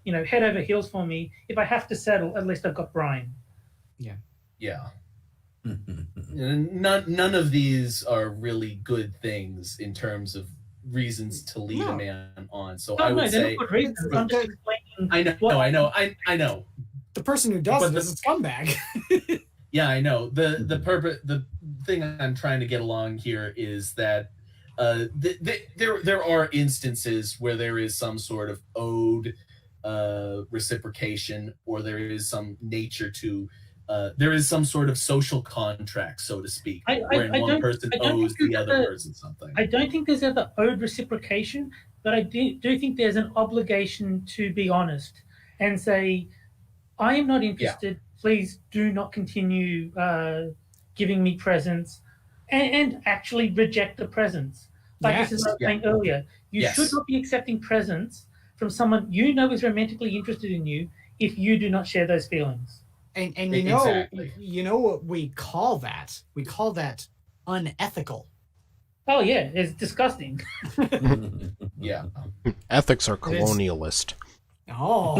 head over heels for me. If I have to settle, at least I've got Brian. Yeah. None of these are really good things in terms of reasons to lead a man on. So I would say, good reasons. I'm just explaining. I know. The person who does it is a scumbag. Yeah, I know. The thing I'm trying to get along here is that there are instances where there is some sort of owed reciprocation, or there is some nature to there is some sort of social contract, so to speak, wherein one person owes the other person something. I don't think there's ever owed reciprocation, but I do think there's an obligation to be honest and say, I am not interested. Yeah. Please do not continue giving me presents, and actually reject the presents. This is what I was saying earlier. You should not be accepting presents from someone you know is romantically interested in you if you do not share those feelings. And you know what we call that? We call that unethical. Oh yeah, it's disgusting. Yeah. Ethics are colonialist. Oh.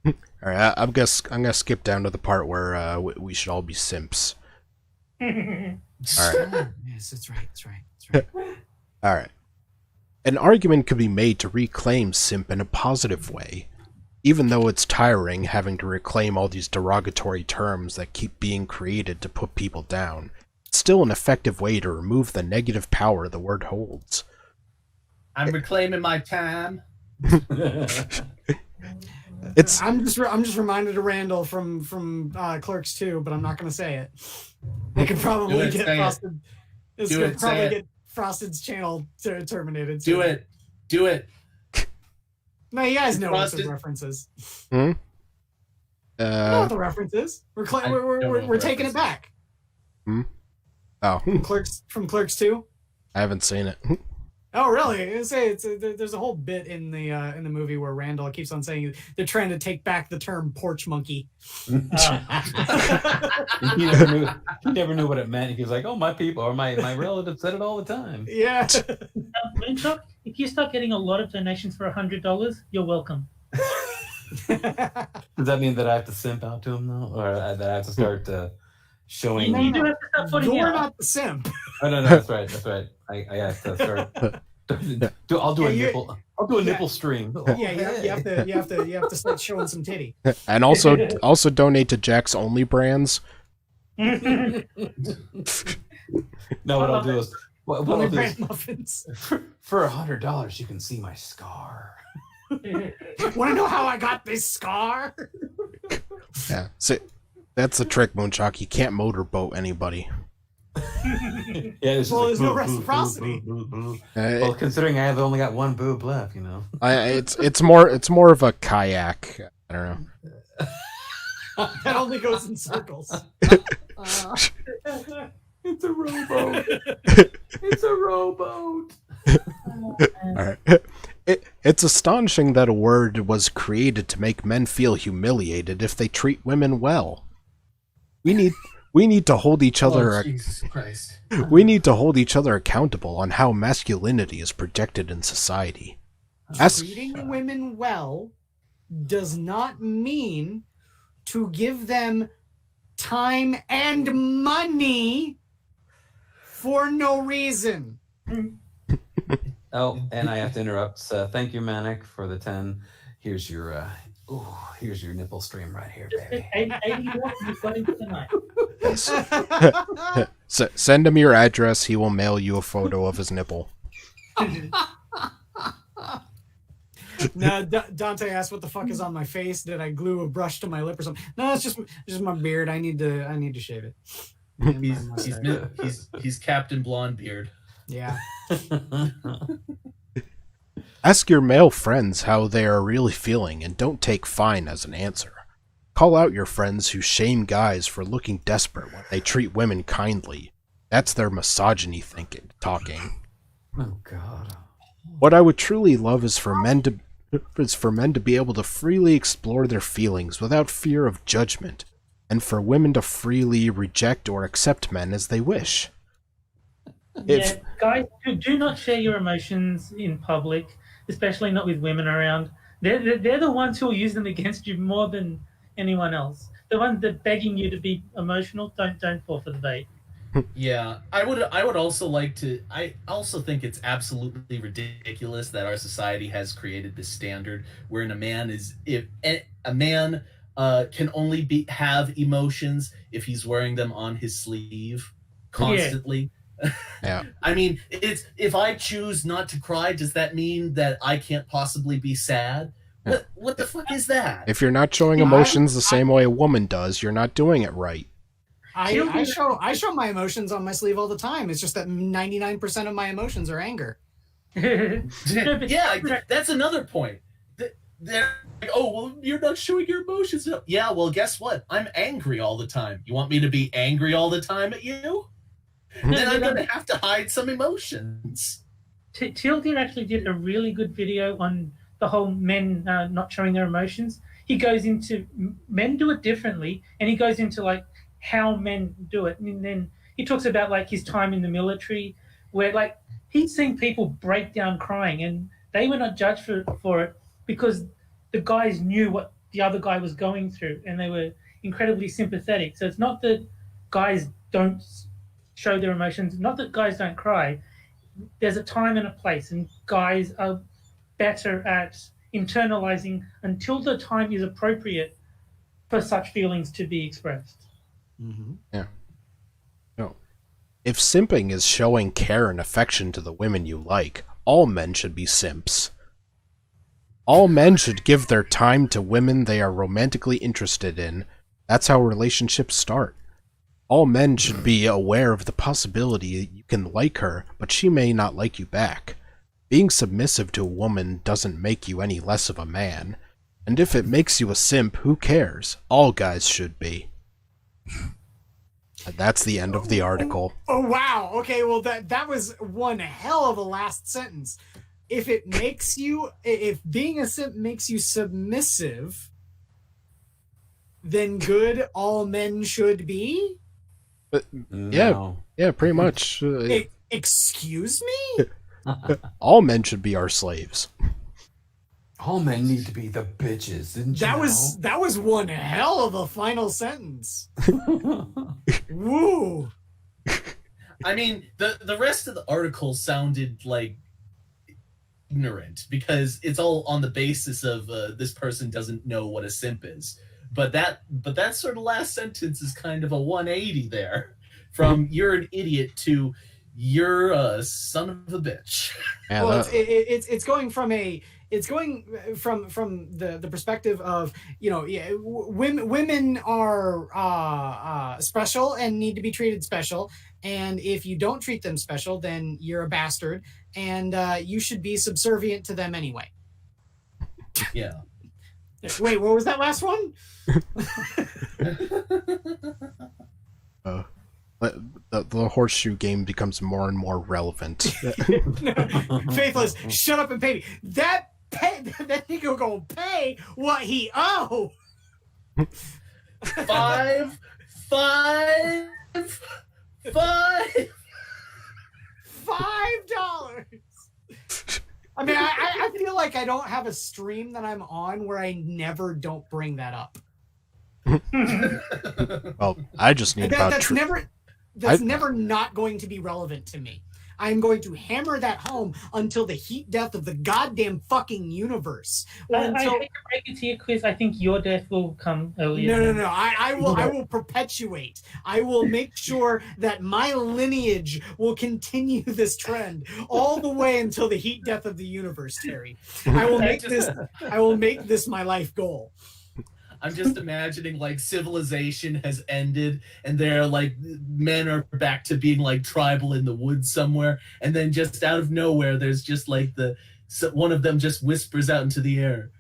All right, I'm gonna skip down to the part where we should all be simps. All right. Yes, that's right. All right. An argument could be made to reclaim simp in a positive way, even though it's tiring having to reclaim all these derogatory terms that keep being created to put people down. It's still an effective way to remove the negative power the word holds. I'm reclaiming my time. I'm just reminded of Randall from Clerks 2, but I'm not going to say it. It could probably get Frosted. It's going to probably get Frosted's channel terminated. Do it. No, you guys know what the references. I know what the reference is. We're I don't know what we're the taking it reference back. Oh, From Clerks 2. I haven't seen it. Oh, really? There's a whole bit in the movie where Randall keeps on saying they're trying to take back the term porch monkey. he never knew what it meant. He was like, "Oh, my people or my relatives said it all the time." Yeah. Moonshot, if you start getting a lot of donations for $100, you're welcome. Does that mean that I have to simp out to him though, or that I have to start showing? You do have to start putting You're out. not the simp. Oh, no, that's right. I have to start. I'll do a nipple. I'll do a nipple stream. Yeah, you have to start showing some titty. And also donate to Jack's Only Brands. No, what I'll do is what Only I'll do brand is muffins. for $100 you can see my scar. Want to know how I got this scar? Yeah, so that's the trick, Moonshot. You can't motorboat anybody. Yeah, it's Well, just there's no reciprocity. Well, considering I have only got one boob left, you know. It's more of a kayak. I don't know. That only goes in circles. It's a rowboat. It's a rowboat. All right. It's astonishing that a word was created to make men feel humiliated if they treat women well. We need to hold each other. Jesus Christ. We need to hold each other accountable on how masculinity is projected in society. Treating women well does not mean to give them time and money for no reason. Oh, and I have to interrupt. So thank you, Manic, for the 10. Here's your nipple stream right here, baby. 81, you've got him tonight. Send him your address. He will mail you a photo of his nipple. No, Dante asked what the fuck is on my face. Did I glue a brush to my lip or something? No, it's just my beard. I need to shave it. He's Captain Blondebeard. Yeah. Ask your male friends how they are really feeling and don't take fine as an answer. Call out your friends who shame guys for looking desperate when they treat women kindly. That's their misogyny talking. Oh God. What I would truly love is for men to be able to freely explore their feelings without fear of judgment, and for women to freely reject or accept men as they wish. Yeah, guys, do not share your emotions in public, especially not with women around. They're the ones who will use them against you more than anyone else. The ones that begging you to be emotional, don't fall for the bait. Yeah, I would also like to. I also think it's absolutely ridiculous that our society has created this standard wherein a man can only have emotions if he's wearing them on his sleeve constantly. Yeah. I mean, it's if I choose not to cry, does that mean that I can't possibly be sad? What the fuck is that? If you're not showing emotions the same way a woman does, you're not doing it right. I show my emotions on my sleeve all the time. It's just that 99% of my emotions are anger. Yeah, that's another point. They're like, oh, well, you're not showing your emotions. Yeah, well, guess what? I'm angry all the time. You want me to be angry all the time at you? Then I'm going to have to hide some emotions. Tilden actually did a really good video on the whole men not showing their emotions. He goes into men do it differently, and he goes into like how men do it, and then he talks about like his time in the military, where like he'd seen people break down crying, and they were not judged for it because the guys knew what the other guy was going through, and they were incredibly sympathetic. So it's not that guys don't show their emotions, not that guys don't cry. There's a time and a place, and guys are better at internalizing until the time is appropriate for such feelings to be expressed. Mm-hmm. Yeah. No. If simping is showing care and affection to the women you like, all men should be simps. All men should give their time to women they are romantically interested in. That's how relationships start. All men should be aware of the possibility you can like her, but she may not like you back. Being submissive to a woman doesn't make you any less of a man, And if it makes you a simp, who cares? All guys should be. And that's the end of the article. Oh wow. Okay, well that was one hell of a last sentence. If being a simp makes you submissive, then good all men should be? Yeah, pretty much. Excuse me? All men should be our slaves. All men need to be the bitches, didn't you That was one hell of a final sentence. Woo. I mean, the rest of the article sounded like ignorant because it's all on the basis of this person doesn't know what a simp is. But that sort of last sentence is kind of a 180 there, from you're an idiot to you're a son of a bitch. Yeah, Well, it's going from the perspective of, women are special and need to be treated special, and if you don't treat them special, then you're a bastard, and you should be subservient to them anyway. Yeah. Wait, what was that last one? the horseshoe game becomes more and more relevant. Faithless, shut up and pay me. That nigga gonna pay what he owe. $5. I mean, I feel like I don't have a stream that I'm on where I never don't bring that up. Well, I just need That's never not going to be relevant to me. I'm going to hammer that home until the heat death of the goddamn fucking universe. I hate to break it to you, Chris. I think your death will come earlier. No. I will perpetuate. I will make sure that my lineage will continue this trend all the way until the heat death of the universe, Terry. I will make this my life goal. I'm just imagining like civilization has ended and they're like men are back to being like tribal in the woods somewhere, and then just out of nowhere there's just like one of them just whispers out into the air,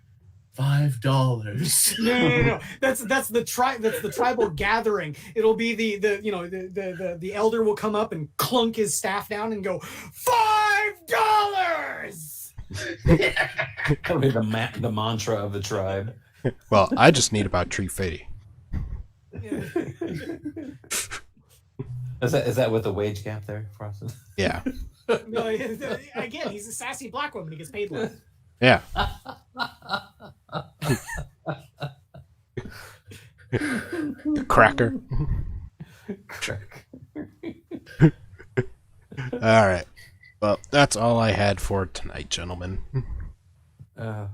$5. No. That's the tribal gathering. It'll be the elder will come up and clunk his staff down and go, $5. That'll be the mantra of the tribe. Well, I just need about Tree Fitty. Is that with the wage gap there, Frosted? Yeah. No, again, he's a sassy black woman. He gets paid less. Yeah. Cracker. All right. Well, that's all I had for tonight, gentlemen. I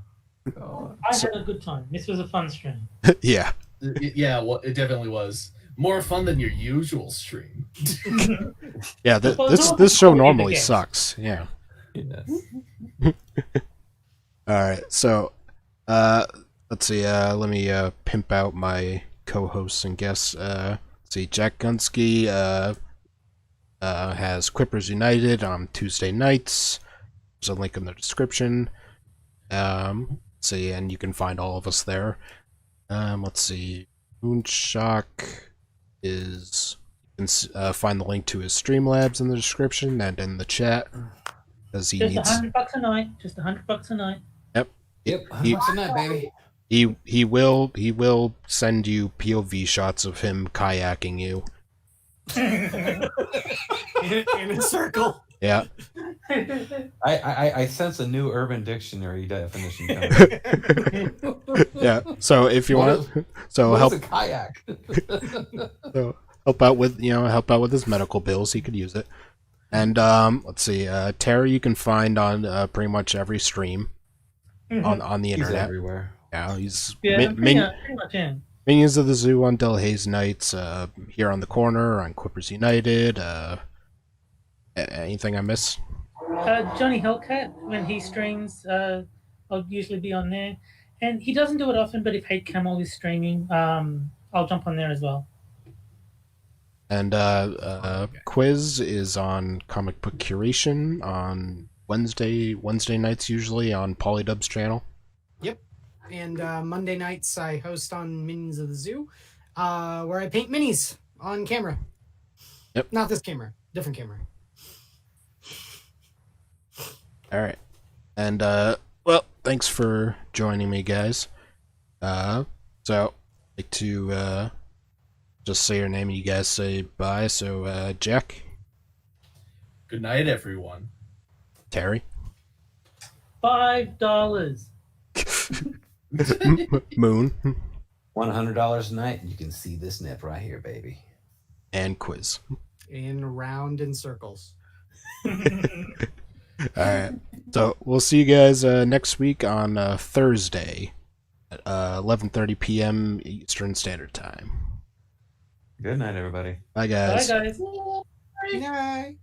had a good time. This was a fun stream. Yeah. Yeah, well, it definitely was. More fun than your usual stream. Yeah, this show normally sucks. Yeah. Yes. All right, so let's see. Let me pimp out my co-hosts and guests. Let's see. Jack Gunsky has Quippers United on Tuesday nights. There's a link in the description. Let's see, and you can find all of us there. Let's see. Moonshock is. You can find the link to his Streamlabs in the description and in the chat. Because he Just needs. $100 a night. Just $100 a night. Yep. Yep. $100 a night, baby. He will send you POV shots of him kayaking you. in a circle. Yeah. I sense a new Urban Dictionary definition coming. Yeah. So if you want, help a kayak. so help out with his medical bills, he could use it. And let's see, Terry you can find on pretty much every stream on the internet. He's everywhere. Yeah, he's Pretty much in. Minions of the Zoo on Delhaze nights, here on the corner on Quippers United. Anything I miss? Johnny Hellcat, when he streams, I'll usually be on there. And he doesn't do it often, but if Hate Camel is streaming, I'll jump on there as well. And Quiz is on Comic Book Curation on Wednesday nights usually on Polydub's channel. Yep. And Monday nights I host on Minions of the Zoo, where I paint minis on camera. Yep. Not this camera, different camera. All right. And, well, thanks for joining me, guys. So, I'd like to, just say your name and you guys say bye. So, Jack, Good night, everyone. Terry, $5. Moon, $100 a night, and you can see this nip right here, baby. and Quiz. And round in circles. Alright. So, we'll see you guys next week on Thursday at 11:30 p.m. Eastern Standard Time. Good night, everybody. Bye, Bye, guys. guys. Good night.